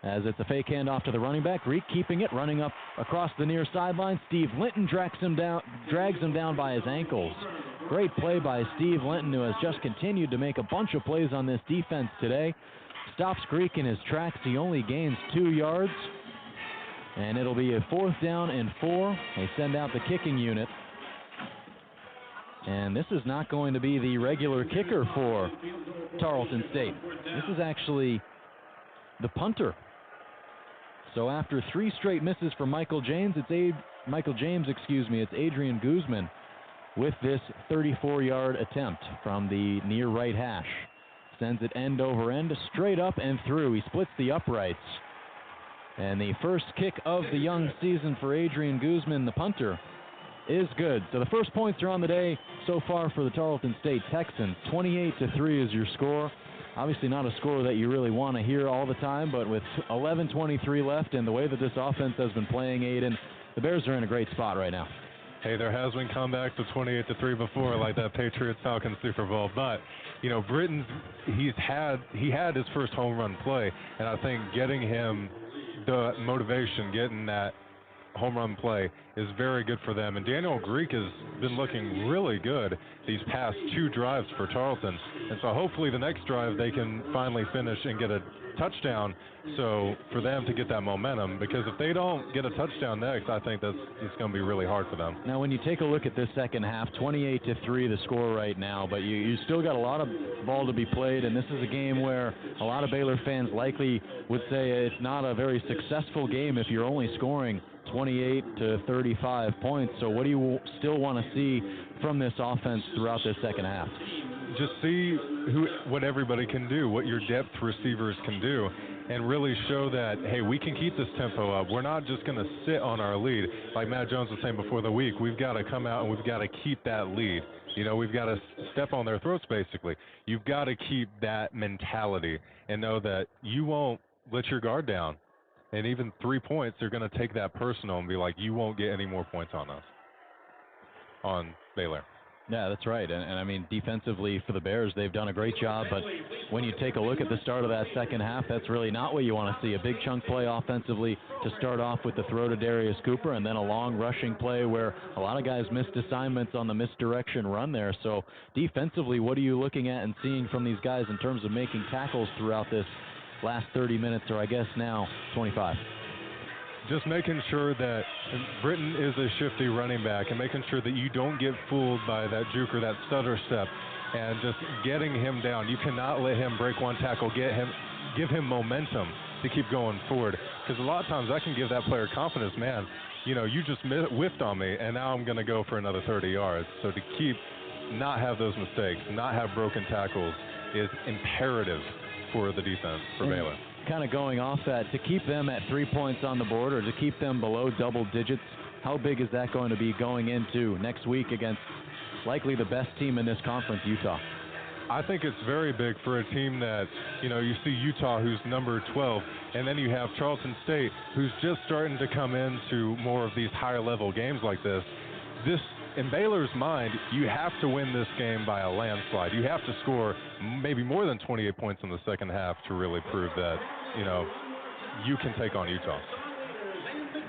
As it's a fake handoff to the running back. Greek keeping it, running up across the near sideline. Steve Linton drags him down by his ankles. Great play by Steve Linton, who has just continued to make a bunch of plays on this defense today. Stops Greek in his tracks. He only gains 2 yards. And it'll be a 4th down and 4. They send out the kicking unit. And this is not going to be the regular kicker for Tarleton State. This is actually the punter. So after 3 straight misses from Michael James, it's Adrian Guzman with this 34-yard attempt from the near right hash. Sends it end over end, straight up and through. He splits the uprights. And the first kick of the young season for Adrian Guzman, the punter, is good. So the first points are on the day so far for the Tarleton State Texans. 28-3 is your score. Obviously not a score that you really want to hear all the time, but with 11:23 left and the way that this offense has been playing, Aiden, the Bears are in a great spot right now. Hey, there has been comebacks to 28-3 before, like that Patriots-Falcons Super Bowl. But, Britton, he had his first home run play, and I think getting him the motivation, getting that home run play is very good for them. And Daniel Greek has been looking really good these past 2 drives for Tarleton. And so hopefully the next drive they can finally finish and get a touchdown, so for them to get that momentum, because if they don't get a touchdown next, I think it's going to be really hard for them. Now when you take a look at this second half, 28-3 the score right now, but you still got a lot of ball to be played, and this is a game where a lot of Baylor fans likely would say it's not a very successful game if you're only scoring 28-35 points. So what do you still want to see from this offense throughout this second half? Just see what everybody can do, what your depth receivers can do, and really show that, hey, we can keep this tempo up. We're not just going to sit on our lead. Like Matt Jones was saying before the week, we've got to come out and we've got to keep that lead. We've got to step on their throats, basically. You've got to keep that mentality and know that you won't let your guard down. And even 3 points, they're going to take that personal and be like, you won't get any more points on us, on Baylor. Yeah, that's right. And I mean, defensively for the Bears, they've done a great job. But when you take a look at the start of that second half, that's really not what you want to see. A big chunk play offensively to start off with the throw to Darius Cooper, and then a long rushing play where a lot of guys missed assignments on the misdirection run there. So defensively, what are you looking at and seeing from these guys in terms of making tackles throughout this last 30 minutes, or I guess now 25? Just making sure that Britton is a shifty running back and making sure that you don't get fooled by that juke or that stutter step, and just getting him down. You cannot let him break one tackle, give him momentum to keep going forward, because a lot of times that can give that player confidence. Man, you just whiffed on me, and now I'm going to go for another 30 yards. So to not have those mistakes, not have broken tackles is imperative for the defense for Baylor. Kind of going off that, to keep them at 3 points on the board or to keep them below double digits, how big is that going to be going into next week against likely the best team in this conference, Utah? I think it's very big for a team that, you see Utah, who's number 12, and then you have Tarleton State, who's just starting to come into more of these higher level games like this. In Baylor's mind, you have to win this game by a landslide. You have to score maybe more than 28 points in the second half to really prove that, you can take on Utah.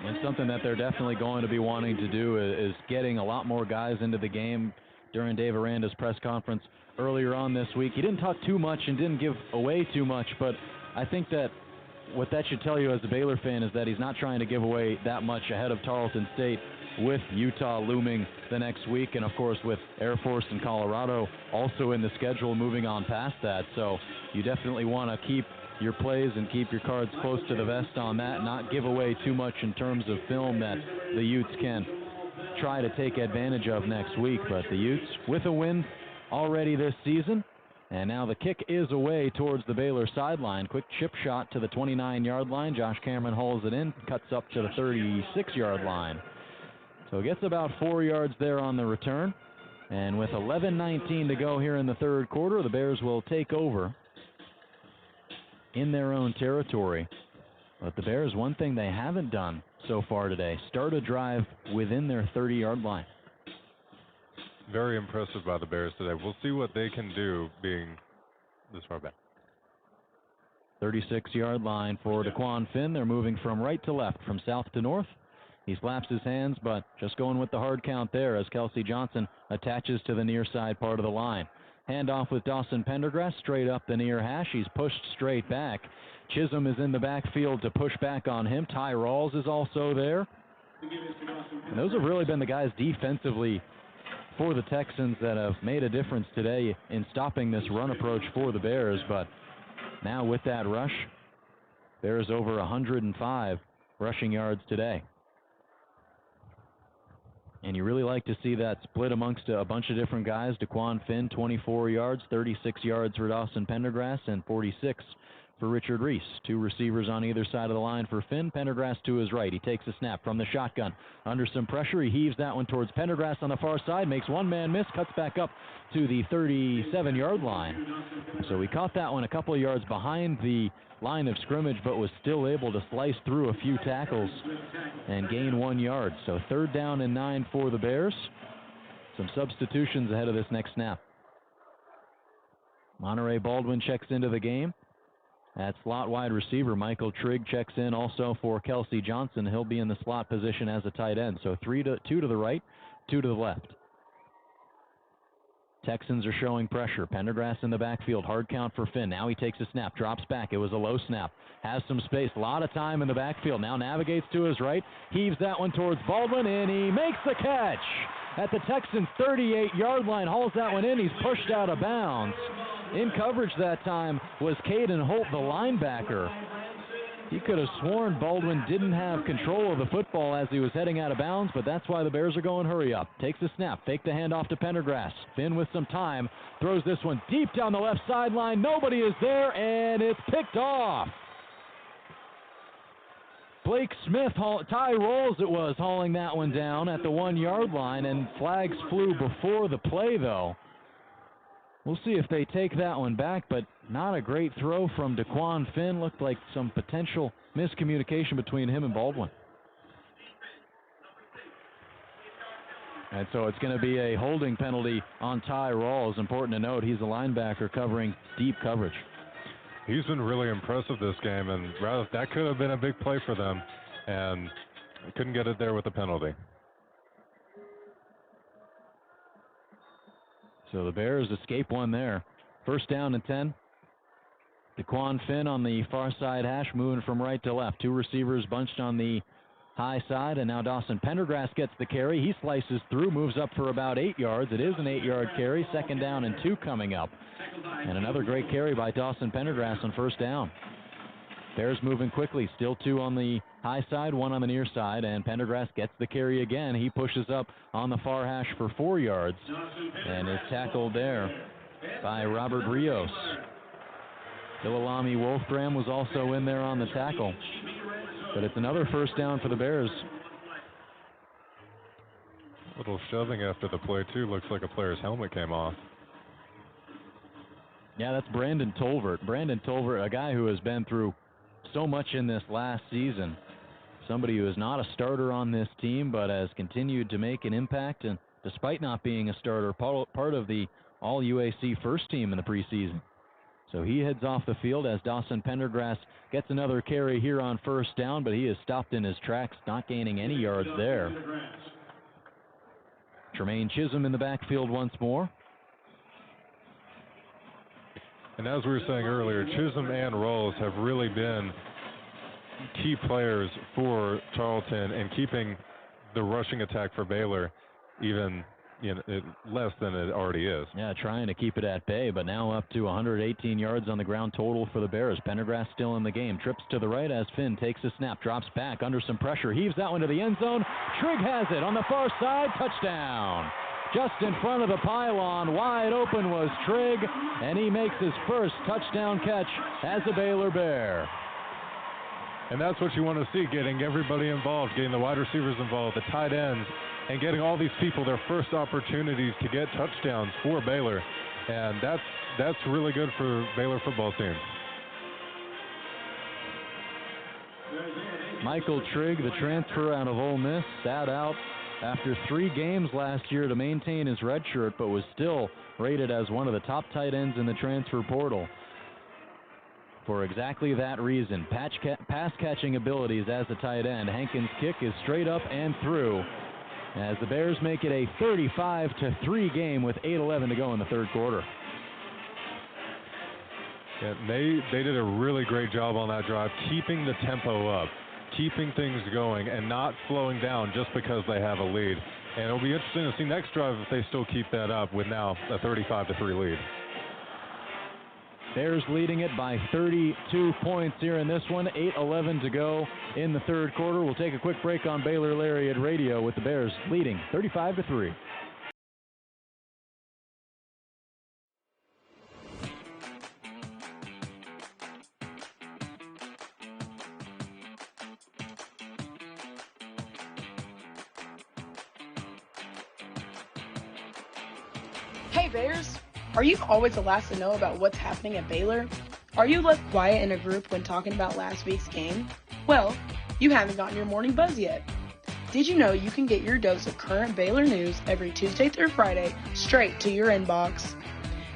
And something that they're definitely going to be wanting to do is getting a lot more guys into the game. During Dave Aranda's press conference earlier on this week, he didn't talk too much and didn't give away too much, but I think that what that should tell you as a Baylor fan is that he's not trying to give away that much ahead of Tarleton State, with Utah looming the next week, and of course with Air Force and Colorado also in the schedule moving on past that. So you definitely want to keep your plays and keep your cards close to the vest on that, not give away too much in terms of film that the Utes can try to take advantage of next week. But the Utes with a win already this season, and now the kick is away towards the Baylor sideline. Quick chip shot to the 29-yard line. Josh Cameron hauls it in, cuts up to the 36-yard line. So it gets about 4 yards there on the return. And with 11:19 to go here in the third quarter, the Bears will take over in their own territory. But the Bears, one thing they haven't done so far today, start a drive within their 30-yard line. Very impressive by the Bears today. We'll see what they can do being this far back. 36-yard line for Daquan Finn. They're moving from right to left, from south to north. He slaps his hands, but just going with the hard count there as Kelsey Johnson attaches to the near side part of the line. Handoff with Dawson Pendergrass straight up the near hash. He's pushed straight back. Chisholm is in the backfield to push back on him. Ty Rawls is also there. And those have really been the guys defensively for the Texans that have made a difference today in stopping this run approach for the Bears. But now with that rush, Bears over 105 rushing yards today. And you really like to see that split amongst a bunch of different guys. DeQuan Finn, 24 yards, 36 yards for Dawson Pendergrass, and 46 for Richard Reese. Two receivers on either side of the line for Finn. Pendergrass to his right. He takes a snap from the shotgun. Under some pressure, he heaves that one towards Pendergrass on the far side, makes one man miss, cuts back up to the 37-yard line. So he caught that one a couple of yards behind the line of scrimmage, but was still able to slice through a few tackles and gain 1 yard. So 3rd down and 9 for the Bears. Some substitutions ahead of this next snap. Monterey Baldwin checks into the game. At slot wide receiver, Michael Trigg checks in also for Kelsey Johnson. He'll be in the slot position as a tight end. So 2 to the right, 2 to the left. Texans are showing pressure. Pendergrass in the backfield. Hard count for Finn. Now he takes a snap. Drops back. It was a low snap. Has some space. A lot of time in the backfield. Now navigates to his right. Heaves that one towards Baldwin, and he makes the catch at the Texans' 38-yard line. Hauls that one in. He's pushed out of bounds. In coverage that time was Caden Holt, the linebacker. He could have sworn Baldwin didn't have control of the football as he was heading out of bounds, but that's why the Bears are going hurry up. Takes a snap, fake the handoff to Pendergrass. Finn with some time, throws this one deep down the left sideline. Nobody is there, and it's picked off. Blake Smith, Ty Rolls it was, hauling that one down at the 1-yard line, and flags flew before the play, though. We'll see if they take that one back, but not a great throw from DeQuan Finn. Looked like some potential miscommunication between him and Baldwin. And so it's going to be a holding penalty on Ty Rawls. Important to note, he's a linebacker covering deep coverage. He's been really impressive this game, and rather that could have been a big play for them, and couldn't get it there with the penalty. So the Bears escape one there. 1st down and 10. DeQuan Finn on the far side hash, moving from right to left. 2 receivers bunched on the high side, and now Dawson Pendergrass gets the carry. He slices through, moves up for about 8 yards. It is an 8-yard carry. 2nd down and 2 coming up. And another great carry by Dawson Pendergrass on 1st down. Bears moving quickly. Still 2 on the high side, 1 on the near side, and Pendergrass gets the carry again. He pushes up on the far hash for 4 yards and is tackled there by Robert Rios. Ilalami Wolfgram was also in there on the tackle, but it's another 1st down for the Bears. A little shoving after the play, too. Looks like a player's helmet came off. Yeah, that's Brandon Tolvert. Brandon Tolvert, a guy who has been through so much in this last season. Somebody who is not a starter on this team, but has continued to make an impact, and despite not being a starter, part of the All-UAC first team in the preseason. So he heads off the field as Dawson Pendergrass gets another carry here on 1st down, but he is stopped in his tracks, not gaining any yards there. Tremaine Chisholm in the backfield once more. And as we were saying earlier, Chisholm and Rawls have really been key players for Tarleton and keeping the rushing attack for Baylor even less than it already is. Yeah, trying to keep it at bay, but now up to 118 yards on the ground total for the Bears. Pendergrass still in the game. Trips to the right as Finn takes a snap, drops back under some pressure, heaves that one to the end zone. Trigg has it on the far side. Touchdown. Just in front of the pylon, wide open was Trigg, and he makes his first touchdown catch as a Baylor Bear. And that's what you want to see, getting everybody involved, getting the wide receivers involved, the tight ends, and getting all these people their first opportunities to get touchdowns for Baylor. And that's really good for Baylor football team. Michael Trigg, the transfer out of Ole Miss, sat out after 3 games last year to maintain his red shirt, but was still rated as one of the top tight ends in the transfer portal. For exactly that reason, pass-catching abilities as a tight end. Hankins' kick is straight up and through as the Bears make it a 35-3 game with 8:11 to go in the 3rd quarter. Yeah, they did a really great job on that drive, keeping the tempo up, keeping things going, and not slowing down just because they have a lead. And it'll be interesting to see next drive if they still keep that up with now a 35-3 lead. Bears leading it by 32 points here in this one. 8:11 to go in the third quarter. We'll take a quick break on Baylor Lariat Radio with the Bears leading 35-3. Hey Bears! Are you always the last to know about what's happening at Baylor? Are you left quiet in a group when talking about last week's game? Well, you haven't gotten your morning buzz yet. Did you know you can get your dose of current Baylor news every Tuesday through Friday straight to your inbox?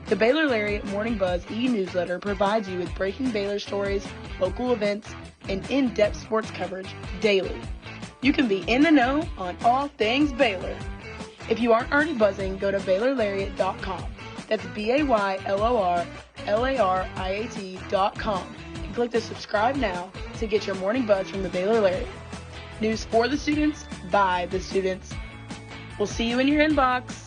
The Baylor Lariat Morning Buzz e-newsletter provides you with breaking Baylor stories, local events, and in-depth sports coverage daily. You can be in the know on all things Baylor. If you aren't already buzzing, go to BaylorLariat.com. That's BaylorLariat.com and click the subscribe now to get your morning buzz from the Baylor Lariat. News for the students, by the students. We'll see you in your inbox.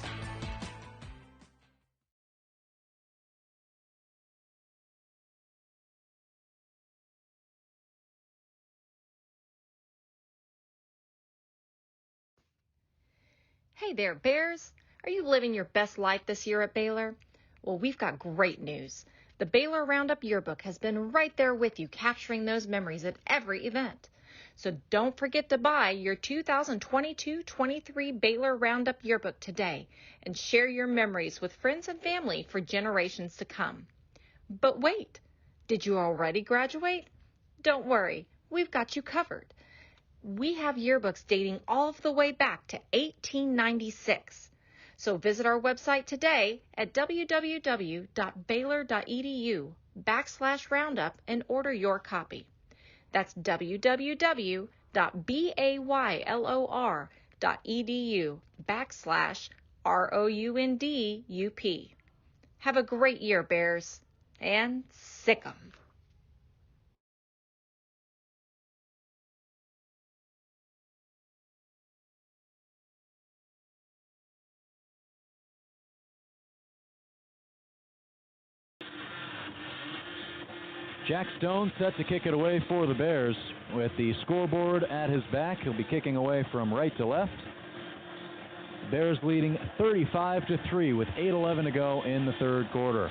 Hey there, Bears. Are you living your best life this year at Baylor? Well, we've got great news. The Baylor Roundup Yearbook has been right there with you, capturing those memories at every event. So don't forget to buy your 2022-23 Baylor Roundup Yearbook today and share your memories with friends and family for generations to come. But wait, did you already graduate? Don't worry, we've got you covered. We have yearbooks dating all the way back to 1896. So visit our website today at www.baylor.edu/roundup and order your copy. That's www.baylor.edu/ROUNDUP. Have a great year, Bears, and sick 'em. Jack Stone set to kick it away for the Bears. With the scoreboard at his back, he'll be kicking away from right to left. Bears leading 35-3 with 8:11 to go in the third quarter.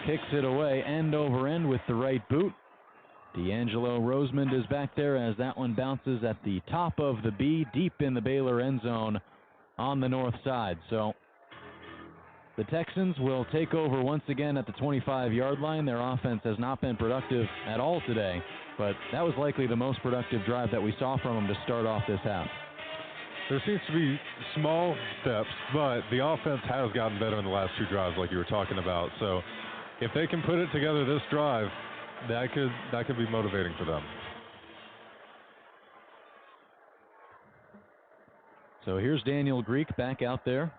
Kicks it away end over end with the right boot. D'Angelo Rosemond is back there as that one bounces at the top of the B, deep in the Baylor end zone on the north side. So the Texans will take over once again at the 25-yard line. Their offense has not been productive at all today, but that was likely the most productive drive that we saw from them to start off this half. There seems to be small steps, but the offense has gotten better in the last two drives like you were talking about. So if they can put it together this drive, that could be motivating for them. So here's Daniel Greek back out there.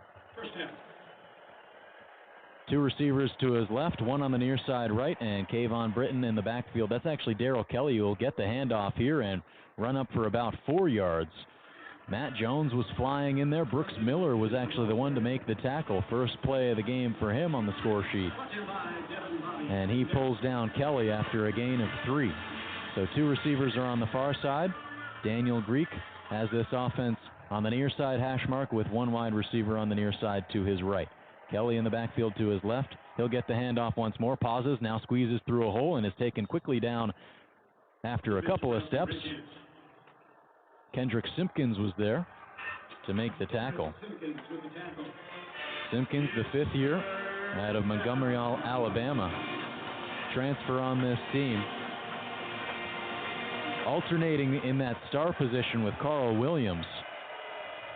Two receivers to his left, one on the near side right, and Kayvon Britton in the backfield. That's actually Darrell Kelly who will get the handoff here and run up for about 4 yards. Matt Jones was flying in there. Brooks Miller was actually the one to make the tackle. First play of the game for him on the score sheet. And he pulls down Kelly after a gain of 3. So two receivers are on the far side. Daniel Greek has this offense on the near side hash mark with one wide receiver on the near side to his right. Kelly in the backfield to his left. He'll get the handoff once more, pauses, now squeezes through a hole and is taken quickly down after a couple of steps. Kendrick Simpkins was there to make the tackle. Simpkins, the fifth year out of Montgomery, Alabama. Transfer on this team. Alternating in that star position with Carl Williams,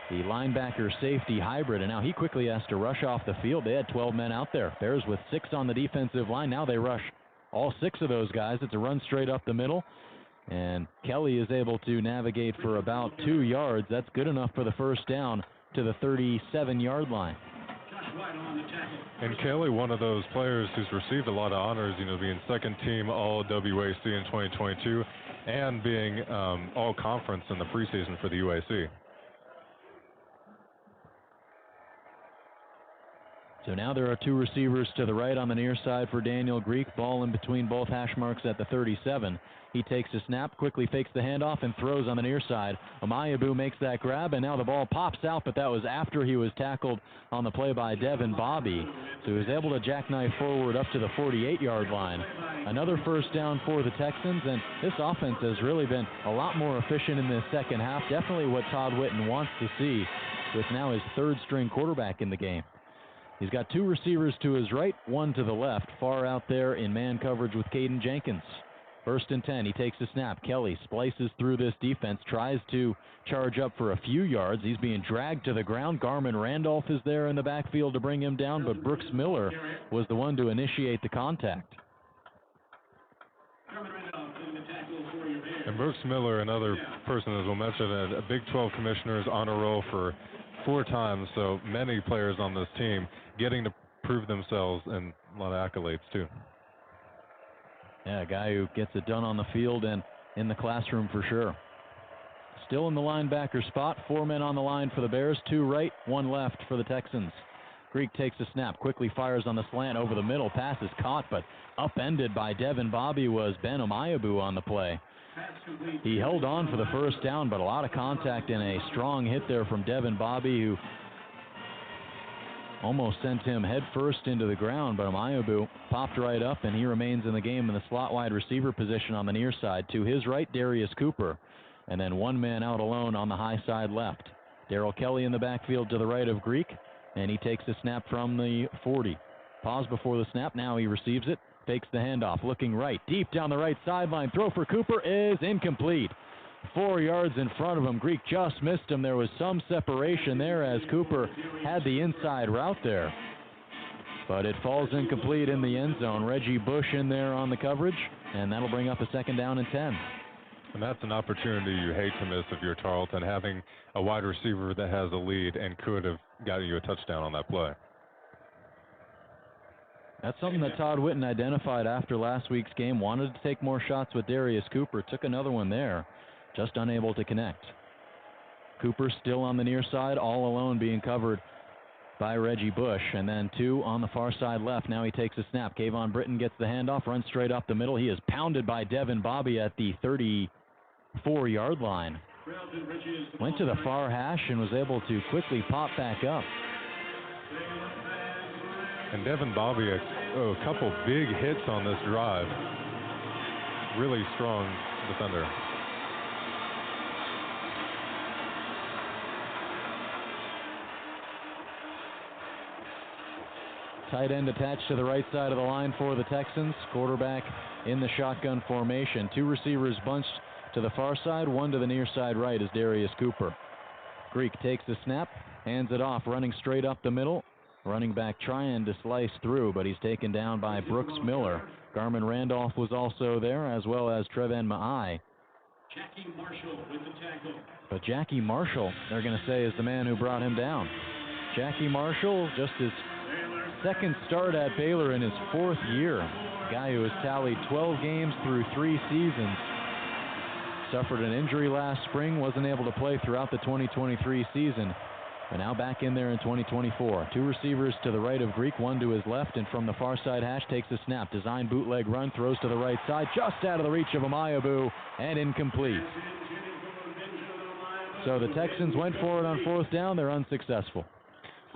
the linebacker safety hybrid, and now he quickly has to rush off the field. They had 12 men out there. Bears with 6 on the defensive line. Now they rush all 6 of those guys. It's a run straight up the middle, and Kelly is able to navigate for about 2 yards. That's good enough for the first down to the 37-yard line. And Kelly, one of those players who's received a lot of honors, being second team all WAC in 2022 and being all conference in the preseason for the UAC. So now there are two receivers to the right on the near side for Daniel Greek. Ball in between both hash marks at the 37. He takes a snap, quickly fakes the handoff, and throws on the near side. Amayabu makes that grab, and now the ball pops out, but that was after he was tackled on the play by Devin Bobby. So he was able to jackknife forward up to the 48-yard line. Another first down for the Texans, and this offense has really been a lot more efficient in this second half. Definitely what Todd Whitten wants to see, with now his third-string quarterback in the game. He's got two receivers to his right, one to the left, far out there in man coverage with Caden Jenkins. First and 10, he takes a snap. Kelly splices through this defense, tries to charge up for a few yards. He's being dragged to the ground. Garmin Randolph is there in the backfield to bring him down, but Brooks Miller was the one to initiate the contact. And Brooks Miller, another person, as we'll mention, a Big 12 commissioner's on a roll for 4 times, so many players on this team getting to prove themselves, and a lot of accolades too. Yeah, a guy who gets it done on the field and in the classroom for sure. Still in the linebacker spot, 4 men on the line for the Bears, 2 right, 1 left for the Texans. Greek takes a snap, quickly fires on the slant over the middle, pass is caught, but upended by Devin Bobby was Ben Amayabu on the play. He held on for the first down, but a lot of contact and a strong hit there from Devin Bobby, who almost sent him head first into the ground, but Amayabu popped right up, and he remains in the game in the slot wide receiver position on the near side. To his right, Darius Cooper, and then 1 man out alone on the high side left. Darrell Kelly in the backfield to the right of Greek, and he takes a snap from the 40. Pause before the snap, now he receives it, fakes the handoff, looking right, deep down the right sideline. Throw for Cooper is incomplete. 4 yards in front of him. Greek just missed him. There was some separation there as Cooper had the inside route there. But it falls incomplete in the end zone. Reggie Bush in there on the coverage, and that'll bring up a second down and 10. And that's an opportunity you hate to miss if you're Tarleton, having a wide receiver that has a lead and could have gotten you a touchdown on that play. That's something that Todd Whitten identified after last week's game. Wanted to take more shots with Darius Cooper. Took another one there. Just unable to connect. Cooper still on the near side, all alone being covered by Reggie Bush. And then 2 on the far side left. Now he takes a snap. Kayvon Britton gets the handoff, runs straight up the middle. He is pounded by Devin Bobby at the 34-yard line. Went to the far hash and was able to quickly pop back up. And Devin Bobby, a couple big hits on this drive. Really strong defender. Tight end attached to the right side of the line for the Texans. Quarterback in the shotgun formation. 2 receivers bunched to the far side. 1 to the near side right is Darius Cooper. Greek takes the snap, hands it off, running straight up the middle. Running back trying to slice through, but he's taken down by Brooks Miller. Garmin Randolph was also there, as well as Treven Ma'ai. Jackie Marshall with the tackle. But Jackie Marshall, they're going to say, is the man who brought him down. Jackie Marshall, just his second start at Baylor in his 4th year. A guy who has tallied 12 games through 3 seasons. Suffered an injury last spring, wasn't able to play throughout the 2023 season. But now back in there in 2024. 2 receivers to the right of Greek, 1 to his left, and from the far side hash takes a snap. Design bootleg run, throws to the right side, just out of the reach of Amayabu, and incomplete. So the Texans went for it on 4th down. They're unsuccessful.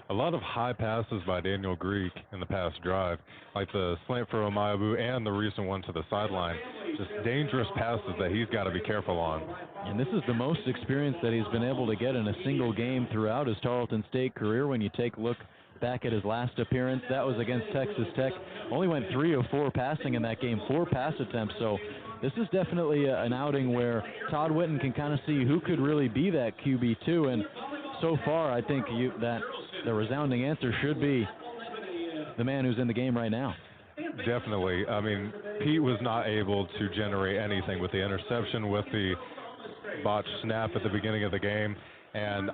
A lot of high passes by Daniel Greek in the past drive, like the slant for Amayabu and the recent one to the sideline. Just dangerous passes that he's got to be careful on. And this is the most experience that he's been able to get in a single game throughout his Tarleton State career. When you take a look back at his last appearance, that was against Texas Tech. Only went 3 of 4 passing in that game, 4 pass attempts. So this is definitely an outing where Todd Whitten can kind of see who could really be that QB2. And so far, I think that the resounding answer should be the man who's in the game right now. Definitely. I mean, Pete was not able to generate anything with the interception, with the botched snap at the beginning of the game, and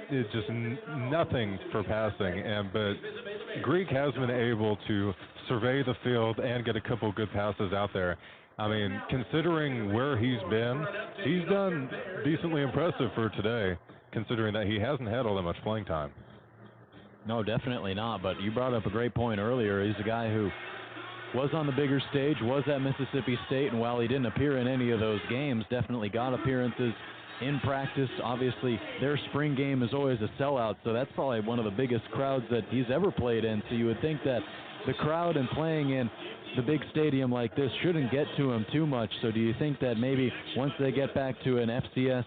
it's just nothing for passing. But Greek has been able to survey the field and get a couple good passes out there. I mean, considering where he's been, he's done decently impressive for today, considering that he hasn't had all that much playing time. No, definitely not. But you brought up a great point earlier. He's a guy who was on the bigger stage, was at Mississippi State, and while he didn't appear in any of those games, definitely got appearances in practice. Obviously, their spring game is always a sellout, so that's probably one of the biggest crowds that he's ever played in. So you would think that the crowd and playing in the big stadium like this shouldn't get to him too much. So do you think that maybe once they get back to an FCS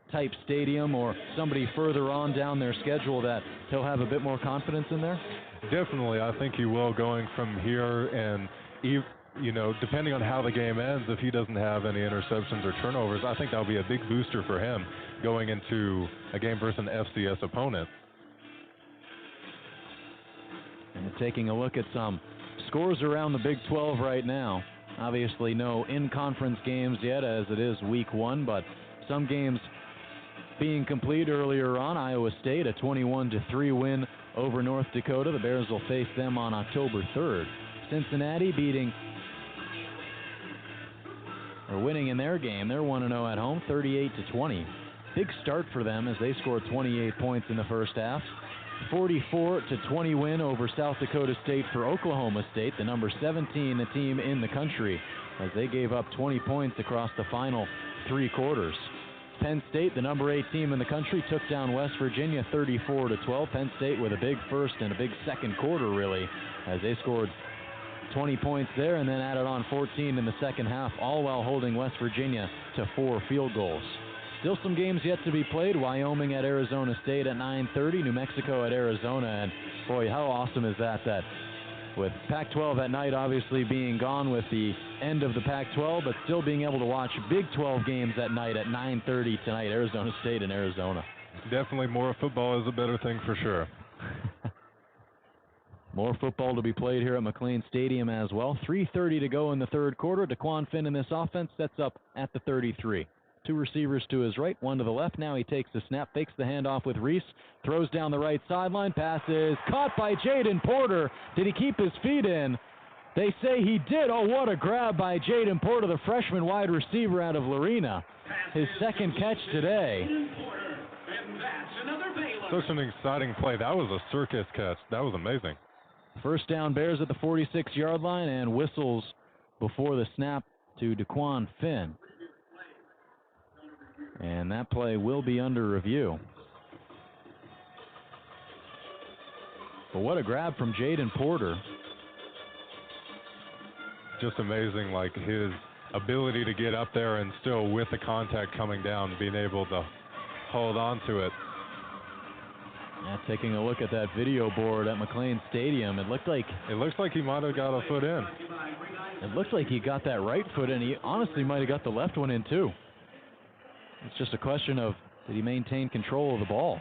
type stadium or somebody further on down their schedule that he'll have a bit more confidence in there? Definitely. I think he will going from here, and depending on how the game ends, if he doesn't have any interceptions or turnovers, I think that'll be a big booster for him going into a game versus an FCS opponent. And taking a look at some scores around the Big 12 right now. Obviously no in-conference games yet as it is week 1, but some games being complete earlier on. Iowa State, a 21-3 win over North Dakota. The Bears will face them on October 3rd. Cincinnati winning in their game. They're 1-0 at home, 38-20. Big start for them as they scored 28 points in the first half. 44-20 win over South Dakota State for Oklahoma State, the number 17 team in the country, as they gave up 20 points across the final 3 quarters. Penn State, the number 8 team in the country, took down West Virginia 34-12. Penn State with a big first and a big second quarter, really, as they scored 20 points there and then added on 14 in the second half, all while holding West Virginia to 4 field goals. Still some games yet to be played. Wyoming at Arizona State at 9:30, New Mexico at Arizona, and boy, how awesome is that with Pac-12 at night obviously being gone with the end of the Pac-12, but still being able to watch Big 12 games at night at 9:30 tonight, Arizona State and Arizona. Definitely more football is a better thing for sure. More football to be played here at McLean Stadium as well. 3:30 to go in the third quarter. DeQuan Finn in this offense sets up at the 33. 2 receivers to his right, 1 to the left. Now he takes the snap, fakes the handoff with Reese, throws down the right sideline, passes, caught by Jaden Porter. Did he keep his feet in? They say he did. Oh, what a grab by Jaden Porter, the freshman wide receiver out of Lorena. His second catch today. Such an exciting play. That was a circus catch. That was amazing. First down, Bears at the 46-yard line, and whistles before the snap to DeQuan Finn. And that play will be under review. But what a grab from Jaden Porter. Just amazing, like his ability to get up there and still with the contact coming down, being able to hold on to it. Yeah, taking a look at that video board at McLean Stadium, it looks like he might have got a foot in. It looks like he got that right foot in. He honestly might have got the left one in too. It's just a question of, did he maintain control of the ball?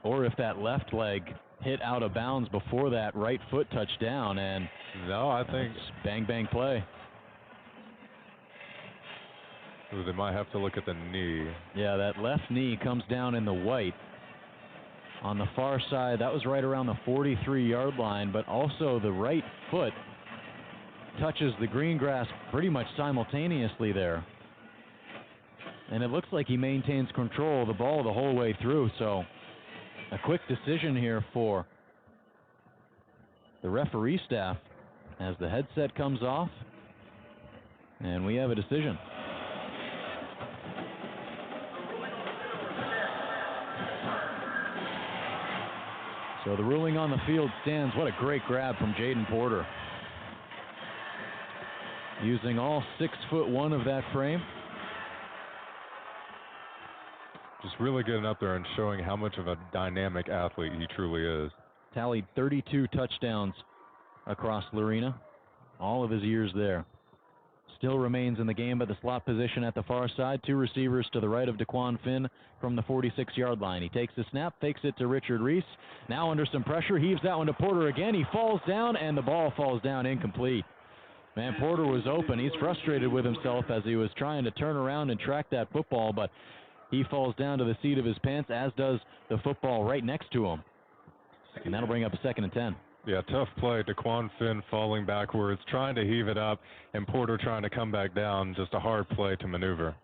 Or if that left leg hit out of bounds before that right foot touched down, and no, I think bang bang play. Ooh, they might have to look at the knee. Yeah, that left knee comes down in the white. On the far side, that was right around the 43-yard line, but also the right foot touches the green grass pretty much simultaneously there. And it looks like he maintains control of the ball the whole way through, so a quick decision here for the referee staff as the headset comes off, and we have a decision. So the ruling on the field stands. What a great grab from Jaden Porter. Using all 6'1" of that frame. Just really getting up there and showing how much of a dynamic athlete he truly is. Tallied 32 touchdowns across Lorena, all of his years there. Still remains in the game at the slot position at the far side. 2 receivers to the right of DeQuan Finn from the 46-yard line. He takes the snap, fakes it to Richard Reese. Now under some pressure, heaves that one to Porter again. He falls down, and the ball falls down incomplete. Man, Porter was open. He's frustrated with himself as he was trying to turn around and track that football, but he falls down to the seat of his pants, as does the football right next to him. And that'll bring up a 2nd and 10. Yeah, tough play. DeQuan Finn falling backwards, trying to heave it up, and Porter trying to come back down. Just a hard play to maneuver.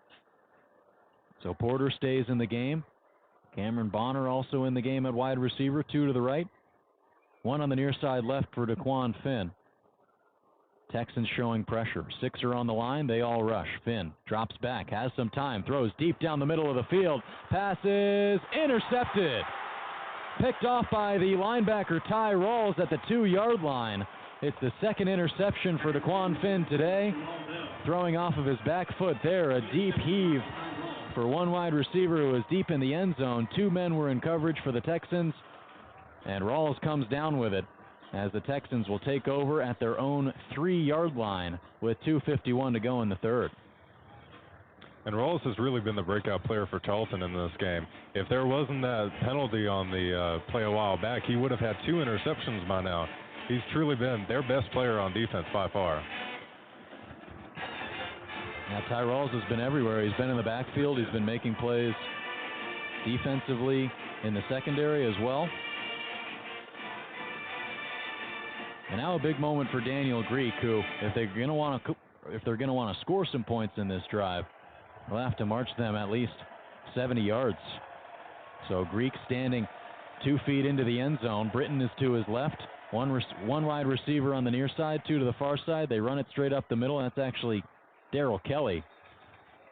So Porter stays in the game. Cameron Bonner also in the game at wide receiver, 2 to the right. 1 on the near side left for Daquan Finn. Texans showing pressure. 6 are on the line. They all rush. Finn drops back, has some time, throws deep down the middle of the field. Passes intercepted. Picked off by the linebacker Ty Rawls at the 2-yard line. It's the second interception for Daquan Finn today. Throwing off of his back foot there, a deep heave for one wide receiver who was deep in the end zone. 2 men were in coverage for the Texans, and Rawls comes down with it as the Texans will take over at their own 3-yard line with 2:51 to go in the third. And Rawls has really been the breakout player for Tarleton in this game. If there wasn't that penalty on the play a while back, he would have had 2 interceptions by now. He's truly been their best player on defense by far. Now, Ty Rawls has been everywhere. He's been in the backfield. He's been making plays defensively in the secondary as well. And now a big moment for Daniel Greek, who, if they're going to want to score some points in this drive, they'll have to march them at least 70 yards. So Greek standing 2 feet into the end zone. Britton is to his left. One wide receiver on the near side, 2 to the far side. They run it straight up the middle. That's actually Darrell Kelly.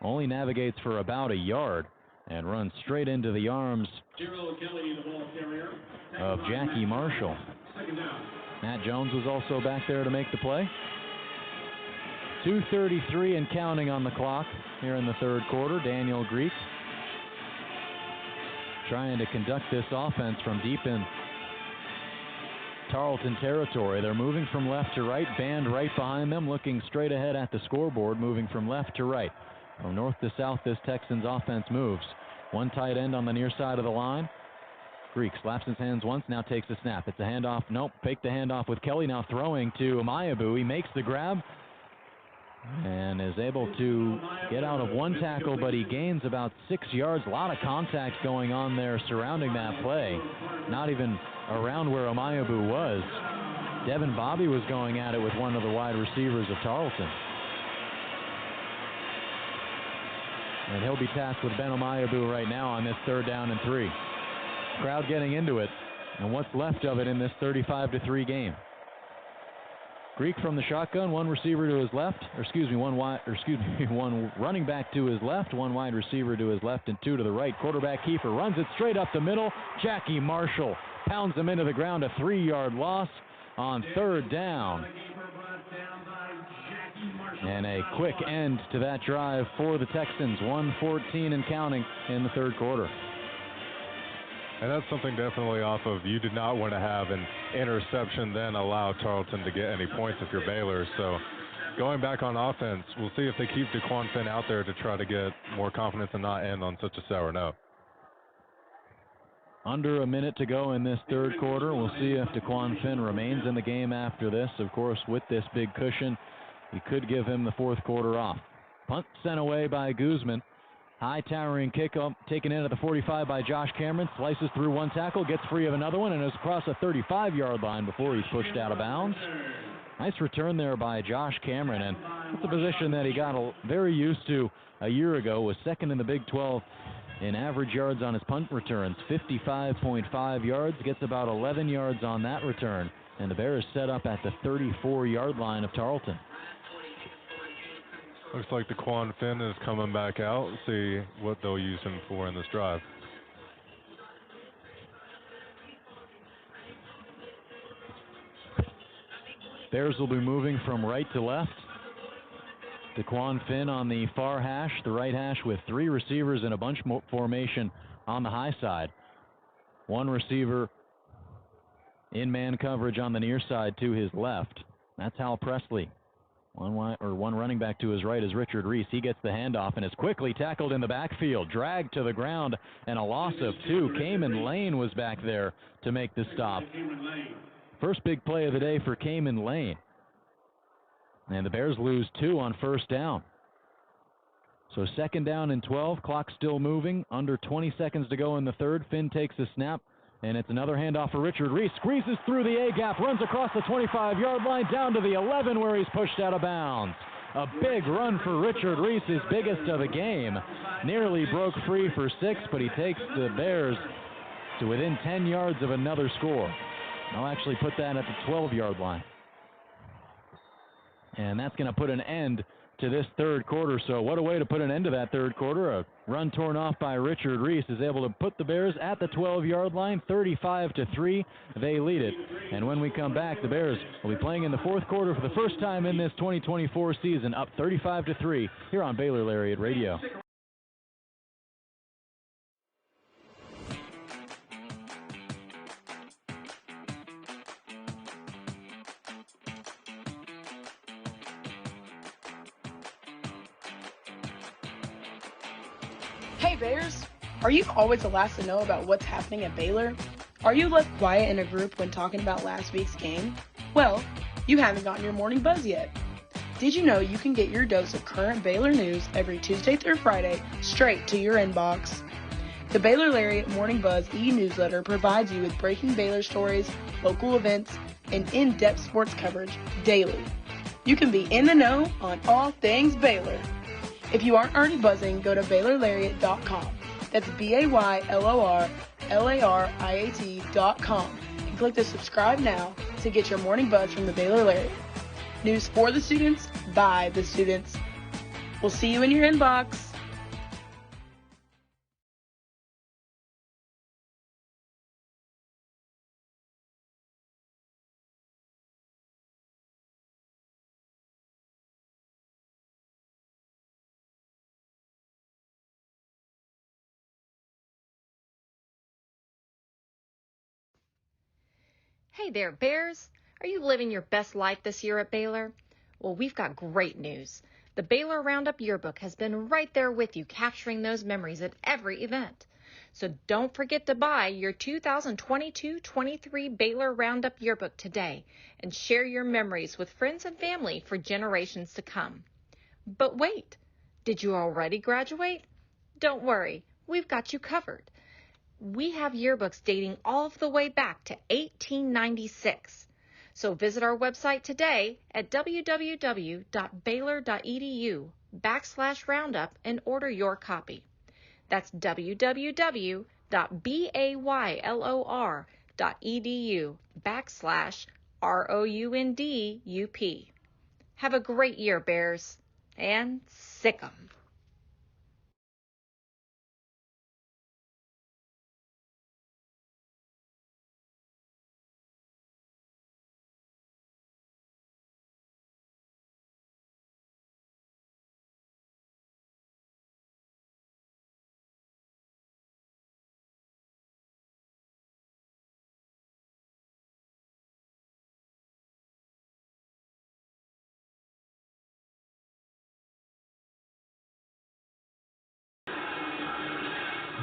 Only navigates for about a yard and runs straight into the arms of Jackie Marshall. Matt Jones was also back there to make the play. 2:33 and counting on the clock here in the third quarter. Daniel Greek trying to conduct this offense from deep in Tarleton territory. They're moving from left to right, band right behind them, looking straight ahead at the scoreboard, moving from left to right. From north to south, this Texans offense moves. One tight end on the near side of the line. Greek slaps his hands once, now takes the snap. It's a handoff. Nope, fake the handoff with Kelly, now throwing to Amayabu. He makes the grab and is able to get out of one tackle, but he gains about 6 yards. A lot of contact going on there surrounding that play. Not even around where Amayabu was. Devin Bobby was going at it with one of the wide receivers of Tarleton. And he'll be tasked with Ben Amayabu right now on this 3rd down and 3. Crowd getting into it, and what's left of it in this 35-3 game. Greek from the shotgun, one receiver to his left, one running back to his left, one wide receiver to his left, and 2 to the right. Quarterback keeper runs it straight up the middle. Jackie Marshall pounds him into the ground, a 3-yard loss on 3rd down. And a quick end to that drive for the Texans, 1:14 and counting in the third quarter. And that's something definitely off of, you did not want to have an interception then allow Tarleton to get any points if you're Baylor. So going back on offense, we'll see if they keep Daquan Finn out there to try to get more confidence and not end on such a sour note. Under a minute to go in this third quarter. We'll see if Daquan Finn remains in the game after this. Of course, with this big cushion, he could give him the fourth quarter off. Punt sent away by Guzman. High towering kick up, taken in at the 45 by Josh Cameron. Slices through one tackle, gets free of another one, and is across a 35-yard line before he's pushed out of bounds. Nice return there by Josh Cameron, and that's a position that he got very used to a year ago. Was second in the Big 12 in average yards on his punt returns, 55.5 yards. Gets about 11 yards on that return, and the Bears set up at the 34-yard line of Tarleton. Looks like Daquan Finn is coming back out. Let's see what they'll use him for in this drive. Bears will be moving from right to left. Daquan Finn on the far hash, the right hash, with 3 receivers in a bunch formation on the high side. One receiver in man coverage on the near side to his left. That's Hal Presley. One running back to his right is Richard Reese. He gets the handoff and is quickly tackled in the backfield, dragged to the ground, and a loss of 2. Cayman Lane was back there to make the stop. First big play of the day for Cayman Lane. And the Bears lose 2 on first down. So 2nd down and 12, clock still moving, under 20 seconds to go in the third. Finn takes the snap, and it's another handoff for Richard Reese. Squeezes through the A-gap, runs across the 25-yard line down to the 11 where he's pushed out of bounds. A big run for Richard Reese, his biggest of the game. Nearly broke free for 6, but he takes the Bears to within 10 yards of another score. I'll actually put that at the 12-yard line. And that's going to put an end to this third quarter. So what a way to put an end to that third quarter. A run torn off by Richard Reese is able to put the Bears at the 12-yard line, 35-3. They lead it. And when we come back, the Bears will be playing in the fourth quarter for the first time in this 2024 season, up 35-3 here on Baylor Lariat Radio. Hey Bears, are you always the last to know about what's happening at Baylor? Are you left quiet in a group when talking about last week's game? Well, you haven't gotten your morning buzz yet. Did you know you can get your dose of current Baylor news every Tuesday through Friday straight to your inbox? The Baylor Lariat Morning Buzz e-newsletter provides you with breaking Baylor stories, local events, and in-depth sports coverage daily. You can be in the know on all things Baylor. If you aren't already buzzing, go to BaylorLariat.com. That's BaylorLariat.com and click the subscribe now to get your morning buzz from the Baylor Lariat. News for the students, by the students. We'll see you in your inbox. Hey there, Bears. Are you living your best life this year at Baylor? Well, we've got great news. The Baylor Roundup Yearbook has been right there with you, capturing those memories at every event. So don't forget to buy your 2022-23 Baylor Roundup Yearbook today and share your memories with friends and family for generations to come. But wait, did you already graduate? Don't worry, we've got you covered. We have yearbooks dating all the way back to 1896. So visit our website today at www.baylor.edu/roundup and order your copy. That's www.baylor.edu/ROUNDUP. Have a great year, Bears, and sick 'em.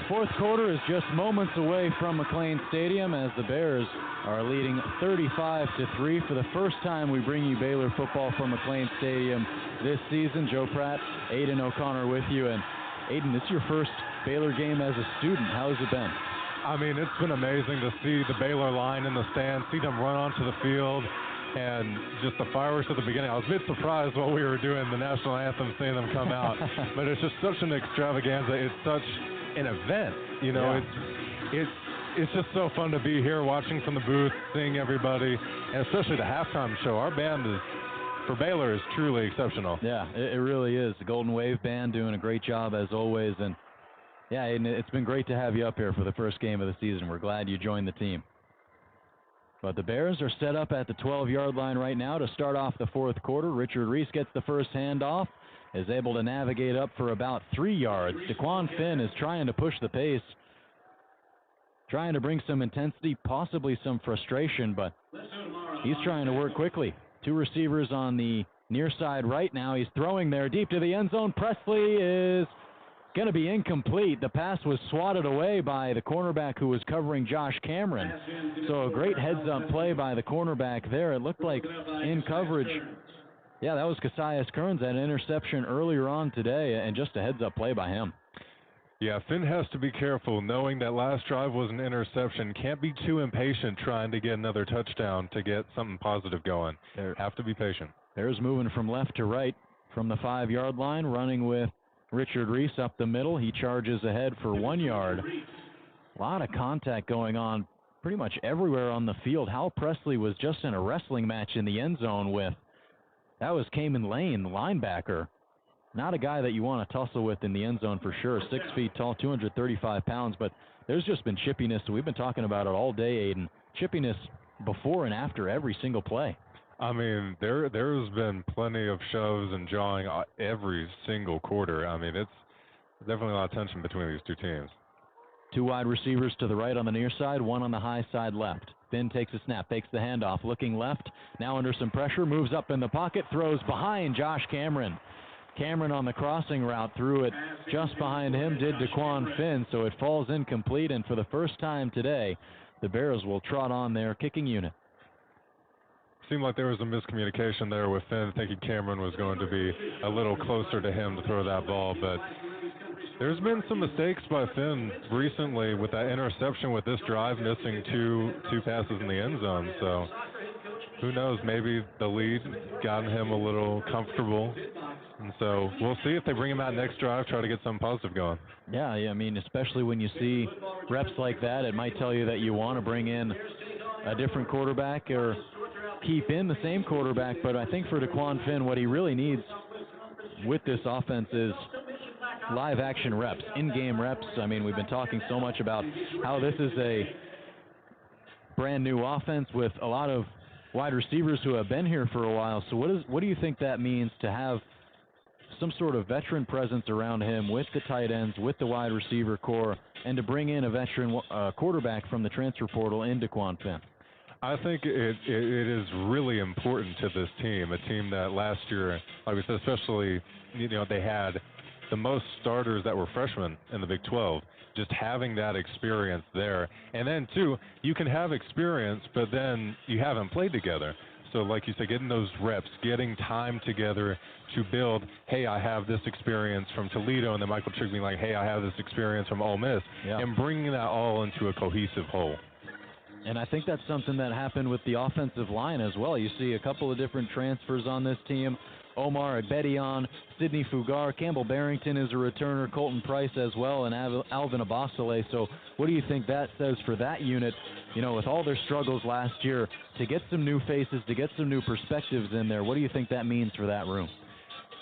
Fourth quarter is just moments away from McLean Stadium as the Bears are leading 35-3. For the first time, we bring you Baylor football from McLean Stadium this season. Joe Pratt, Aidan O'Connor with you. And Aidan, this is your first Baylor game as a student. How has it been? I mean, it's been amazing to see the Baylor line in the stands, see them run onto the field, and just the fireworks at the beginning. I was a bit surprised while we were doing the national anthem, seeing them come out. But it's just such an extravaganza. It's such an event, you know. Yeah. It's just so fun to be here, watching from the booth, seeing everybody, and especially the halftime show. Our band for Baylor is truly exceptional. Yeah, it really is. The Golden Wave Band doing a great job as always, and yeah, it's been great to have you up here for the first game of the season. We're glad you joined the team. But the Bears are set up at the 12-yard line right now to start off the fourth quarter. Richard Reese gets the first handoff, is able to navigate up for about 3 yards. Daquan Finn is trying to push the pace, trying to bring some intensity, possibly some frustration, but he's trying to work quickly. 2 receivers on the near side right now. He's throwing there deep to the end zone. Presley is going to be incomplete. The pass was swatted away by the cornerback who was covering Josh Cameron. So a great heads-up play by the cornerback there. It looked like in coverage. Yeah, that was Cassius Kearns, that interception earlier on today, and just a heads-up play by him. Yeah, Finn has to be careful, knowing that last drive was an interception. Can't be too impatient trying to get another touchdown to get something positive going. Have to be patient. Bears moving from left to right. from the 5-yard line, running with Richard Reese up the middle. He charges ahead for 1 yard. A lot of contact going on pretty much everywhere on the field. Hal Presley was just in a wrestling match in the end zone with, that was Cayman Lane, the linebacker. Not a guy that you want to tussle with in the end zone for sure. 6 feet tall, 235 pounds, but there's just been chippiness. We've been talking about it all day, Aiden. Chippiness before and after every single play. I mean, there's been plenty of shoves and jawing every single quarter. I mean, it's definitely a lot of tension between these two teams. 2 wide receivers to the right on the near side, 1 on the high side left. Finn takes a snap, takes the handoff, looking left, now under some pressure, moves up in the pocket, throws behind Josh Cameron. Cameron on the crossing route threw it just behind him, did DeQuan Finn, so it falls incomplete, and for the first time today, the Bears will trot on their kicking unit. Seemed like there was a miscommunication there with Finn, thinking Cameron was going to be a little closer to him to throw that ball, but there's been some mistakes by Finn recently with that interception with this drive, missing two passes in the end zone, so who knows, maybe the lead got him a little comfortable. And so we'll see if they bring him out next drive, try to get something positive going. Yeah, I mean, especially when you see reps like that, it might tell you that you want to bring in a different quarterback or keep in the same quarterback. But I think for DeQuan Finn, what he really needs with this offense is live action reps, in-game reps. I mean, we've been talking so much about how this is a brand new offense with a lot of wide receivers who have been here for a while. So what do you think that means to have some sort of veteran presence around him with the tight ends, with the wide receiver core, and to bring in a veteran quarterback from the transfer portal in DeQuan Finn? I think it is really important to this team, a team that last year, like we said, especially, they had the most starters that were freshmen in the Big 12, just having that experience there. And then, too, you can have experience, but then you haven't played together. So like you said, getting those reps, getting time together to build, hey, I have this experience from Toledo, and then Michael Trigg being like, hey, I have this experience from Ole Miss, and bringing that all into a cohesive whole. And I think that's something that happened with the offensive line as well. You see a couple of different transfers on this team. Omar Abedian, Sidney Fugar, Campbell Barrington is a returner, Colton Price as well, and Alvin Abasale. So what do you think that says for that unit, with all their struggles last year, to get some new faces, to get some new perspectives in there? What do you think that means for that room?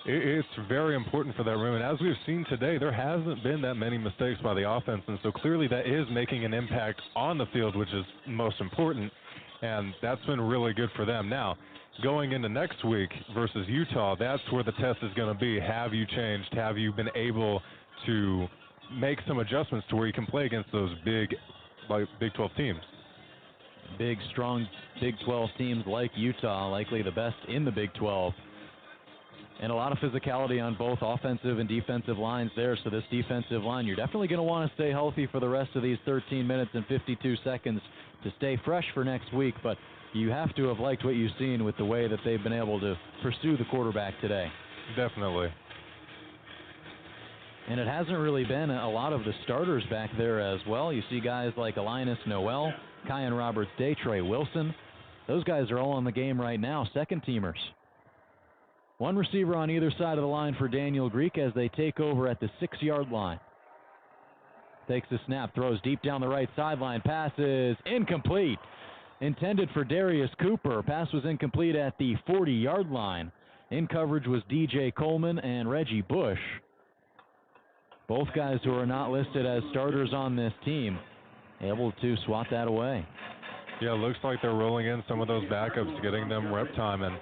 It's very important for that room, and as we've seen today, there hasn't been that many mistakes by the offense, and so clearly that is making an impact on the field, which is most important, and that's been really good for them. Now, going into next week versus Utah, that's where the test is going to be. Have you changed? Have you been able to make some adjustments to where you can play against those big Big 12 teams? Big, strong Big 12 teams like Utah, likely the best in the Big 12. And a lot of physicality on both offensive and defensive lines there. So this defensive line, you're definitely going to want to stay healthy for the rest of these 13 minutes and 52 seconds to stay fresh for next week. But you have to have liked what you've seen with the way that they've been able to pursue the quarterback today. Definitely. And it hasn't really been a lot of the starters back there as well. You see guys like Linus Noel, Kyan Roberts-Day, Trey Wilson. Those guys are all on the game right now, second-teamers. One receiver on either side of the line for Daniel Greek as they take over at the 6-yard line. Takes the snap, throws deep down the right sideline, passes incomplete. Intended for Darius Cooper. Pass was incomplete at the 40-yard line. In coverage was DJ Coleman and Reggie Bush. Both guys who are not listed as starters on this team able to swat that away. Yeah, it looks like they're rolling in some of those backups, getting them rep time, and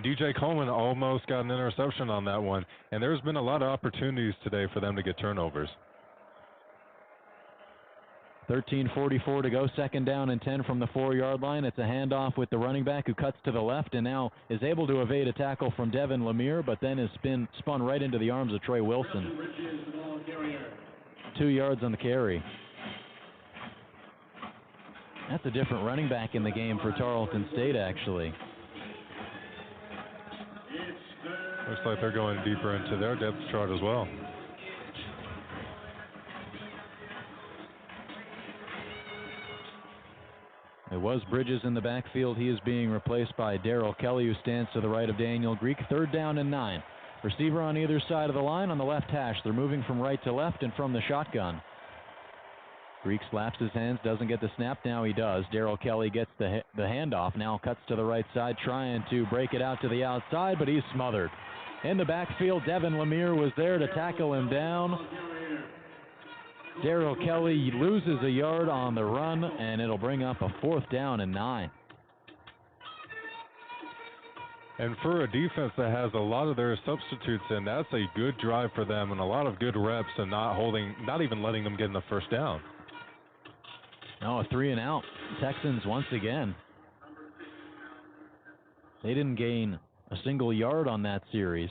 DJ Coleman almost got an interception on that one, and there's been a lot of opportunities today for them to get turnovers. 13:44 to go, second down and 10 from the 4-yard line. It's a handoff with the running back who cuts to the left and now is able to evade a tackle from Devin Lemire, but then is spun right into the arms of Trey Wilson. 2 yards on the carry. That's a different running back in the game for Tarleton State, actually. Looks like they're going deeper into their depth chart as well. It was Bridges in the backfield. He is being replaced by Darrell Kelly, who stands to the right of Daniel Greek. 3rd down and 9 Receiver on either side of the line on the left hash. They're moving from right to left and from the shotgun. Greek slaps his hands, doesn't get the snap. Now he does. Darryl Kelly gets the handoff. Now cuts to the right side, trying to break it out to the outside, but he's smothered. In the backfield, Devin Lemire was there to tackle him down. Darryl Kelly loses a yard on the run, and it'll bring up a 4th down and 9. And for a defense that has a lot of their substitutes in, that's a good drive for them and a lot of good reps and not even letting them get in the first down. No, a 3 and out. Texans once again. They didn't gain a single yard on that series.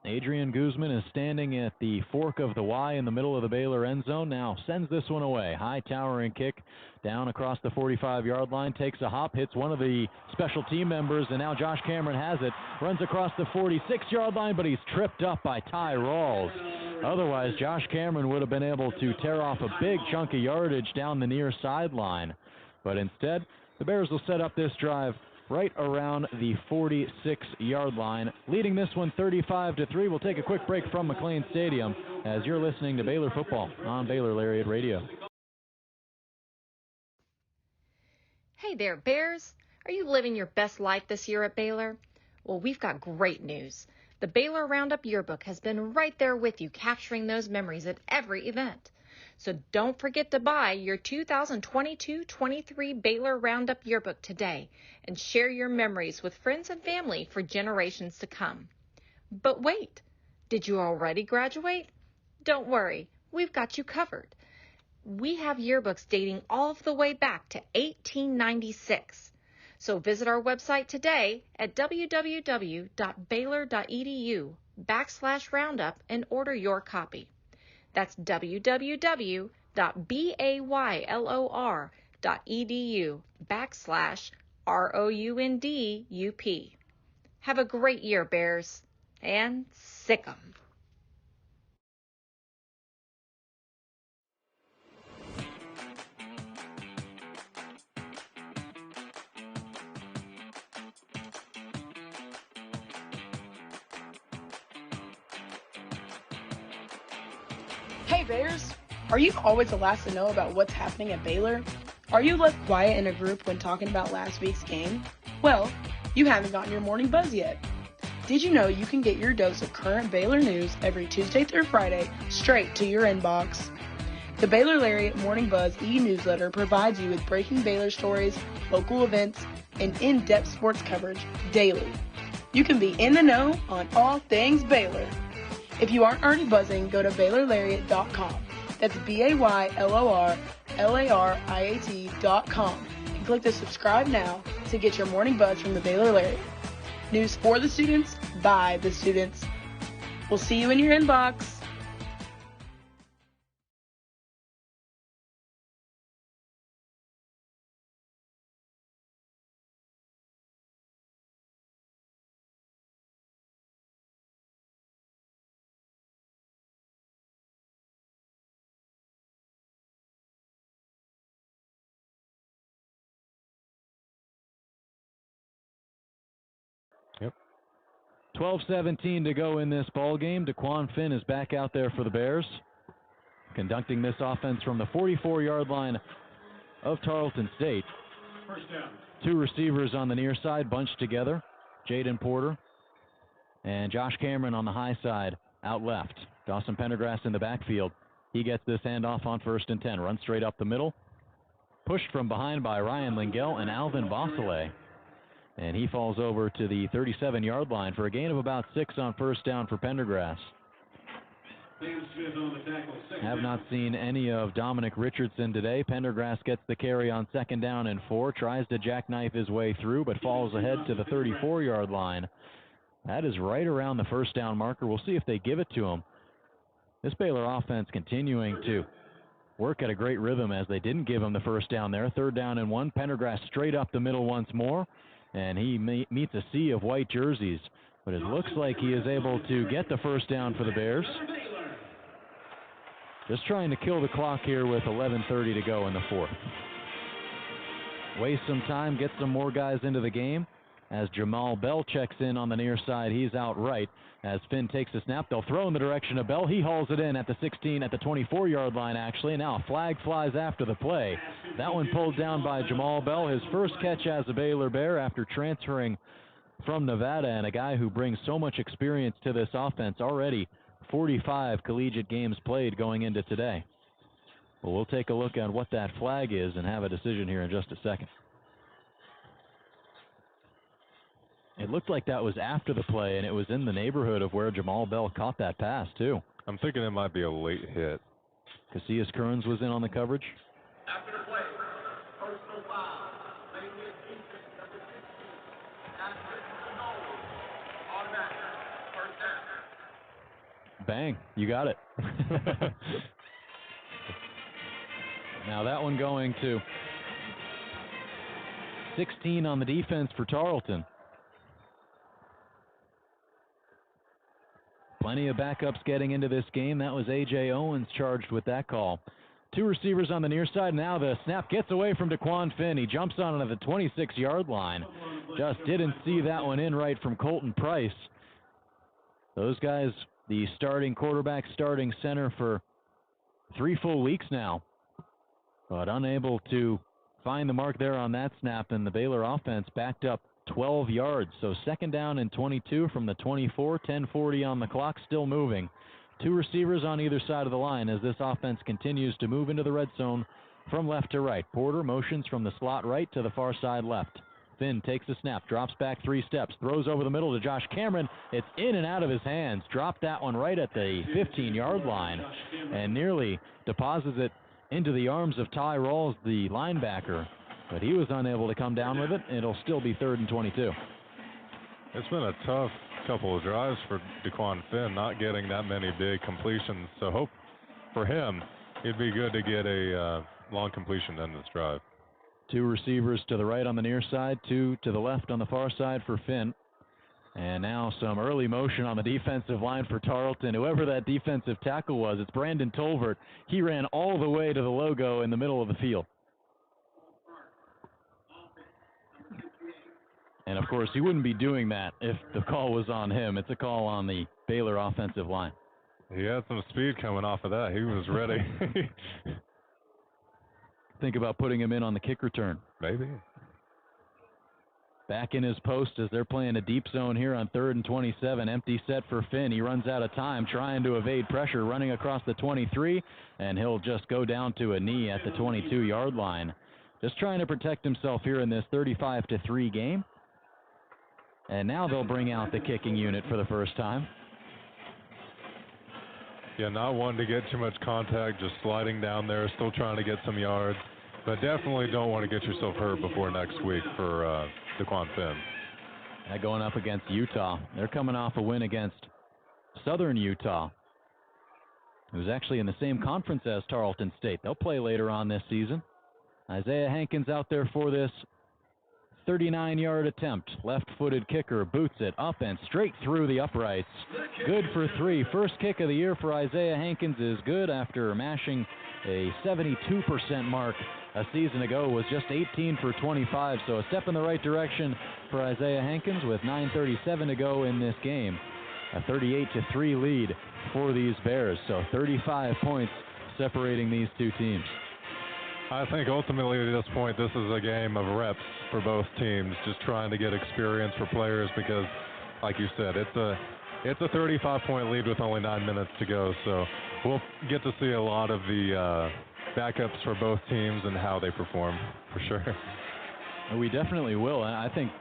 Adrian Guzman is standing at the fork of the Y in the middle of the Baylor end zone. Now sends this one away. High towering kick down across the 45-yard line. Takes a hop, hits one of the special team members, and now Josh Cameron has it. Runs across the 46-yard line, but he's tripped up by Ty Rawls. Otherwise, Josh Cameron would have been able to tear off a big chunk of yardage down the near sideline. But instead, the Bears will set up this drive right around the 46-yard line, leading this one 35-3. We'll take a quick break from McLean Stadium as you're listening to Baylor football on Baylor Lariat Radio. Hey there, Bears. Are you living your best life this year at Baylor? Well, we've got great news. The Baylor Roundup Yearbook has been right there with you, capturing those memories at every event. So don't forget to buy your 2022-23 Baylor Roundup Yearbook today and share your memories with friends and family for generations to come. But wait, did you already graduate? Don't worry, we've got you covered. We have yearbooks dating all the way back to 1896. So visit our website today at www.baylor.edu/roundup and order your copy. That's www.baylor.edu/ROUNDUP. Have a great year, Bears, and sick 'em. Hey Bears! Are you always the last to know about what's happening at Baylor? Are you left quiet in a group when talking about last week's game? Well, you haven't gotten your morning buzz yet. Did you know you can get your dose of current Baylor news every Tuesday through Friday straight to your inbox? The Baylor Lariat Morning Buzz e-newsletter provides you with breaking Baylor stories, local events, and in-depth sports coverage daily. You can be in the know on all things Baylor. If you aren't already buzzing, go to BaylorLariat.com. That's BaylorLariat.com and click the subscribe now to get your morning buzz from the Baylor Lariat. News for the students, by the students. We'll see you in your inbox. Yep. 12:17 to go in this ball game. Daquan Finn is back out there for the Bears, conducting this offense from the 44-yard line of Tarleton State. First down. Two receivers on the near side bunched together, Jaden Porter and Josh Cameron on the high side out left. Dawson Pendergrass in the backfield. He gets this handoff on 1st and 10. Runs straight up the middle. Pushed from behind by Ryan Lingell and Alvin Bossele. And he falls over to the 37-yard line for a gain of about 6 on 1st down for Pendergrass. Have not seen any of Dominic Richardson today. Pendergrass gets the carry on 2nd down and 4. Tries to jackknife his way through, but falls ahead to the 34-yard line. That is right around the 1st down marker. We'll see if they give it to him. This Baylor offense continuing to work at a great rhythm as they didn't give him the 1st down there. 3rd down and 1. Pendergrass straight up the middle once more. And he meets a sea of white jerseys. But it looks like he is able to get the 1st down for the Bears. Just trying to kill the clock here with 11:30 to go in the 4th. Waste some time, get some more guys into the game as Jamal Bell checks in on the near side. He's out right. As Finn takes the snap, they'll throw in the direction of Bell. He hauls it in at the 16, at the 24-yard line, actually. Now a flag flies after the play. That one pulled down by Jamal Bell, his first catch as a Baylor Bear after transferring from Nevada, and a guy who brings so much experience to this offense already. 45 collegiate games played going into today. Well, we'll take a look at what that flag is and have a decision here in just a second. It looked like that was after the play, and it was in the neighborhood of where Jamal Bell caught that pass, too. I'm thinking it might be a late hit. Casillas Kearns was in on the coverage. After the play, personal foul. Automatic. First down. Bang, you got it. Now that one going to 16 on the defense for Tarleton. Plenty of backups getting into this game. That was A.J. Owens charged with that call. Two receivers on the near side. Now the snap gets away from DeQuan Finn. He jumps on it at the 26-yard line. Just didn't see that one in right from Colton Price. Those guys, the starting quarterback, starting center for 3 full weeks now, but unable to find the mark there on that snap, and the Baylor offense backed up 12 yards. So second down and 22 from the 24, 10:40 on the clock, still moving. Two receivers on either side of the line as this offense continues to move into the red zone from left to right. Porter motions from the slot right to the far side left. Finn takes the snap, drops back 3 steps, throws over the middle to Josh Cameron. It's in and out of his hands. Dropped that one right at the 15-yard line and nearly deposits it into the arms of Ty Rawls, the linebacker. But he was unable to come down with it. It'll still be 3rd and 22. It's been a tough couple of drives for DeQuan Finn, not getting that many big completions. So hope for him, it'd be good to get a long completion in this drive. Two receivers to the right on the near side, two to the left on the far side for Finn. And now some early motion on the defensive line for Tarleton. Whoever that defensive tackle was, it's Brandon Tolvert. He ran all the way to the logo in the middle of the field. And, of course, he wouldn't be doing that if the call was on him. It's a call on the Baylor offensive line. He had some speed coming off of that. He was ready. Think about putting him in on the kick return. Maybe. Back in his post as they're playing a deep zone here on 3rd and 27. Empty set for Finn. He runs out of time trying to evade pressure, running across the 23, and he'll just go down to a knee at the 22-yard line. Just trying to protect himself here in this 35-3 game. And now they'll bring out the kicking unit for the first time. Yeah, not wanting to get too much contact, just sliding down there, still trying to get some yards. But definitely don't want to get yourself hurt before next week for DeQuan Finn. Going up against Utah. They're coming off a win against Southern Utah, who's actually in the same conference as Tarleton State. They'll play later on this season. Isaiah Hankins out there for this 39-yard attempt. Left-footed kicker boots it up and straight through the uprights. Good for 3. First kick of the year for Isaiah Hankins is good after mashing a 72% mark a season ago. Was just 18 for 25, so a step in the right direction for Isaiah Hankins with 9:37 to go in this game. A 38-3 lead for these Bears, so 35 points separating these two teams. I think ultimately at this point, this is a game of reps for both teams, just trying to get experience for players because, like you said, it's a 35-point lead with only 9 minutes to go. So we'll get to see a lot of the backups for both teams and how they perform, for sure. We definitely will. I think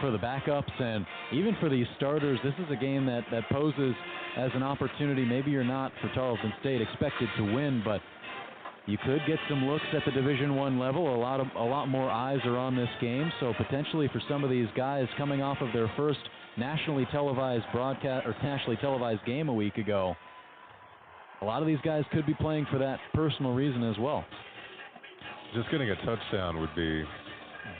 for the backups and even for these starters, this is a game that poses as an opportunity. Maybe you're not, for Tarleton State, expected to win, but you could get some looks at the Division I level. A lot more eyes are on this game, so potentially for some of these guys coming off of their first nationally televised broadcast or nationally televised game a week ago, a lot of these guys could be playing for that personal reason as well. Just getting a touchdown would be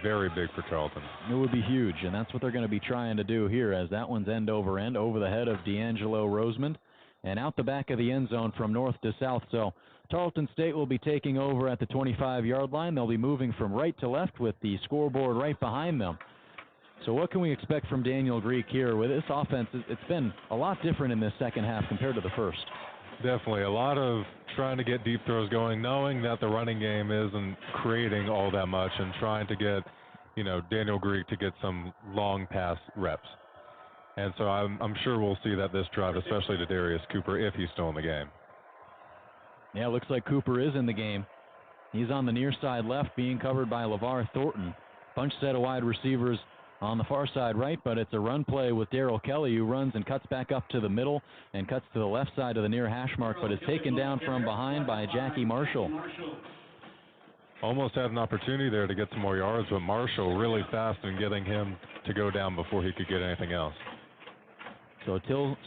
very big for Tarleton. It would be huge, and that's what they're going to be trying to do here, as that one's end over the head of D'Angelo Rosemond and out the back of the end zone from north to south. So Tarleton State will be taking over at the 25-yard line. They'll be moving from right to left with the scoreboard right behind them. So what can we expect from Daniel Greek here? With this offense, it's been a lot different in this second half compared to the first. Definitely. A lot of trying to get deep throws going, knowing that the running game isn't creating all that much, and trying to get, Daniel Greek to get some long pass reps. And so I'm sure we'll see that this drive, especially to Darius Cooper, if he's still in the game. Yeah, it looks like Cooper is in the game. He's on the near side left, being covered by LeVar Thornton. Bunch set of wide receivers on the far side right, but it's a run play with Darrell Kelly, who runs and cuts back up to the middle and cuts to the left side of the near hash mark, but is taken down from behind by Jackie Marshall. Almost had an opportunity there to get some more yards, but Marshall really fast in getting him to go down before he could get anything else. So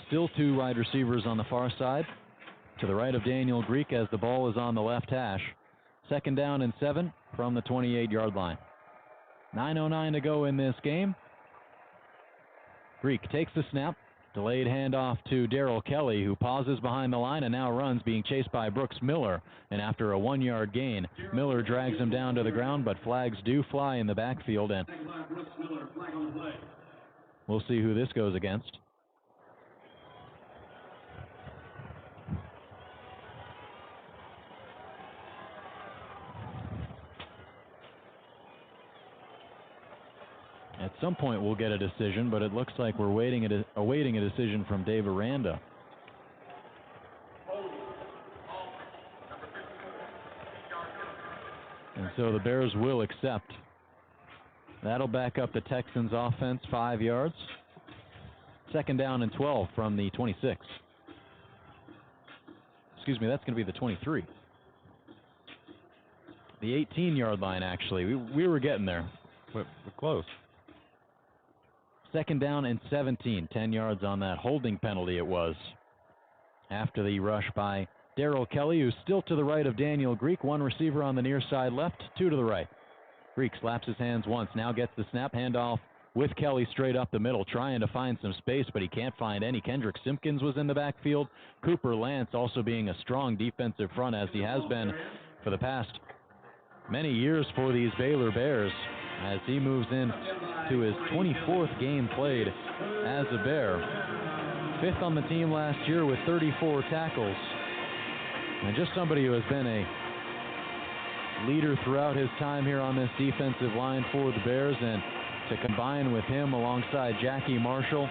still two wide receivers on the far side to the right of Daniel Greek as the ball is on the left hash. 2nd down and 7 from the 28-yard line. 9:09 to go in this game. Greek takes the snap. Delayed handoff to Darrell Kelly, who pauses behind the line and now runs, being chased by Brooks Miller. And after a 1-yard gain, Miller drags him down to the ground, but flags do fly in the backfield, and we'll see who this goes against. At some point we'll get a decision, but it looks like we're awaiting a decision from Dave Aranda. And so the Bears will accept. That'll back up the Texans offense 5 yards. 2nd down and 12 from the 26. Excuse me, that's going to be the 23. The 18-yard line, actually. We were getting there. We're close. 2nd down and 17, 10 yards on that holding penalty it was. After the rush by Darrell Kelly, who's still to the right of Daniel Greek. One receiver on the near side left, two to the right. Greek slaps his hands once, now gets the snap, handoff with Kelly straight up the middle, trying to find some space, but he can't find any. Kendrick Simpkins was in the backfield. Cooper Lance also being a strong defensive front, as he has been for the past many years for these Baylor Bears, as he moves in to his 24th game played as a Bear. 5th on the team last year with 34 tackles. And just somebody who has been a leader throughout his time here on this defensive line for the Bears. And to combine with him alongside Jackie Marshall,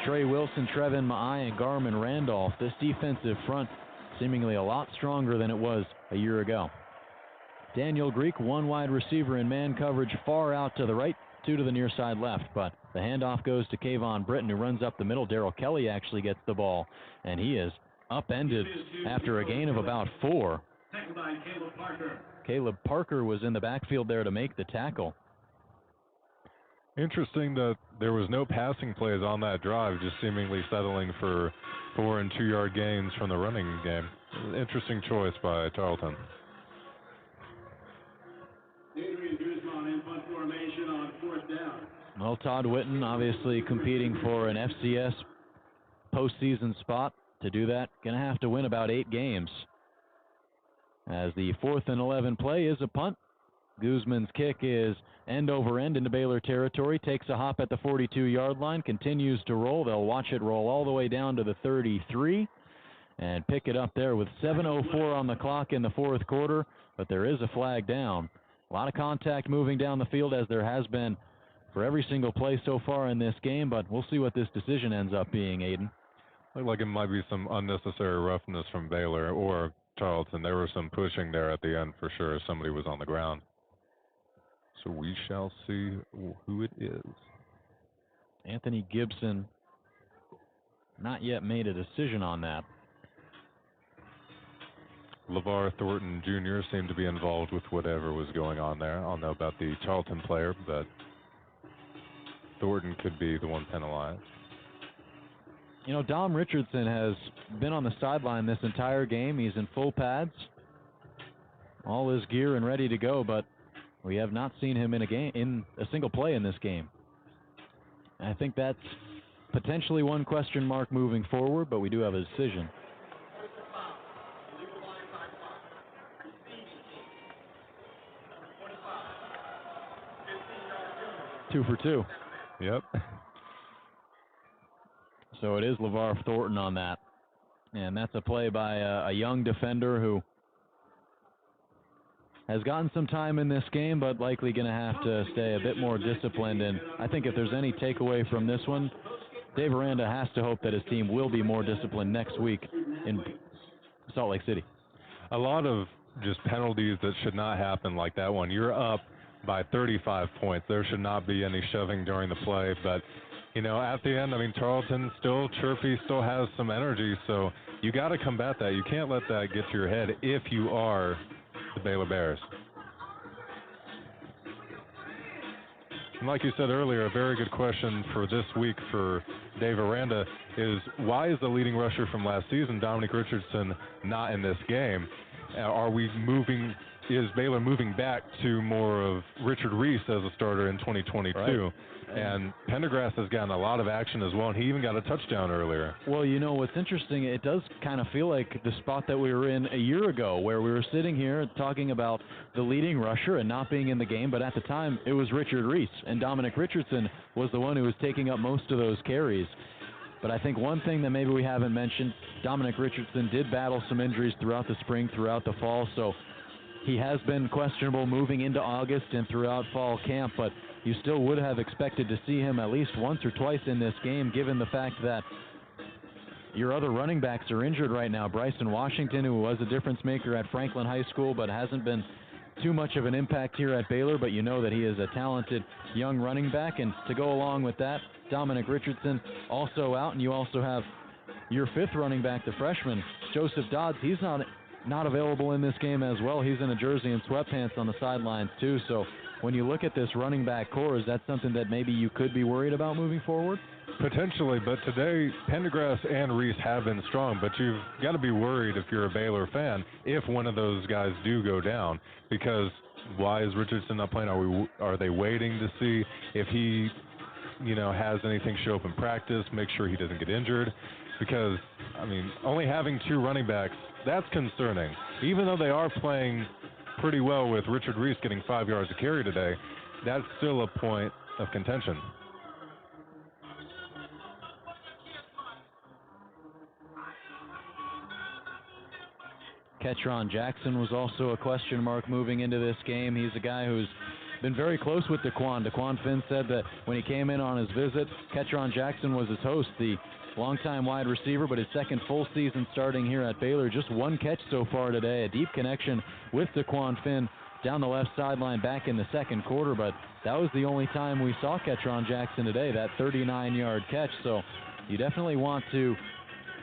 Trey Wilson, Trevin Maai, and Garmin Randolph, this defensive front seemingly a lot stronger than it was a year ago. Daniel Greek, one wide receiver in man coverage far out to the right, two to the near side left, but the handoff goes to Kayvon Britton, who runs up the middle. Darrell Kelly actually gets the ball, and he is upended after a gain of about 4. Caleb Parker was in the backfield there to make the tackle. Interesting that there was no passing plays on that drive, just seemingly settling for 4- and 2-yard gains from the running game. Interesting choice by Tarleton. Well, Todd Whitten obviously competing for an FCS postseason spot. To do that, going to have to win about 8 games. As the 4th and 11 play is a punt. Guzman's kick is end over end into Baylor territory, takes a hop at the 42-yard line, continues to roll. They'll watch it roll all the way down to the 33 and pick it up there with 7:04 on the clock in the 4th quarter, but there is a flag down. A lot of contact moving down the field, as there has been for every single play so far in this game, but we'll see what this decision ends up being, Aiden. Looked like it might be some unnecessary roughness from Baylor or Tarleton. There was some pushing there at the end for sure. Somebody was on the ground. So we shall see who it is. Anthony Gibson not yet made a decision on that. LeVar Thornton Jr. seemed to be involved with whatever was going on there. I don't know about the Tarleton player, but Thornton could be the one penalized. You know, Dom Richardson has been on the sideline this entire game. He's in full pads, all his gear and ready to go, but we have not seen him in a single play in this game. I think that's potentially one question mark moving forward, but we do have a decision. Two for two. Yep. So it is LeVar Thornton on that. And that's a play by a young defender who has gotten some time in this game, but likely going to have to stay a bit more disciplined. And I think if there's any takeaway from this one, Dave Aranda has to hope that his team will be more disciplined next week in Salt Lake City. A lot of just penalties that should not happen like that one. You're up by 35 points. There should not be any shoving during the play. But, you know, at the end, I mean, Tarleton still chirpy, still has some energy. So you got to combat that. You can't let that get to your head if you are the Baylor Bears. And like you said earlier, a very good question for this week for Dave Aranda is, why is the leading rusher from last season, Dominic Richardson, not in this game? Is Baylor moving back to more of Richard Reese as a starter in 2022? Right. And Pendergrass has gotten a lot of action as well, and he even got a touchdown earlier. Well, you know, what's interesting, it does kind of feel like the spot that we were in a year ago, where we were sitting here talking about the leading rusher and not being in the game, but at the time it was Richard Reese, and Dominic Richardson was the one who was taking up most of those carries. But I think one thing that maybe we haven't mentioned, Dominic Richardson did battle some injuries throughout the spring, throughout the fall, so he has been questionable moving into August and throughout fall camp, but you still would have expected to see him at least once or twice in this game, given the fact that your other running backs are injured right now. Bryson Washington, who was a difference maker at Franklin High School, but hasn't been too much of an impact here at Baylor, but you know that he is a talented young running back. And to go along with that, Dominic Richardson also out, and you also have your fifth running back, the freshman, Joseph Dodds. He's not available in this game as well. He's in a jersey and sweatpants on the sidelines too. So when you look at this running back core, is that something that maybe you could be worried about moving forward? Potentially, but today Pendergrass and Reese have been strong, but you've got to be worried if you're a Baylor fan if one of those guys do go down, because why is Richardson not playing? Are they waiting to see if he, you know, has anything show up in practice, make sure he doesn't get injured? Because, I mean, only having two running backs, that's concerning. Even though they are playing pretty well with Richard Reese getting 5 yards a carry today, that's still a point of contention. Ketron Jackson was also a question mark moving into this game. He's a guy who's been very close with DeQuan. DeQuan Finn said that when he came in on his visit, Ketron Jackson was his host, the longtime wide receiver, but his second full season starting here at Baylor. Just one catch so far today, a deep connection with DeQuan Finn down the left sideline back in the second quarter, but that was the only time we saw Ketron Jackson today, that 39-yard catch. So you definitely want to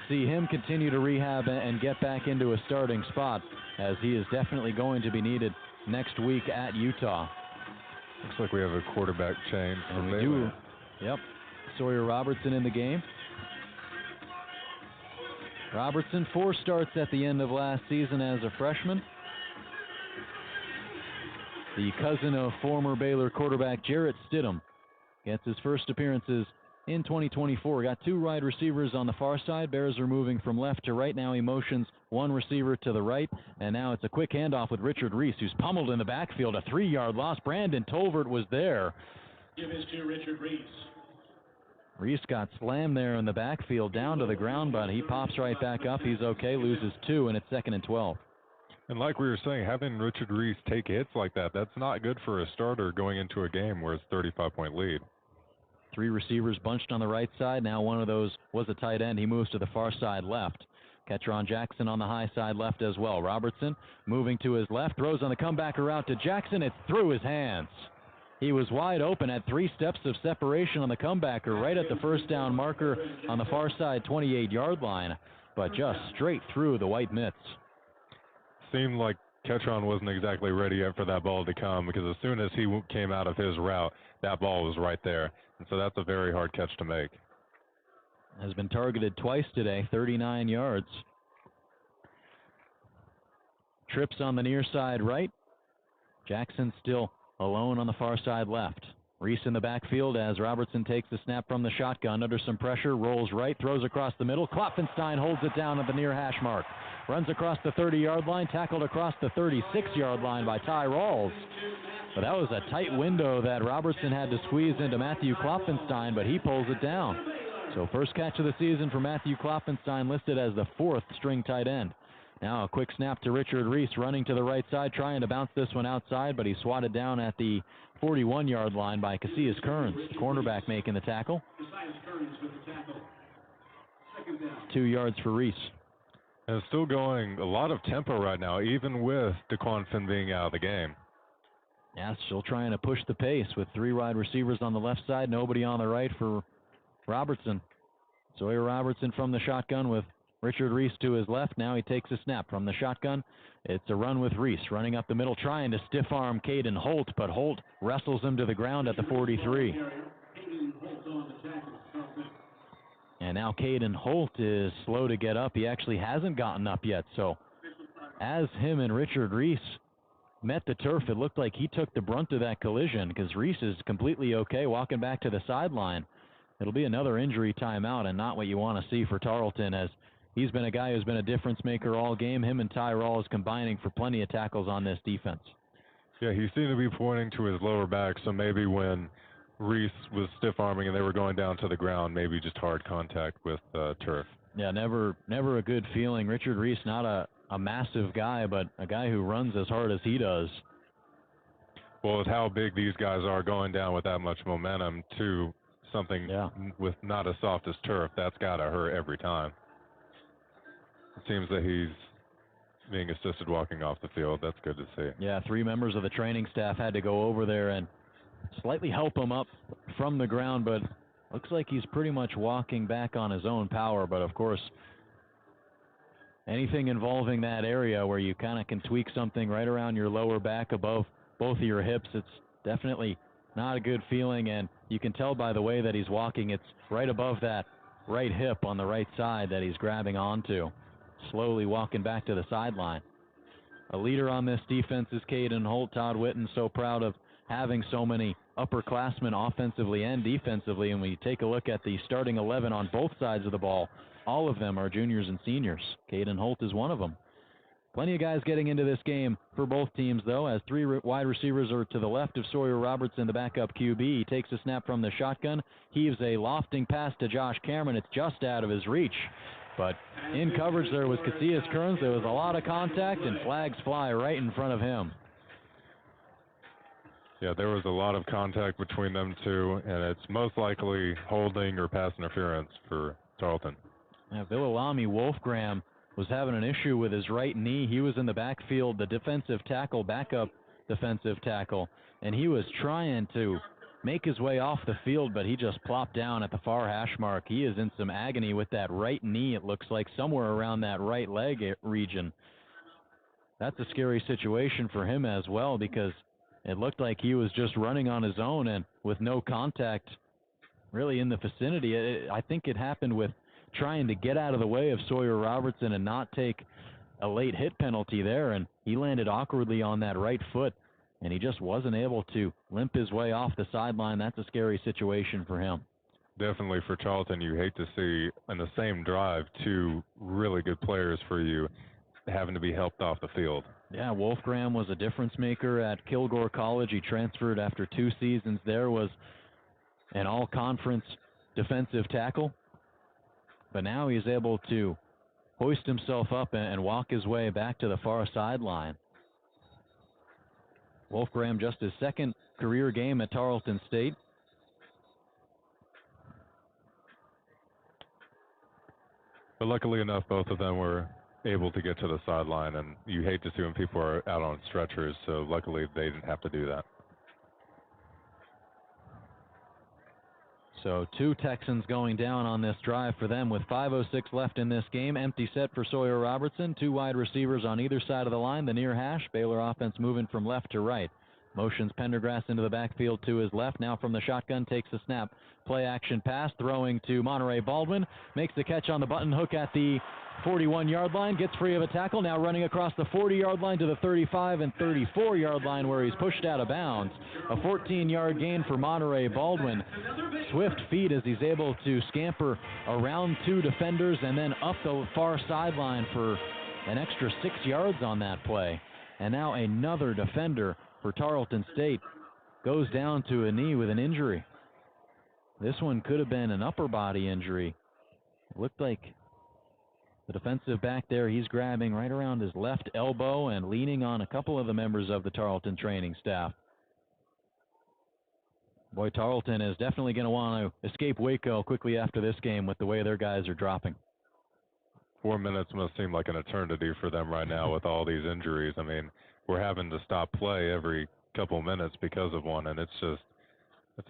see him continue to rehab and get back into a starting spot, as he is definitely going to be needed next week at Utah. Looks like we have a quarterback change. And we do. Yep. Sawyer Robertson in the game. Robertson, 4 starts at the end of last season as a freshman. The cousin of former Baylor quarterback Jarrett Stidham gets his first appearances in 2024. Got 2 wide receivers on the far side. Bears are moving from left to right now. He motions one receiver to the right, and now it's a quick handoff with Richard Reese, who's pummeled in the backfield. A 3-yard loss. Brandon Tolvert was there. Give this to Richard Reese. Reese got slammed there in the backfield down to the ground, but he pops right back up. He's okay, loses 2, and it's 2nd and 12. And like we were saying, having Richard Reese take hits like that, that's not good for a starter going into a game where it's 35-point lead. 3 receivers bunched on the right side. Now one of those was a tight end. He moves to the far side left. Ketron Jackson on the high side left as well. Robertson moving to his left, throws on the comebacker route to Jackson. It's through his hands. He was wide open, had 3 steps of separation on the comebacker right at the first down marker on the far side 28-yard line, but just straight through the white mitts. Seemed like Ketron wasn't exactly ready yet for that ball to come, because as soon as he came out of his route, that ball was right there. And so that's a very hard catch to make. Has been targeted twice today, 39 yards. Trips on the near side right. Jackson still alone on the far side left. Reese in the backfield as Robertson takes the snap from the shotgun under some pressure, rolls right, throws across the middle. Klopfenstein holds it down at the near hash mark. Runs across the 30-yard line, tackled across the 36-yard line by Ty Rawls. But that was a tight window that Robertson had to squeeze into Matthew Klopfenstein, but he pulls it down. So first catch of the season for Matthew Klopfenstein, listed as the 4th string tight end. Now a quick snap to Richard Reese, running to the right side, trying to bounce this one outside, but he's swatted down at the 41-yard line by Casillas Kearns, the cornerback making the tackle. 2 yards for Reese. And it's still going a lot of tempo right now, even with DeQuan Finn being out of the game. Yeah, still trying to push the pace with 3 wide receivers on the left side, nobody on the right for Robertson. Sawyer Robertson from the shotgun with Richard Reese to his left. Now he takes a snap from the shotgun. It's a run with Reese running up the middle, trying to stiff arm Caden Holt, but Holt wrestles him to the ground at the 43. And now Caden Holt is slow to get up. He actually hasn't gotten up yet. So as him and Richard Reese met the turf, it looked like he took the brunt of that collision, because Reese is completely okay walking back to the sideline. It'll be another injury timeout, and not what you want to see for Tarleton, as he's been a guy who's been a difference maker all game. Him and Ty Rawls combining for plenty of tackles on this defense. Yeah, he seemed to be pointing to his lower back, so maybe when Reese was stiff-arming and they were going down to the ground, maybe just hard contact with turf. Yeah, never a good feeling. Richard Reese, not a massive guy, but a guy who runs as hard as he does. Well, with how big these guys are going down with that much momentum to something with not as soft as turf, that's got to hurt every time. It seems that he's being assisted walking off the field. That's good to see. Yeah, 3 members of the training staff had to go over there and slightly help him up from the ground, but looks like he's pretty much walking back on his own power. But of course, anything involving that area where you kind of can tweak something right around your lower back above both of your hips, it's definitely not a good feeling. And you can tell by the way that he's walking, it's right above that right hip on the right side that he's grabbing onto, slowly walking back to the sideline. A leader on this defense is Caden Holt. Todd Witten so proud of having so many upperclassmen offensively and defensively. And when you take a look at the starting 11 on both sides of the ball, all of them are juniors and seniors. Caden Holt is one of them. Plenty of guys getting into this game for both teams, though, as 3 wide receivers are to the left of Sawyer Robertson, the backup QB. He takes a snap from the shotgun, heaves a lofting pass to Josh Cameron. It's just out of his reach. But in coverage there was Casillas Kearns. There was a lot of contact, and flags fly right in front of him. Yeah, there was a lot of contact between them two, and it's most likely holding or pass interference for Tarleton. Yeah, Villalami Wolfgram was having an issue with his right knee. He was in the backfield, the defensive tackle, backup defensive tackle, and he was trying to make his way off the field, but he just plopped down at the far hash mark. He is in some agony with that right knee, it looks like, somewhere around that right leg region. That's a scary situation for him as well, because it looked like he was just running on his own and with no contact really in the vicinity. I think it happened with trying to get out of the way of Sawyer Robertson and not take a late hit penalty there, and he landed awkwardly on that right foot, and he just wasn't able to limp his way off the sideline. That's a scary situation for him. Definitely for Tarleton, you hate to see in the same drive 2 really good players for you having to be helped off the field. Yeah, Wolfgram was a difference maker at Kilgore College. He transferred after 2 seasons there, was an all-conference defensive tackle. But now he's able to hoist himself up and walk his way back to the far sideline. Wolfgram, just his 2nd career game at Tarleton State. But luckily enough, both of them were able to get to the sideline, and you hate to see when people are out on stretchers, so luckily they didn't have to do that. So 2 Texans going down on this drive for them with 5:06 left in this game. Empty set for Sawyer Robertson. 2 wide receivers on either side of the line. The near hash. Baylor offense moving from left to right. Motions Pendergrass into the backfield to his left. Now from the shotgun, takes the snap. Play action pass, throwing to Monterey Baldwin. Makes the catch on the button hook at the 41-yard line. Gets free of a tackle. Now running across the 40-yard line to the 35 and 34-yard line where he's pushed out of bounds. A 14-yard gain for Monterey Baldwin. Swift feet as he's able to scamper around 2 defenders and then up the far sideline for an extra 6 yards on that play. And now another defender for Tarleton State goes down to a knee with an injury. This one could have been an upper body injury. It looked like the defensive back there, he's grabbing right around his left elbow and leaning on a couple of the members of the Tarleton training staff. Boy, Tarleton is definitely going to want to escape Waco quickly after this game with the way their guys are dropping. 4 minutes must seem like an eternity for them right now with all these injuries. I mean, we're having to stop play every couple minutes because of one, and it's a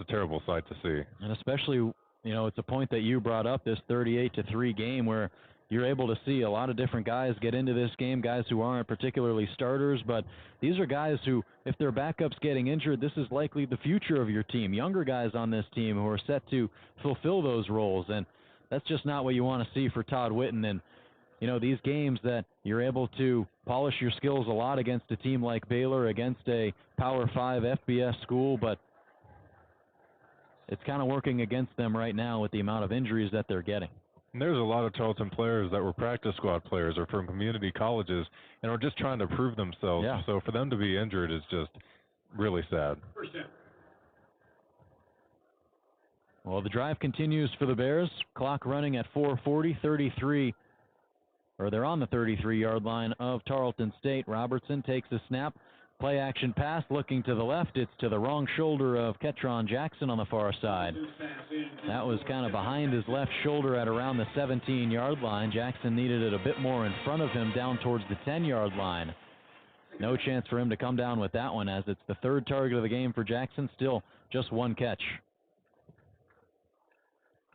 terrible sight to see. And especially, it's a point that you brought up, this 38-3 game where you're able to see a lot of different guys get into this game, guys who aren't particularly starters, but these are guys who, if their backup's getting injured, this is likely the future of your team. Younger guys on this team who are set to fulfill those roles, and that's just not what you want to see for Todd Whitten. And, these games that you're able to polish your skills a lot against a team like Baylor, against a Power 5 FBS school, but it's kind of working against them right now with the amount of injuries that they're getting. And there's a lot of Tarleton players that were practice squad players or from community colleges and are just trying to prove themselves. Yeah. So for them to be injured is just really sad. Well, the drive continues for the Bears. Clock running at 4:40, 33, or they're on the 33-yard line of Tarleton State. Robertson takes a snap. Play action pass looking to the left. It's to the wrong shoulder of Ketron Jackson on the far side. That was kind of behind his left shoulder at around the 17-yard line. Jackson needed it a bit more in front of him down towards the 10-yard line. No chance for him to come down with that one, as it's the third target of the game for Jackson. Still just one catch.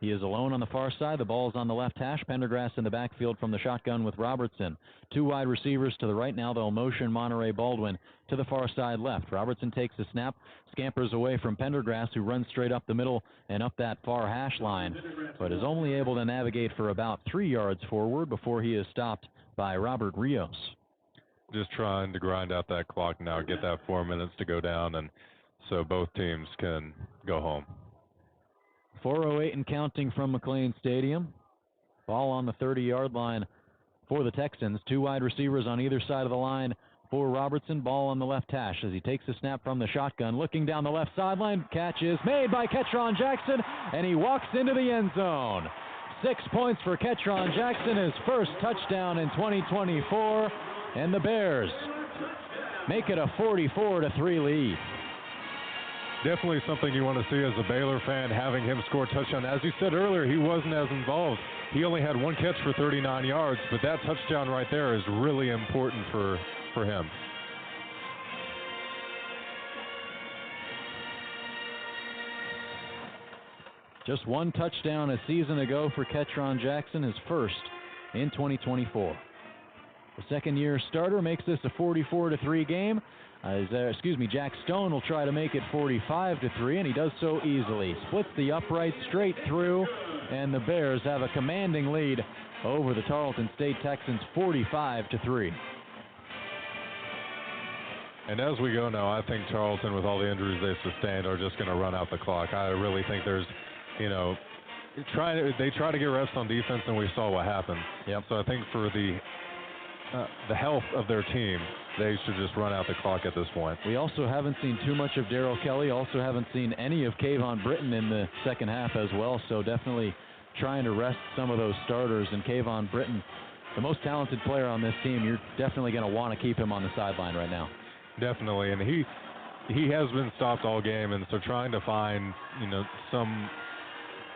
He is alone on the far side. The ball is on the left hash. Pendergrass in the backfield from the shotgun with Robertson. Two wide receivers to the right now. They'll motion Monterey Baldwin to the far side left. Robertson takes the snap, scampers away from Pendergrass, who runs straight up the middle and up that far hash line, but is only able to navigate for about 3 yards forward before he is stopped by Robert Rios. Just trying to grind out that clock now, get that 4 minutes to go down, and so both teams can go home. 4:08 and counting from McLean Stadium. Ball on the 30-yard line for the Texans. Two wide receivers on either side of the line for Robertson. Ball on the left hash as he takes the snap from the shotgun. Looking down the left sideline. Catch is made by Ketron Jackson, and he walks into the end zone. 6 points for Ketron Jackson, his first touchdown in 2024, and the Bears make it a 44-3 lead. Definitely something you want to see as a Baylor fan, having him score a touchdown. As you said earlier, he wasn't as involved. He only had one catch for 39 yards, but that touchdown right there is really important for him. Just one touchdown a season ago for Ketron Jackson, his first in 2024. The second-year starter makes this a 44-3 game. Jack Stone will try to make it 45-3, and he does so easily. Splits the upright straight through, and the Bears have a commanding lead over the Tarleton State Texans, 45-3. And as we go now, I think Tarleton, with all the injuries they've sustained, are just going to run out the clock. I really think there's, they try to get rest on defense, and we saw what happened. Yep. So I think for the health of their team, they should just run out the clock at this point. We also haven't seen too much of Darrell Kelly. Also haven't seen any of Kayvon Britton in the second half as well. So definitely trying to rest some of those starters. And Kayvon Britton, the most talented player on this team, you're definitely going to want to keep him on the sideline right now. Definitely, and he has been stopped all game, and so trying to find some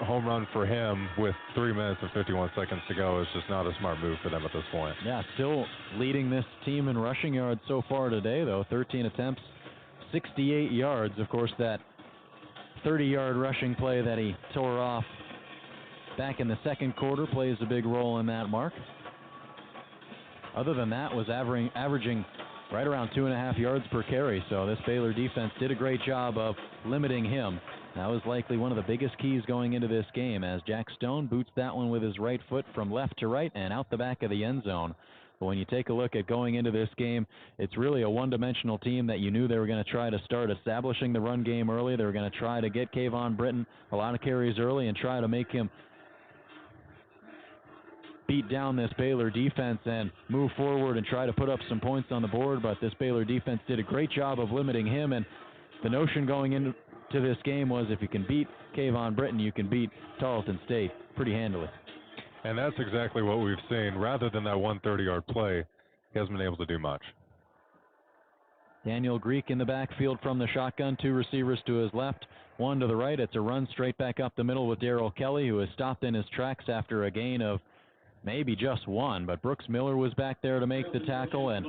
home run for him with 3 minutes and 51 seconds to go is just not a smart move for them at this point. Yeah, still leading this team in rushing yards so far today, though. 13 attempts, 68 yards. Of course, that 30-yard rushing play that he tore off back in the second quarter plays a big role in that mark. Other than that, was averaging right around 2.5 yards per carry. So this Baylor defense did a great job of limiting him. That was likely one of the biggest keys going into this game, as Jack Stone boots that one with his right foot from left to right and out the back of the end zone. But when you take a look at going into this game, it's really a one-dimensional team that you knew they were going to try to start establishing the run game early. They were going to try to get Kayvon Britton a lot of carries early and try to make him beat down this Baylor defense and move forward and try to put up some points on the board, but this Baylor defense did a great job of limiting him, and the notion going into this game was if you can beat Kayvon Britton, you can beat Tarleton State pretty handily. And that's exactly what we've seen. Rather than that 130-yard play, he hasn't been able to do much. Daniel Greek in the backfield from the shotgun, 2 receivers to his left, 1 to the right. It's a run straight back up the middle with Darrell Kelly, who has stopped in his tracks after a gain of maybe just 1, but Brooks Miller was back there to make the tackle, and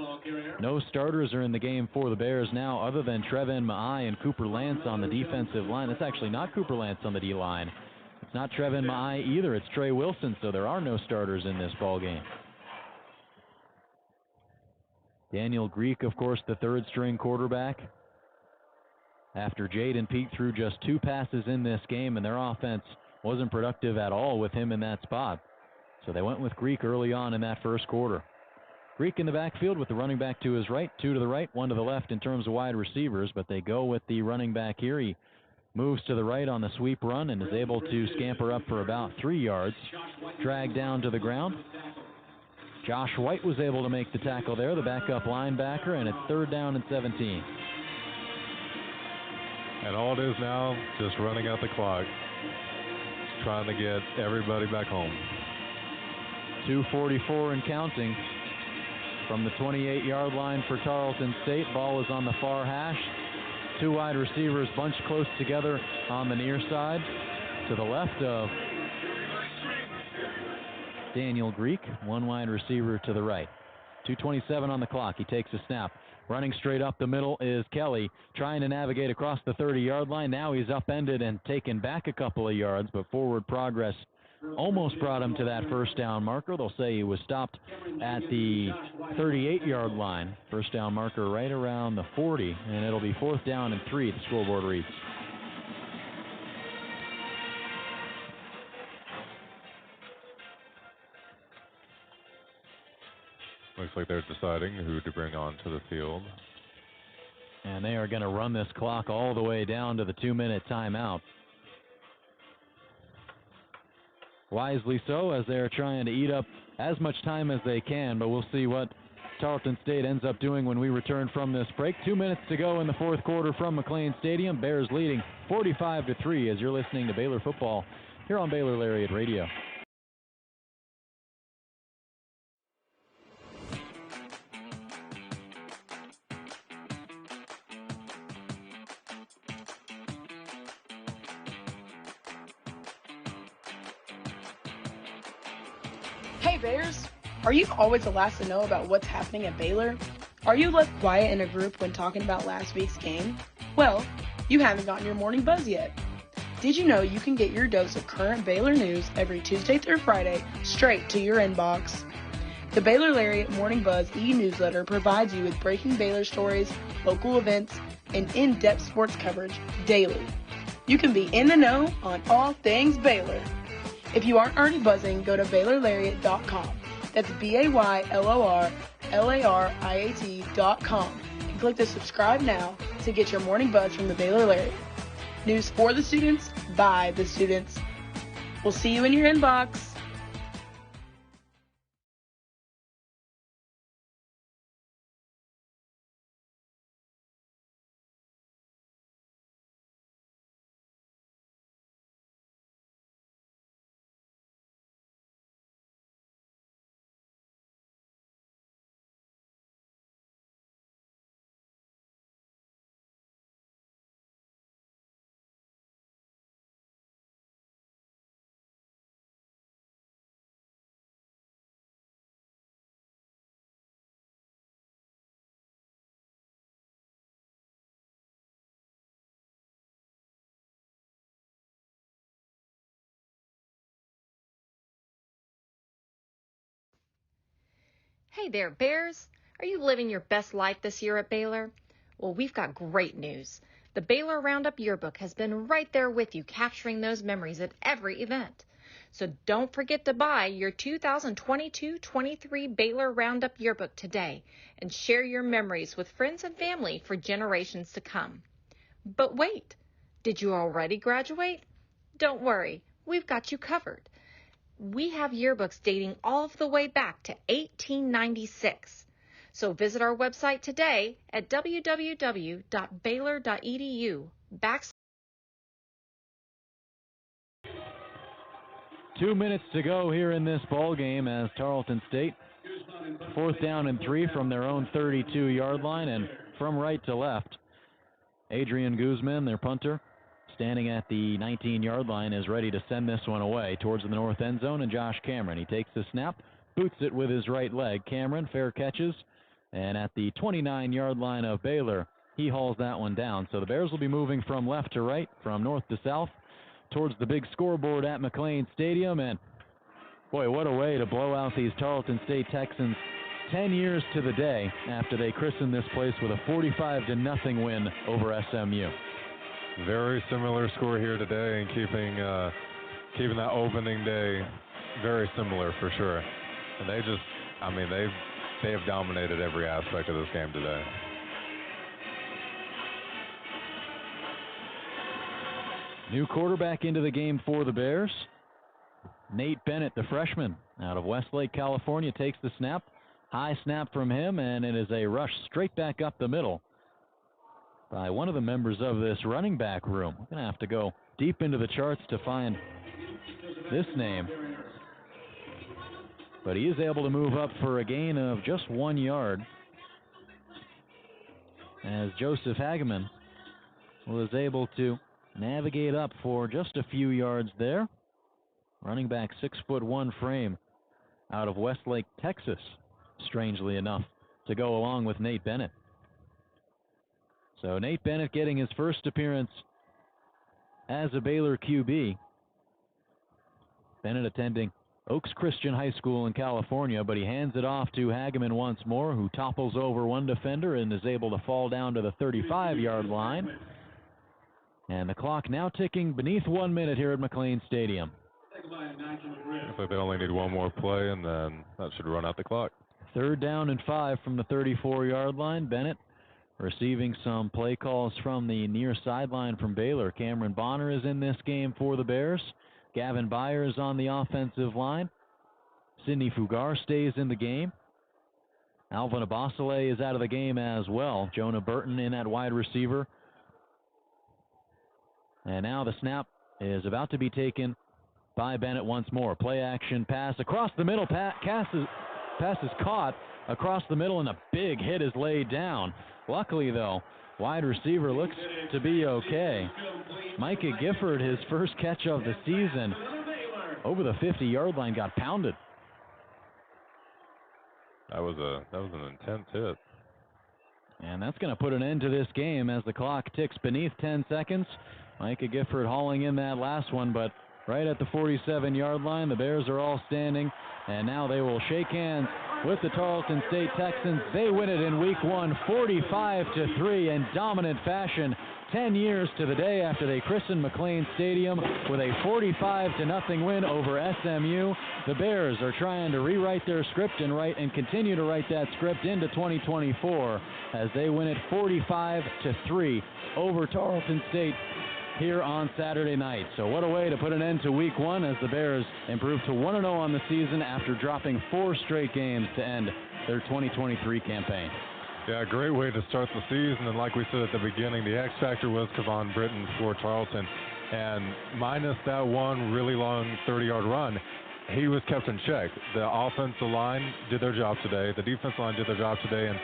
no starters are in the game for the Bears now other than Trevin Maai and Cooper Lance on the defensive line. It's actually not Cooper Lance on the D-line. It's not Trevin Maai either. It's Trey Wilson, so there are no starters in this ball game. Daniel Greek, of course, the third-string quarterback. After Jaden Peak threw just 2 passes in this game, and their offense wasn't productive at all with him in that spot. So they went with Greek early on in that first quarter. Greek in the backfield with the running back to his right, 2 to the right, 1 to the left in terms of wide receivers, but they go with the running back here. He moves to the right on the sweep run and is able to scamper up for about 3 yards, dragged down to the ground. Josh White was able to make the tackle there, the backup linebacker, and it's 3rd down and 17. And all it is now, just running out the clock, just trying to get everybody back home. 2:44 and counting from the 28-yard line for Tarleton State. Ball is on the far hash. 2 wide receivers bunched close together on the near side to the left of Daniel Greek, 1 wide receiver to the right. 2:27 on the clock. He takes a snap. Running straight up the middle is Kelly, trying to navigate across the 30-yard line. Now he's upended and taken back a couple of yards, but forward progress almost brought him to that first down marker. They'll say he was stopped at the 38-yard line. First down marker right around the 40, and it'll be 4th down and 3, the scoreboard reads. Looks like they're deciding who to bring onto the field. And they are going to run this clock all the way down to the 2-minute timeout. Wisely so, as they're trying to eat up as much time as they can, but we'll see what Tarleton State ends up doing when we return from this break. 2 minutes to go in the 4th quarter from McLean Stadium. Bears leading 45-3 as you're listening to Baylor football here on Baylor Lariat Radio. Hey Bears, are you always the last to know about what's happening at Baylor? Are you left quiet in a group when talking about last week's game? Well, you haven't gotten your morning buzz yet. Did you know you can get your dose of current Baylor news every Tuesday through Friday straight to your inbox? The Baylor Lariat Morning Buzz e-newsletter provides you with breaking Baylor stories, local events, and in-depth sports coverage daily. You can be in the know on all things Baylor. If you aren't already buzzing, go to BaylorLariat.com. That's BaylorLariat.com and click the subscribe now to get your morning buzz from the Baylor Lariat. News for the students, by the students. We'll see you in your inbox. Hey there, Bears. Are you living your best life this year at Baylor? Well, we've got great news. The Baylor Roundup Yearbook has been right there with you, capturing those memories at every event. So don't forget to buy your 2022-23 Baylor Roundup Yearbook today and share your memories with friends and family for generations to come. But wait, did you already graduate? Don't worry, we've got you covered. We have yearbooks dating all the way back to 1896. So visit our website today at www.baylor.edu. 2 minutes to go here in this ball game as Tarleton State, 4th down and 3 from their own 32-yard line, and from right to left, Adrian Guzman, their punter, standing at the 19-yard line, is ready to send this one away towards the north end zone, and Josh Cameron, he takes the snap, boots it with his right leg. Cameron, fair catches, and at the 29-yard line of Baylor, he hauls that one down. So the Bears will be moving from left to right, from north to south, towards the big scoreboard at McLean Stadium, and boy, what a way to blow out these Tarleton State Texans 10 years to the day after they christened this place with a 45-0 win over SMU. Very similar score here today, and keeping that opening day very similar for sure. And they have dominated every aspect of this game today. New quarterback into the game for the Bears. Nate Bennett, the freshman out of Westlake, California, takes the snap. High snap from him, and it is a rush straight back up the middle by one of the members of this running back room. We're going to have to go deep into the charts to find this name. But he is able to move up for a gain of just 1 yard, as Joseph Hageman was able to navigate up for just a few yards there. Running back, 6'1" frame out of Westlake, Texas, strangely enough, to go along with Nate Bennett. So Nate Bennett getting his first appearance as a Baylor QB. Bennett attending Oaks Christian High School in California, but he hands it off to Hageman once more, who topples over one defender and is able to fall down to the 35-yard line. And the clock now ticking beneath 1 minute here at McLean Stadium. Looks like they only need one more play, and then that should run out the clock. 3rd down and 5 from the 34-yard line. Bennett receiving some play calls from the near sideline from Baylor. Cameron Bonner is in this game for the Bears. Gavin Byers on the offensive line. Sidney Fugar stays in the game. Alvin Abasale is out of the game as well. Jonah Burton in at wide receiver. And now the snap is about to be taken by Bennett once more. Play action pass across the middle. Pass is caught across the middle, and a big hit is laid down. Luckily, though, wide receiver looks to be okay. Micah Gifford, his first catch of the season, over the 50-yard line, got pounded. That was an intense hit. And that's going to put an end to this game as the clock ticks beneath 10 seconds. Micah Gifford hauling in that last one, but right at the 47-yard line, the Bears are all standing, and now they will shake hands with the Tarleton State Texans. They win it in week 1, 45-3 in dominant fashion. 10 years to the day after they christened McLean Stadium with a 45-0 win over SMU. The Bears are trying to rewrite their script and continue to write that script into 2024 as they win it 45-3 over Tarleton State here on Saturday night. So what a way to put an end to week 1 as the Bears improve to 1-0 on the season after dropping 4 straight games to end their 2023 campaign. Yeah, great way to start the season, and like we said at the beginning, the X factor was Kevon Britton for Tarleton, and minus that one really long 30-yard run, he was kept in check. The offensive line did their job today, the defense line did their job today, and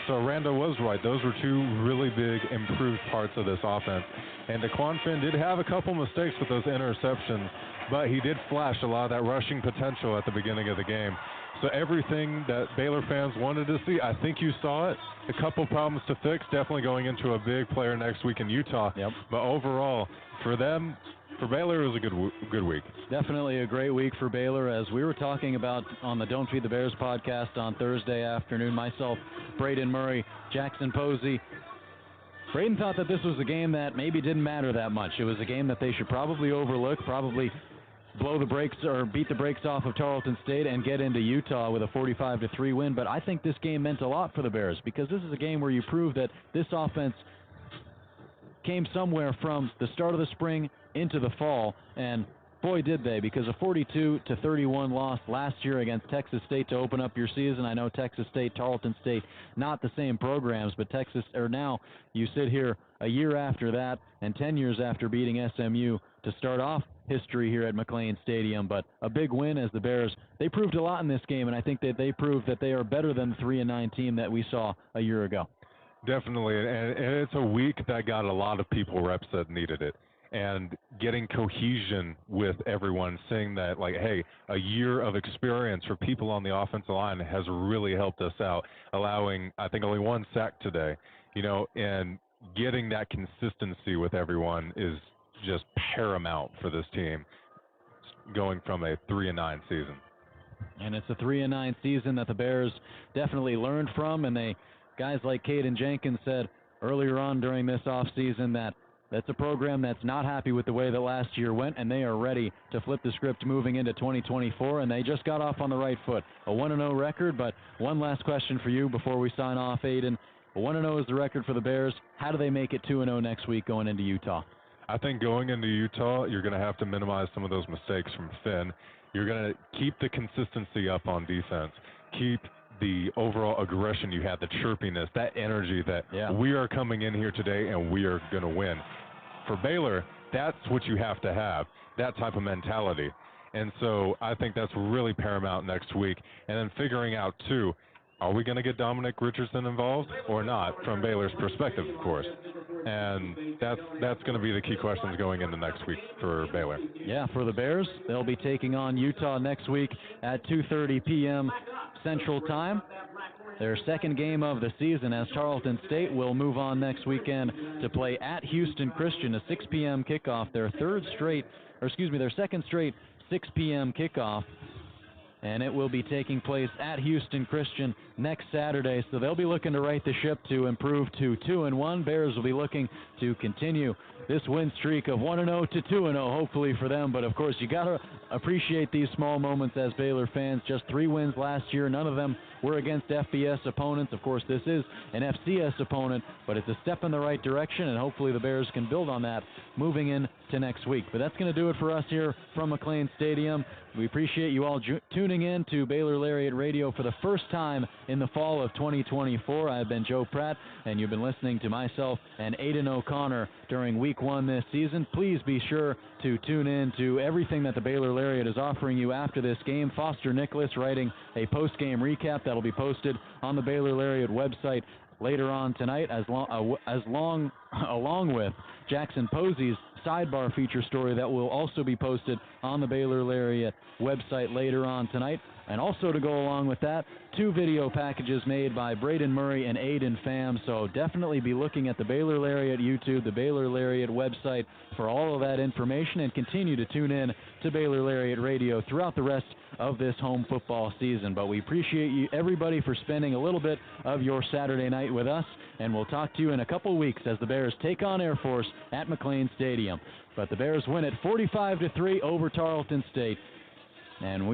so Randa was right. Those were 2 really big improved parts of this offense. And DeQuan Finn did have a couple mistakes with those interceptions, but he did flash a lot of that rushing potential at the beginning of the game. So everything that Baylor fans wanted to see, I think you saw it. A couple problems to fix, definitely going into a big player next week in Utah. Yep. But overall, for them, for Baylor, it was a good week. Definitely a great week for Baylor, as we were talking about on the Don't Feed the Bears podcast on Thursday afternoon. Myself, Braden Murray, Jackson Posey. Braden thought that this was a game that maybe didn't matter that much. It was a game that they should probably overlook, probably blow the brakes or beat the brakes off of Tarleton State and get into Utah with a 45-3 win. But I think this game meant a lot for the Bears because this is a game where you prove that this offense came somewhere from the start of the spring into the fall. And Boy, did they, because a 42-31 loss last year against Texas State to open up your season. I know Texas State, Tarleton State, not the same programs, but now you sit here a year after that and 10 years after beating SMU to start off history here at McLean Stadium. But a big win as the Bears, they proved a lot in this game, and I think that they proved that they are better than the 3-9 team that we saw a year ago. Definitely, and it's a week that got a lot of people reps that needed it. And getting cohesion with everyone, saying that, like, hey, a year of experience for people on the offensive line has really helped us out, allowing, I think, only one sack today, and getting that consistency with everyone is just paramount for this team going from a 3-9 season. And it's a 3-9 season that the Bears definitely learned from, and guys like Caden Jenkins said earlier on during this offseason that's a program that's not happy with the way that last year went, and they are ready to flip the script moving into 2024, and they just got off on the right foot. A 1-0 record, but one last question for you before we sign off, Aiden. 1-0 is the record for the Bears. How do they make it 2-0 next week going into Utah? I think going into Utah, you're going to have to minimize some of those mistakes from Finn. You're going to keep the consistency up on defense. Keep the overall aggression you had, the chirpiness, that energy that we are coming in here today and we are going to win. For Baylor, that's what you have to have, that type of mentality. And so I think that's really paramount next week. And then figuring out, too, are we going to get Dominic Richardson involved or not from Baylor's perspective, of course. And that's going to be the key questions going into next week for Baylor. Yeah, for the Bears, they'll be taking on Utah next week at 2:30 p.m. Central Time. Their second game of the season, as Tarleton State will move on next weekend to play at Houston Christian, a 6 p.m. kickoff. Their second straight 6 p.m. kickoff. And it will be taking place at Houston Christian next Saturday. So they'll be looking to right the ship to improve to 2-1. Bears will be looking to continue this win streak of 1-0 to 2-0, hopefully for them. But, of course, you got to appreciate these small moments as Baylor fans. Just 3 wins last year. None of them were against FBS opponents. Of course, this is an FCS opponent, but it's a step in the right direction, and hopefully the Bears can build on that moving into next week. But that's going to do it for us here from McLean Stadium. We appreciate you all tuning in to Baylor Lariat Radio for the first time in the fall of 2024. I've been Joe Pratt, and you've been listening to myself and Aidan O'Connor during Week 1 this season. Please be sure to tune in to everything that the Baylor Lariat is offering you after this game. Foster Nicholas writing a post-game recap that will be posted on the Baylor Lariat website later on tonight, along with Jackson Posey's sidebar feature story that will also be posted on the Baylor Lariat website later on tonight. And also to go along with that, 2 video packages made by Braden Murray and Aiden Pham. So definitely be looking at the Baylor Lariat YouTube, the Baylor Lariat website for all of that information, and continue to tune in to Baylor Lariat Radio throughout the rest of this home football season. But we appreciate you, everybody, for spending a little bit of your Saturday night with us, and we'll talk to you in a couple weeks as the Bears take on Air Force at McLean Stadium. But the Bears win it 45-3 over Tarleton State, and